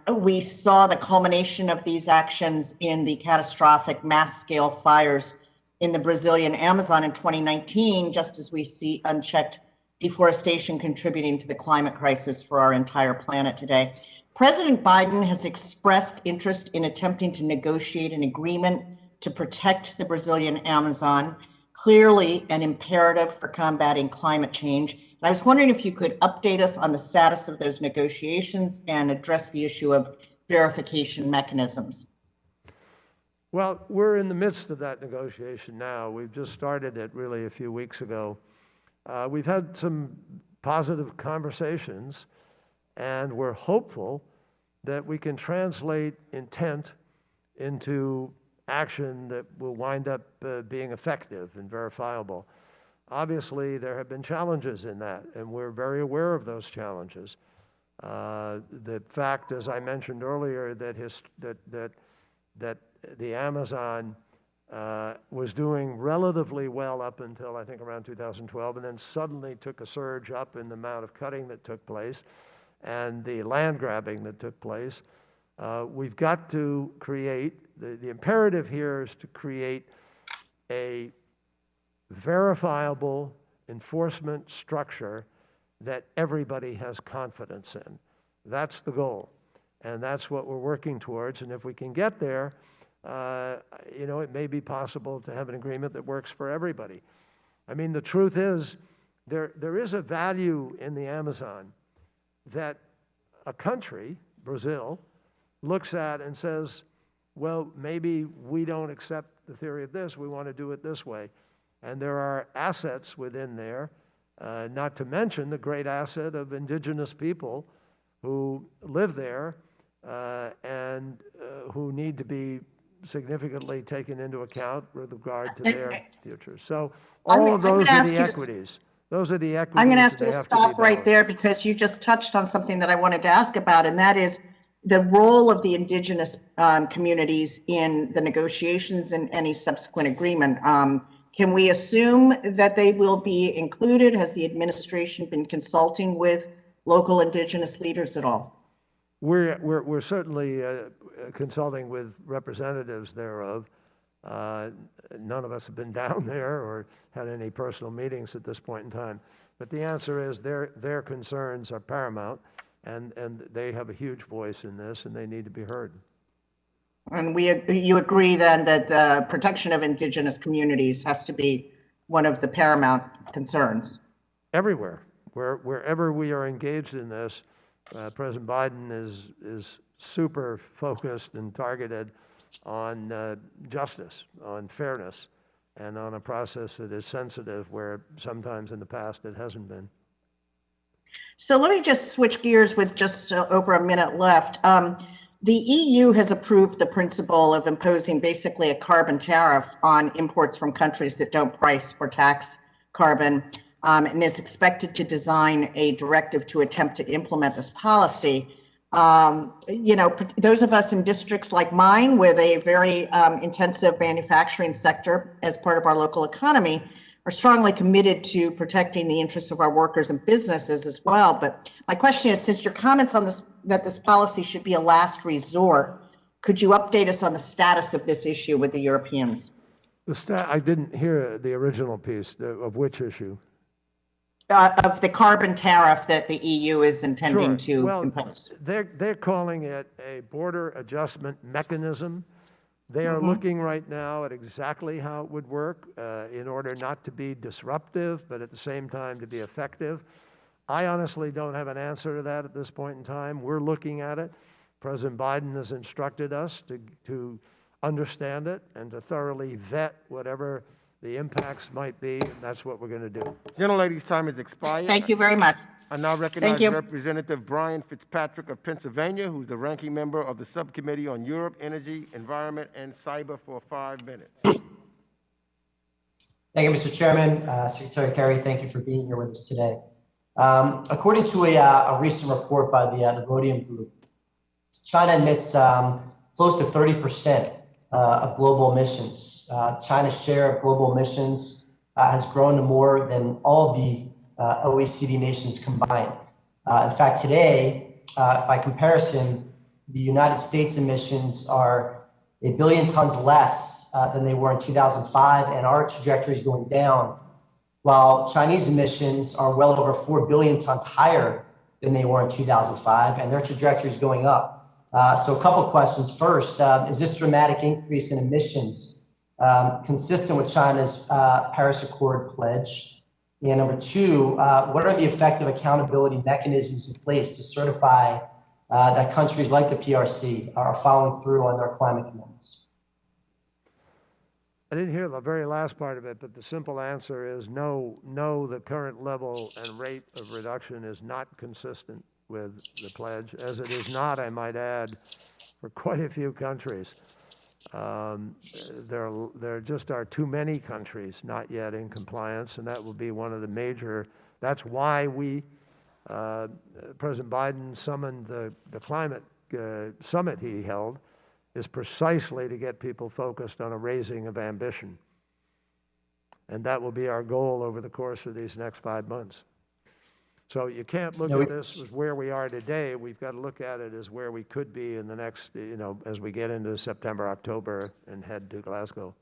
We saw the culmination of these actions in the catastrophic mass-scale fires in the Brazilian Amazon in 2019, just as we see unchecked deforestation contributing to the climate crisis for our entire planet today. President Biden has expressed interest in attempting to negotiate an agreement to protect the Brazilian Amazon, clearly an imperative for combating climate change. And I was wondering if you could update us on the status of those negotiations and address the issue of verification mechanisms. Well, we're in the midst of that negotiation now. We've just started it really a few weeks ago. We've had some positive conversations, and we're hopeful that we can translate intent into action that will wind up being effective and verifiable. Obviously, there have been challenges in that, and we're very aware of those challenges. The fact, as I mentioned earlier, that the Amazon was doing relatively well up until, I think, around 2012, and then suddenly took a surge up in the amount of cutting that took place and the land grabbing that took place. We've got to create, the imperative here is to create a verifiable enforcement structure that everybody has confidence in. That's the goal, and that's what we're working towards. And if we can get there, it may be possible to have an agreement that works for everybody. I mean, the truth is, there is a value in the Amazon that a country, Brazil, looks at and says, well, maybe we don't accept the theory of this, we want to do it this way. And there are assets within there, not to mention the great asset of indigenous people who live there and who need to be significantly taken into account with regard to their future. So all of those are the equities. Those are the equities. I'm going to ask that you to have stop be right there because you just touched on something that I wanted to ask about, and that is the role of the indigenous communities in the negotiations and any subsequent agreement. Can we assume that they will be included? Has the administration been consulting with local indigenous leaders at all? We're certainly consulting with representatives thereof. None of us have been down there or had any personal meetings at this point in time. But the answer is their concerns are paramount, and they have a huge voice in this, and they need to be heard. And you agree then that the protection of indigenous communities has to be one of the paramount concerns? Everywhere, wherever we are engaged in this, President Biden is super focused and targeted on justice, on fairness, and on a process that is sensitive where sometimes in the past it hasn't been. So let me just switch gears with just over a minute left. The EU has approved the principle of imposing basically a carbon tariff on imports from countries that don't price or tax carbon, and is expected to design a directive to attempt to implement this policy. You know, those of us in districts like mine with a very intensive manufacturing sector as part of our local economy are strongly committed to protecting the interests of our workers and businesses as well. But my question is, since your comments on this, that this policy should be a last resort, could you update us on the status of this issue with the Europeans? I didn't hear the original piece of which issue. Of the carbon tariff that the EU is intending to Well, impose. They're calling it a border adjustment mechanism. They are looking right now at exactly how it would work in order not to be disruptive, but at the same time to be effective. I honestly don't have an answer to that at this point in time. We're looking at it. President Biden has instructed us to understand it and to thoroughly vet whatever the impacts might be, and that's what we're going to do. Gentlelady's time has expired. Thank you very much. I now recognize Thank you. Representative Brian Fitzpatrick of Pennsylvania, who's the ranking member of the Subcommittee on Europe, Energy, Environment, and Cyber for 5 minutes. Thank you, Mr. Chairman. Secretary Kerry, thank you for being here with us today. According to a recent report by the Millennium Group, China emits close to 30% of global emissions. China's share of global emissions has grown to more than all the OECD nations combined. In fact, today, by comparison, the United States emissions are 1 billion tons less than they were in 2005, and our trajectory is going down, while Chinese emissions are well over 4 billion tons higher than they were in 2005, and their trajectory is going up. So a couple of questions. First, is this dramatic increase in emissions consistent with China's Paris Accord pledge? And number two, what are the effective accountability mechanisms in place to certify that countries like the PRC are following through on their climate commitments? I didn't hear the very last part of it, but the simple answer is no, the current level and rate of reduction is not consistent with the pledge, as it is not, I might add, for quite a few countries. There just are too many countries not yet in compliance, and that will be one of the major, that's why President Biden summoned the climate summit he held, is precisely to get people focused on a raising of ambition. And that will be our goal over the course of these next 5 months. So you can't look at this as where we are today. We've got to look at it as where we could be in the next, as we get into September, October, and head to Glasgow.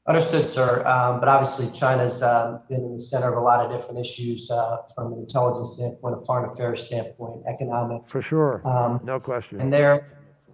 Understood, sir. But obviously, China's been in the center of a lot of different issues from an intelligence standpoint, a foreign affairs standpoint, economic. For sure, no question. And there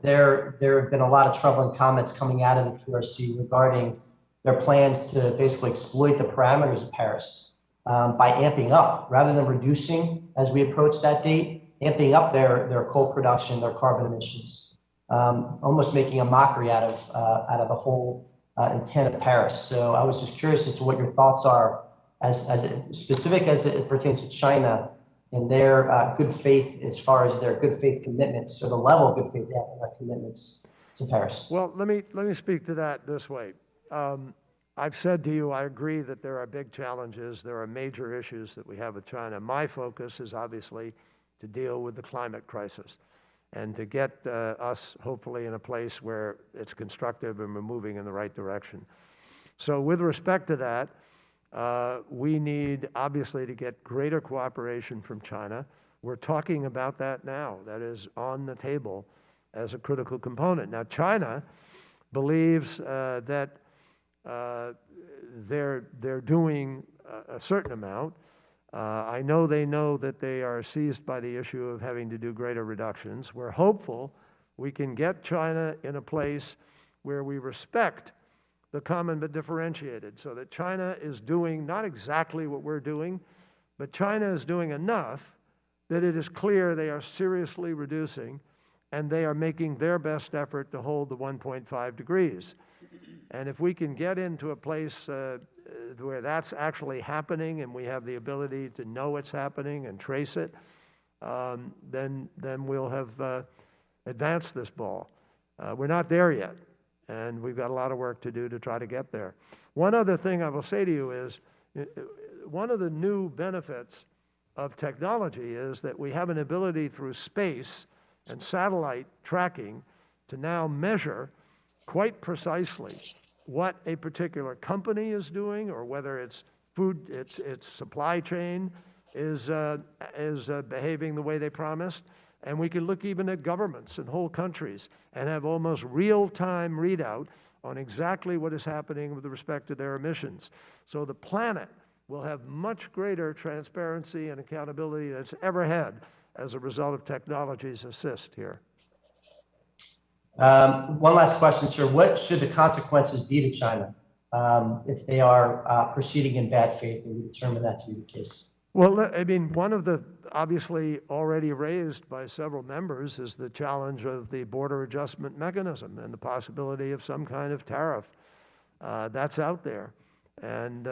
have been a lot of troubling comments coming out of the PRC regarding their plans to basically exploit the parameters of Paris by amping up, rather than reducing as we approach that date, amping up their coal production, their carbon emissions, almost making a mockery out of the whole intent of Paris. So I was just curious as to what your thoughts are as specific as it pertains to China and their good faith, as far as their good faith commitments, or the level of good faith they have in their commitments to Paris. Well, let me speak to that this way. I've said to you, I agree that there are big challenges. There are major issues that we have with China. My focus is obviously to deal with the climate crisis and to get us hopefully in a place where it's constructive and we're moving in the right direction. So with respect to that, we need obviously to get greater cooperation from China. We're talking about that now. That is on the table as a critical component. Now, China believes that they're doing a certain amount. I know they know that they are seized by the issue of having to do greater reductions. We're hopeful we can get China in a place where we respect the common but differentiated, so that China is doing not exactly what we're doing, but China is doing enough that it is clear they are seriously reducing and they are making their best effort to hold the 1.5 degrees. And if we can get into a place where that's actually happening and we have the ability to know it's happening and trace it, then we'll have advanced this ball. We're not there yet, and we've got a lot of work to do to try to get there. One other thing I will say to you is, one of the new benefits of technology is that we have an ability through space and satellite tracking to now measure quite precisely what a particular company is doing, or whether its supply chain is behaving the way they promised. And we can look even at governments and whole countries and have almost real-time readout on exactly what is happening with respect to their emissions. So the planet will have much greater transparency and accountability than it's ever had as a result of technology's assist here. One last question, sir. What should the consequences be to China if they are proceeding in bad faith and we determine that to be the case? Well, I mean, one of the obviously already raised by several members is the challenge of the border adjustment mechanism and the possibility of some kind of tariff. That's out there. And,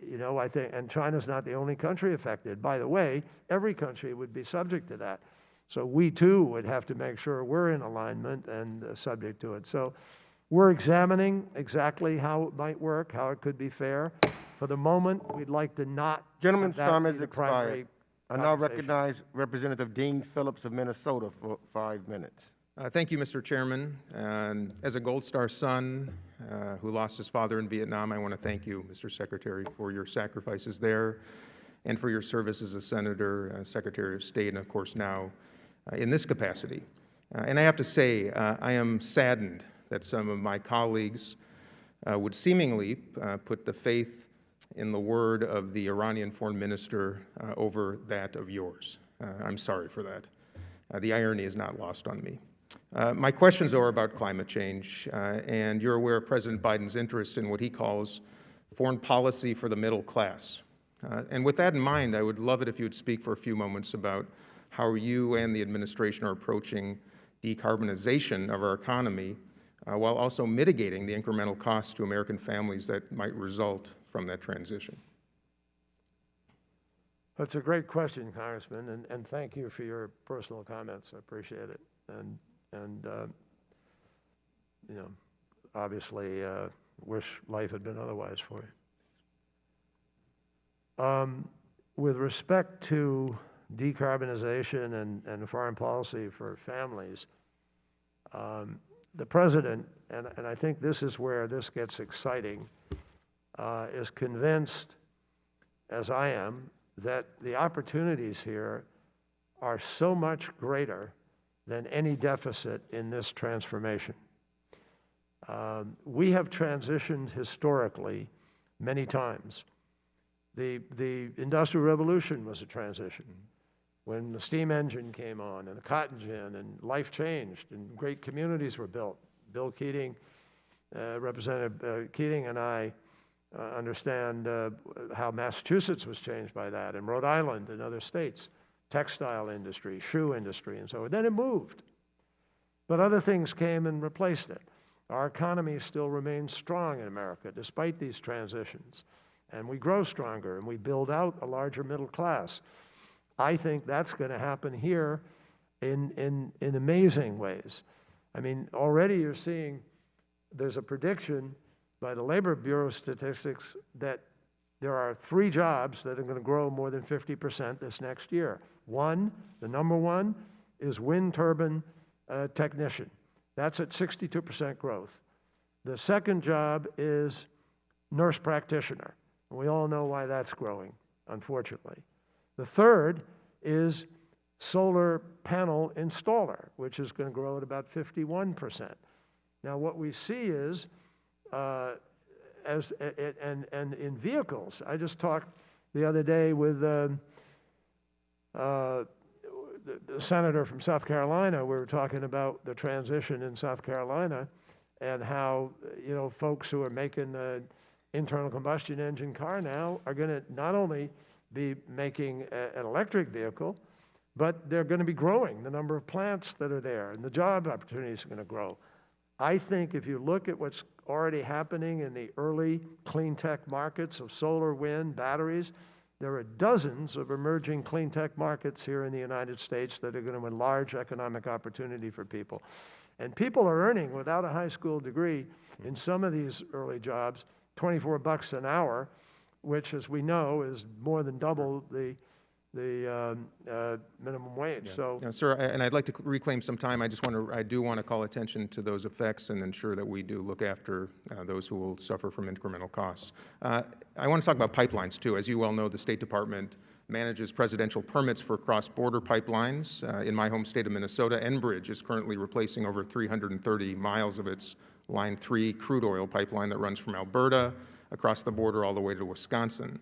you know, I think, and China's not the only country affected. By the way, every country would be subject to that. So we too would have to make sure we're in alignment and subject to it. So we're examining exactly how it might work, how it could be fair. For the moment, we'd like to not. Gentleman's have that time be has the expired. primary I now recognize Representative Dean Phillips of Minnesota for 5 minutes. Thank you, Mr. Chairman. And as a Gold Star son who lost his father in Vietnam, I want to thank you, Mr. Secretary, for your sacrifices there and for your service as a senator, Secretary of State, and of course now in this capacity. And I have to say, I am saddened that some of my colleagues would seemingly put the faith in the word of the Iranian foreign minister over that of yours. I'm sorry for that. The irony is not lost on me. My questions are about climate change, and you're aware of President Biden's interest in what he calls foreign policy for the middle class. And with that in mind, I would love it if you would speak for a few moments about how you and the administration are approaching decarbonization of our economy while also mitigating the incremental costs to American families that might result from that transition. That's a great question, Congressman, and thank you for your personal comments. I appreciate it. And you know, obviously wish life had been otherwise for you. With respect to decarbonization and foreign policy for families, the president, and I think this is where this gets exciting, is convinced, as I am, that the opportunities here are so much greater than any deficit in this transformation. We have transitioned historically many times. The Industrial Revolution was a transition. When the steam engine came on and the cotton gin, and life changed and great communities were built. Bill Keating, Representative Keating and I understand how Massachusetts was changed by that, and Rhode Island and other states, textile industry, shoe industry, and so on. Then it moved. But other things came and replaced it. Our economy still remains strong in America despite these transitions. And we grow stronger and we build out a larger middle class. I think that's going to happen here in amazing ways. I mean, already you're seeing there's a prediction by the Labor Bureau statistics that there are 3 jobs that are going to grow more than 50% this next year. One, the number one, is wind turbine technician. That's at 62% growth. The second job is nurse practitioner. And we all know why that's growing, unfortunately. The third is solar panel installer, which is going to grow at about 51%. Now, what we see is, and in vehicles, I just talked the other day with the senator from South Carolina. We were talking about the transition in South Carolina and how, you know, folks who are making an internal combustion engine car now are going to not only be making an electric vehicle, but they're going to be growing the number of plants that are there, and the job opportunities are going to grow. I think if you look at what's already happening in the early clean tech markets of solar, wind, batteries, there are dozens of emerging clean tech markets here in the United States that are going to enlarge economic opportunity for people. And people are earning, without a high school degree, in some of these early jobs, $24 an hour, which, as we know, is more than double the minimum wage. So, Yeah, sir, and I'd like to reclaim some time. I do want to call attention to those effects and ensure that we do look after those who will suffer from incremental costs. I want to talk about pipelines, too. As you well know, the State Department manages presidential permits for cross-border pipelines. In my home state of Minnesota, Enbridge is currently replacing over 330 miles of its Line 3 crude oil pipeline that runs from Alberta across the border all the way to Wisconsin.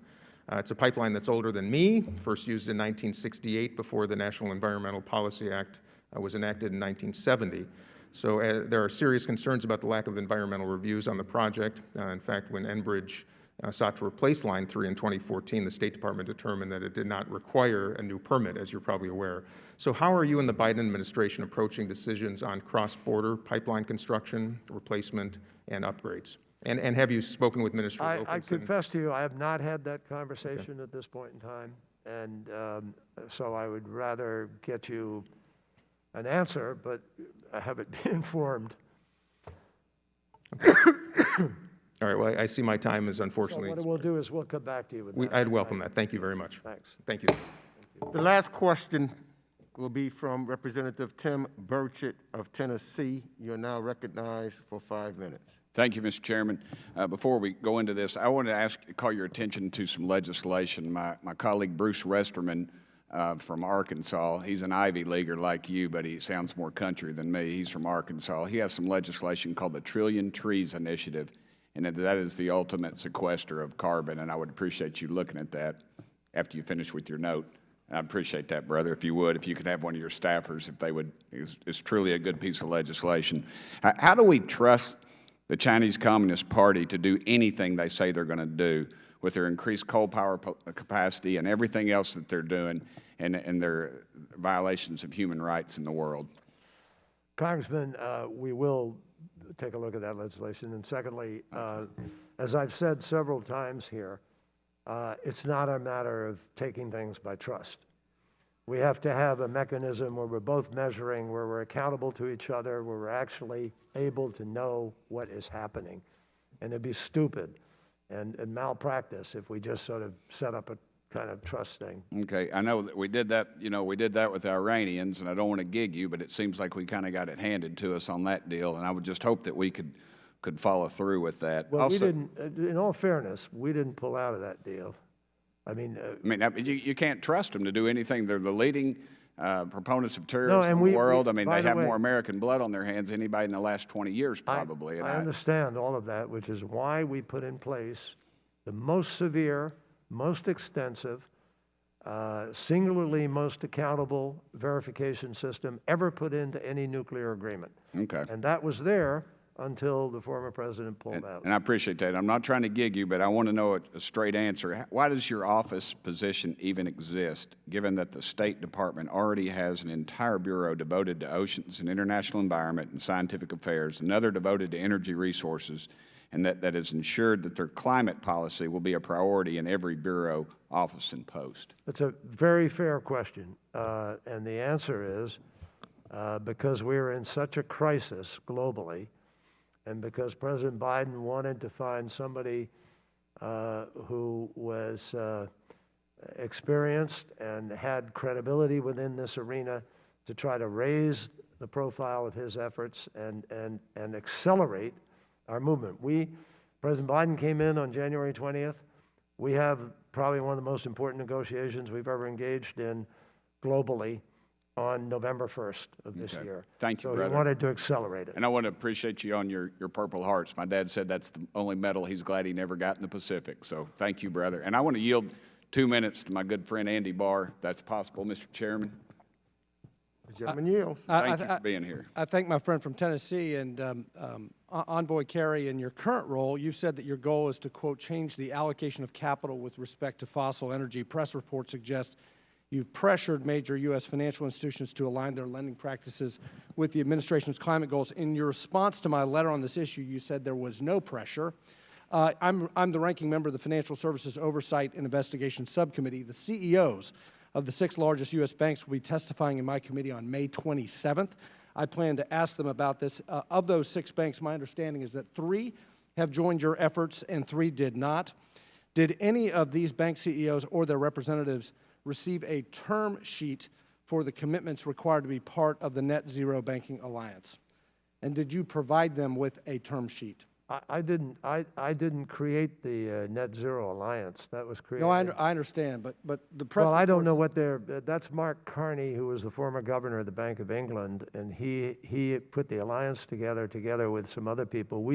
It's a pipeline that's older than me, first used in 1968 before the National Environmental Policy Act was enacted in 1970. So there are serious concerns about the lack of environmental reviews on the project. In fact, when Enbridge sought to replace Line 3 in 2014, the State Department determined that it did not require a new permit, as you're probably aware. So how are you and the Biden administration approaching decisions on cross-border pipeline construction, replacement, and upgrades? And have you spoken with Minister Wilkinson? I confess to you, I have not had that conversation at this point in time, and so I would rather get you an answer, but I haven't been informed. Okay. All right, well, I see my time is unfortunately... So what we'll do is we'll come back to you with that. I'd welcome that. Thank you very much. Thanks. Thank you. The last question will be from Representative Tim Burchett of Tennessee. You're now recognized for 5 minutes. Thank you, Mr. Chairman. Before we go into this, I wanted to call your attention to some legislation. My colleague Bruce Resterman from Arkansas, he's an Ivy Leaguer like you, but he sounds more country than me. He's from Arkansas. He has some legislation called the Trillion Trees Initiative, and that is the ultimate sequester of carbon, and I would appreciate you looking at that after you finish with your note. I'd appreciate that, brother, if you would, if you could have one of your staffers, if they would. It's truly a good piece of legislation. How do we trust the Chinese Communist Party to do anything they say they're going to do with their increased coal power capacity and everything else that they're doing and their violations of human rights in the world? Congressman, we will take a look at that legislation. And secondly, as I've said several times here, it's not a matter of taking things by trust. We have to have a mechanism where we're both measuring, where we're accountable to each other, where we're actually able to know what is happening. And it'd be stupid and malpractice if we just sort of set up a kind of trust thing. Okay, I know that we did that, we did that with the Iranians, and I don't want to gig you, but it seems like we kind of got it handed to us on that deal, and I would just hope that we could follow through with that. Well, also, we didn't, in all fairness, we didn't pull out of that deal. I mean, you can't trust them to do anything. They're the leading proponents of terrorism in the world. I mean, they have more American blood on their hands than anybody in the last 20 years, probably. I understand all of that, which is why we put in place the most severe, most extensive, singularly most accountable verification system ever put into any nuclear agreement. Okay. And that was there until the former president pulled out. And I appreciate that. I'm not trying to gig you, but I want to know a straight answer. Why does your office position even exist, given that the State Department already has an entire bureau devoted to oceans and international environment and scientific affairs, another devoted to energy resources, and that has ensured that their climate policy will be a priority in every bureau, office, and post? It's a very fair question, and the answer is because we're in such a crisis globally, and because President Biden wanted to find somebody who was experienced and had credibility within this arena to try to raise the profile of his efforts and accelerate our movement. President Biden came in on January 20th. We have probably one of the most important negotiations we've ever engaged in globally on November 1st of this year. Thank you, so brother. So he wanted to accelerate it. And I want to appreciate you on your Purple Hearts. My dad said that's the only medal he's glad he never got in the Pacific. So thank you, brother. And I want to yield 2 minutes to my good friend Andy Barr, if that's possible, Mr. Chairman. The gentleman yields. Thank you for being here. I thank my friend from Tennessee and Envoy Kerry. In your current role, you've said that your goal is to, quote, change the allocation of capital with respect to fossil energy. Press reports suggest you've pressured major U.S. financial institutions to align their lending practices with the administration's climate goals. In your response to my letter on this issue, you said there was no pressure. I'm the ranking member of the Financial Services Oversight and Investigation Subcommittee. The CEOs of the 6 largest U.S. banks will be testifying in my committee on May 27th. I plan to ask them about this. Of those 6 banks, my understanding is that 3 have joined your efforts and 3 did not. Did any of these bank CEOs or their representatives receive a term sheet for the commitments required to be part of the Net Zero Banking Alliance? And did you provide them with a term sheet? I didn't create the Net Zero Alliance. That was created. No, I understand, but the press. Well, I don't know reports- what that's Mark Carney, who was the former governor of the Bank of England, and he put the alliance together with some other people.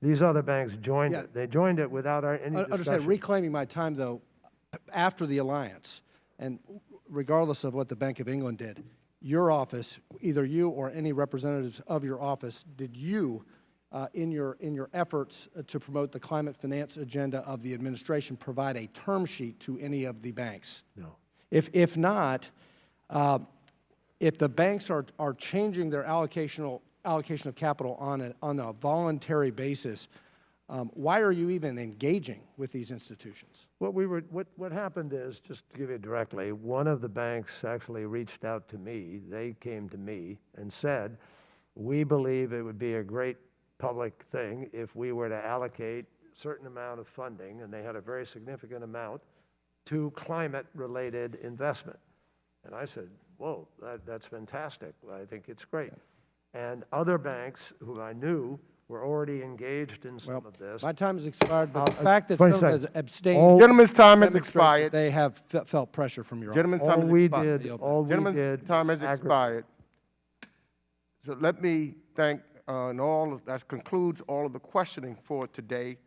These other banks joined it. They joined it without any discussion. Understand, reclaiming my time, though, after the alliance, and regardless of what the Bank of England did, your office, either you or any representatives of your office, did you, in your efforts to promote the climate finance agenda of the administration, provide a term sheet to any of the banks? No. If not, if the banks are changing their allocation of capital on a voluntary basis, why are you even engaging with these institutions? What happened is, just to give you directly, one of the banks actually reached out to me. They came to me and said, we believe it would be a great public thing if we were to allocate a certain amount of funding, and they had a very significant amount, to climate-related investment. And I said, whoa, that's fantastic. I think it's great. And other banks who I knew were already engaged in some of this. My time has expired, but the fact that some has abstained. Gentleman's time has demonstrates expired. that they have felt pressure from your office. Gentleman's time has expired. Gentleman's time has expired. So let me thank, that concludes all of the questioning for today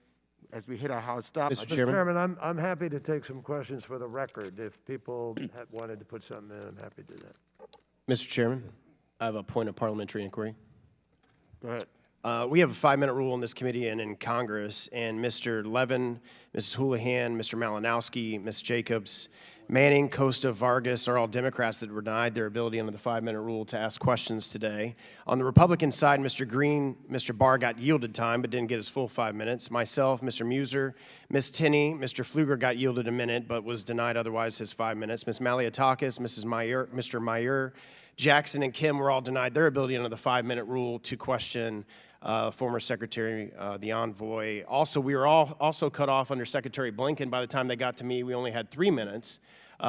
as we hit our hard stop. Mr. Chairman, I'm happy to take some questions for the record. If people wanted to put something in, I'm happy to do that. Mr. Chairman, I have a point of parliamentary inquiry. Go ahead. We have a 5-minute rule in this committee and in Congress, and Mr. Levin, Mrs. Houlihan, Mr. Malinowski, Ms. Jacobs, Manning, Costa, Vargas are all Democrats that were denied their ability under the 5-minute rule to ask questions today. On the Republican side, Mr. Green, Mr. Barr got yielded time but didn't get his full 5 minutes. Myself, Mr. Muser, Ms. Tinney, Mr. Pfluger got yielded a minute but was denied otherwise his 5 minutes. Ms. Malliotakis, Mrs. Meyer, Mr. Meyer, Jackson, and Kim were all denied their ability under the 5-minute rule to question former Secretary, the envoy. Also, we were all also cut off under Secretary Blinken. By the time they got to me, we only had 3 minutes.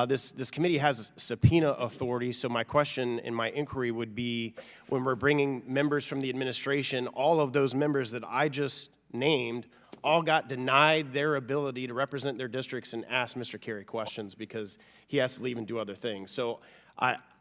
This committee has subpoena authority, so my question and my inquiry would be, when we're bringing members from the administration, all of those members that I just named all got denied their ability to represent their districts and ask Mr. Kerry questions because he has to leave and do other things. So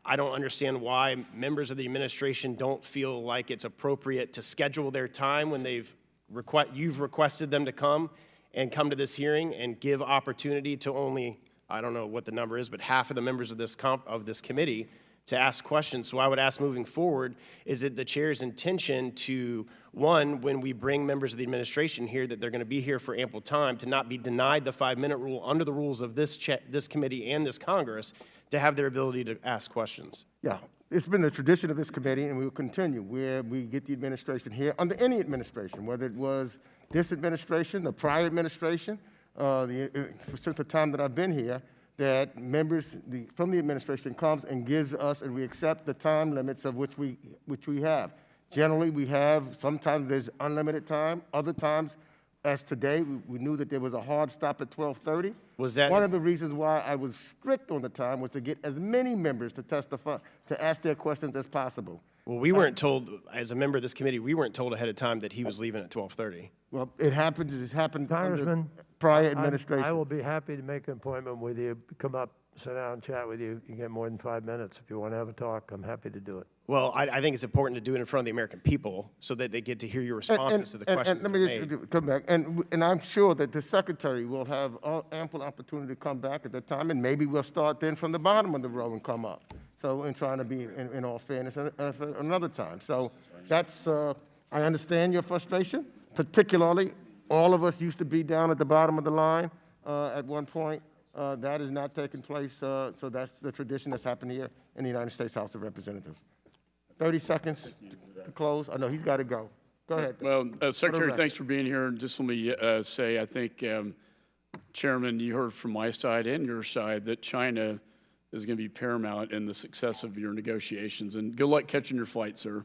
I don't understand why members of the administration don't feel like it's appropriate to schedule their time when you've requested them to come to this hearing and give opportunity to only, I don't know what the number is, but half of the members of this committee to ask questions. So I would ask moving forward, is it the chair's intention to, one, when we bring members of the administration here, that they're going to be here for ample time, to not be denied the 5-minute rule under the rules of this committee and this Congress, to have their ability to ask questions? Yeah, it's been a tradition of this committee, and we will continue where we get the administration here, under any administration, whether it was this administration, the prior administration, since the time that I've been here, that members from the administration comes and gives us, and we accept the time limits of which we have. Generally, we have, sometimes there's unlimited time, other times, as today, we knew that there was a hard stop at 12:30. Was that one of the reasons why I was strict on the time was to get as many members to testify, to ask their questions as possible. Well, we weren't told, as a member of this committee, we weren't told ahead of time that he was leaving at 12:30. Well, it happened Congressman, under prior administration. I will be happy to make an appointment with you, come up, sit down and chat with you. You get more than 5 minutes. If you want to have a talk, I'm happy to do it. Well, I think it's important to do it in front of the American people so that they get to hear your responses to the questions and that let are me made. just come back, and I'm sure that the secretary will have ample opportunity to come back at that time, and maybe we'll start then from the bottom of the row and come up. So, in trying to be, in all fairness, another time. So that's, I understand your frustration, particularly all of us used to be down at the bottom of the line at one point. That is not taking place, so that's the tradition that's happened here in the United States House of Representatives. 30 seconds to close. I know he's got to go. Go ahead. Well, Secretary, thanks for being here. And just let me say, I think, Chairman, you heard from my side and your side that China is going to be paramount in the success of your negotiations. And good luck catching your flight, sir.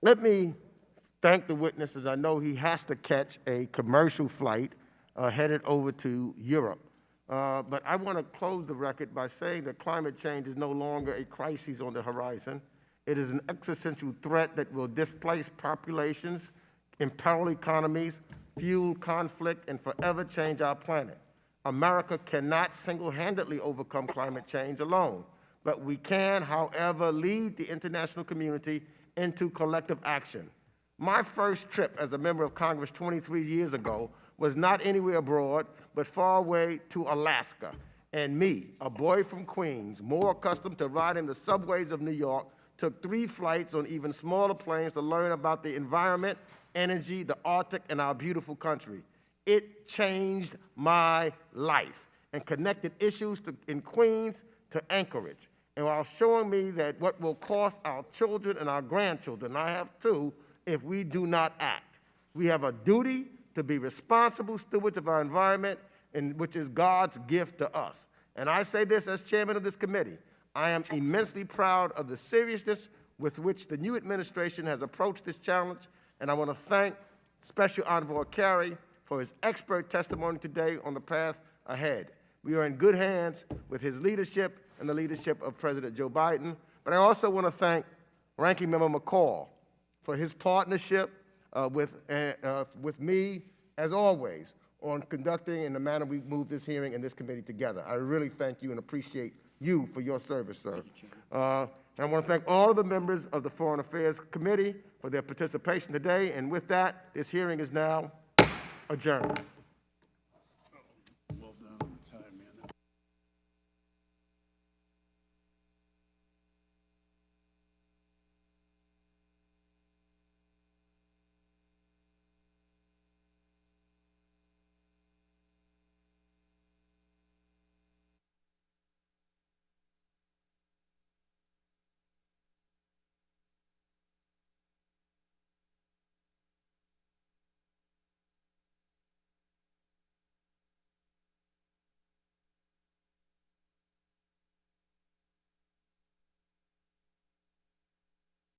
Let me thank the witnesses. I know he has to catch a commercial flight headed over to Europe. But I want to close the record by saying that climate change is no longer a crisis on the horizon. It is an existential threat that will displace populations, imperil economies, fuel conflict, and forever change our planet. America cannot single-handedly overcome climate change alone, but we can, however, lead the international community into collective action. My first trip as a member of Congress 23 years ago was not anywhere abroad, but far away to Alaska. And me, a boy from Queens, more accustomed to riding the subways of New York, took 3 flights on even smaller planes to learn about the environment, energy, the Arctic, and our beautiful country. It changed my life and connected issues in Queens to Anchorage. And while showing me that what will cost our children and our grandchildren, I have too, if we do not act. We have a duty to be responsible stewards of our environment, which is God's gift to us. And I say this as chairman of this committee. I am immensely proud of the seriousness with which the new administration has approached this challenge, and I want to thank Special Envoy Kerry for his expert testimony today on the path ahead. We are in good hands with his leadership and the leadership of President Joe Biden. But I also want to thank Ranking Member McCall for his partnership with me, as always, on conducting in the manner we move this hearing and this committee together. I really thank you and appreciate you for your service, sir. And I want to thank all of the members of the Foreign Affairs Committee for their participation today. And with that, this hearing is now adjourned.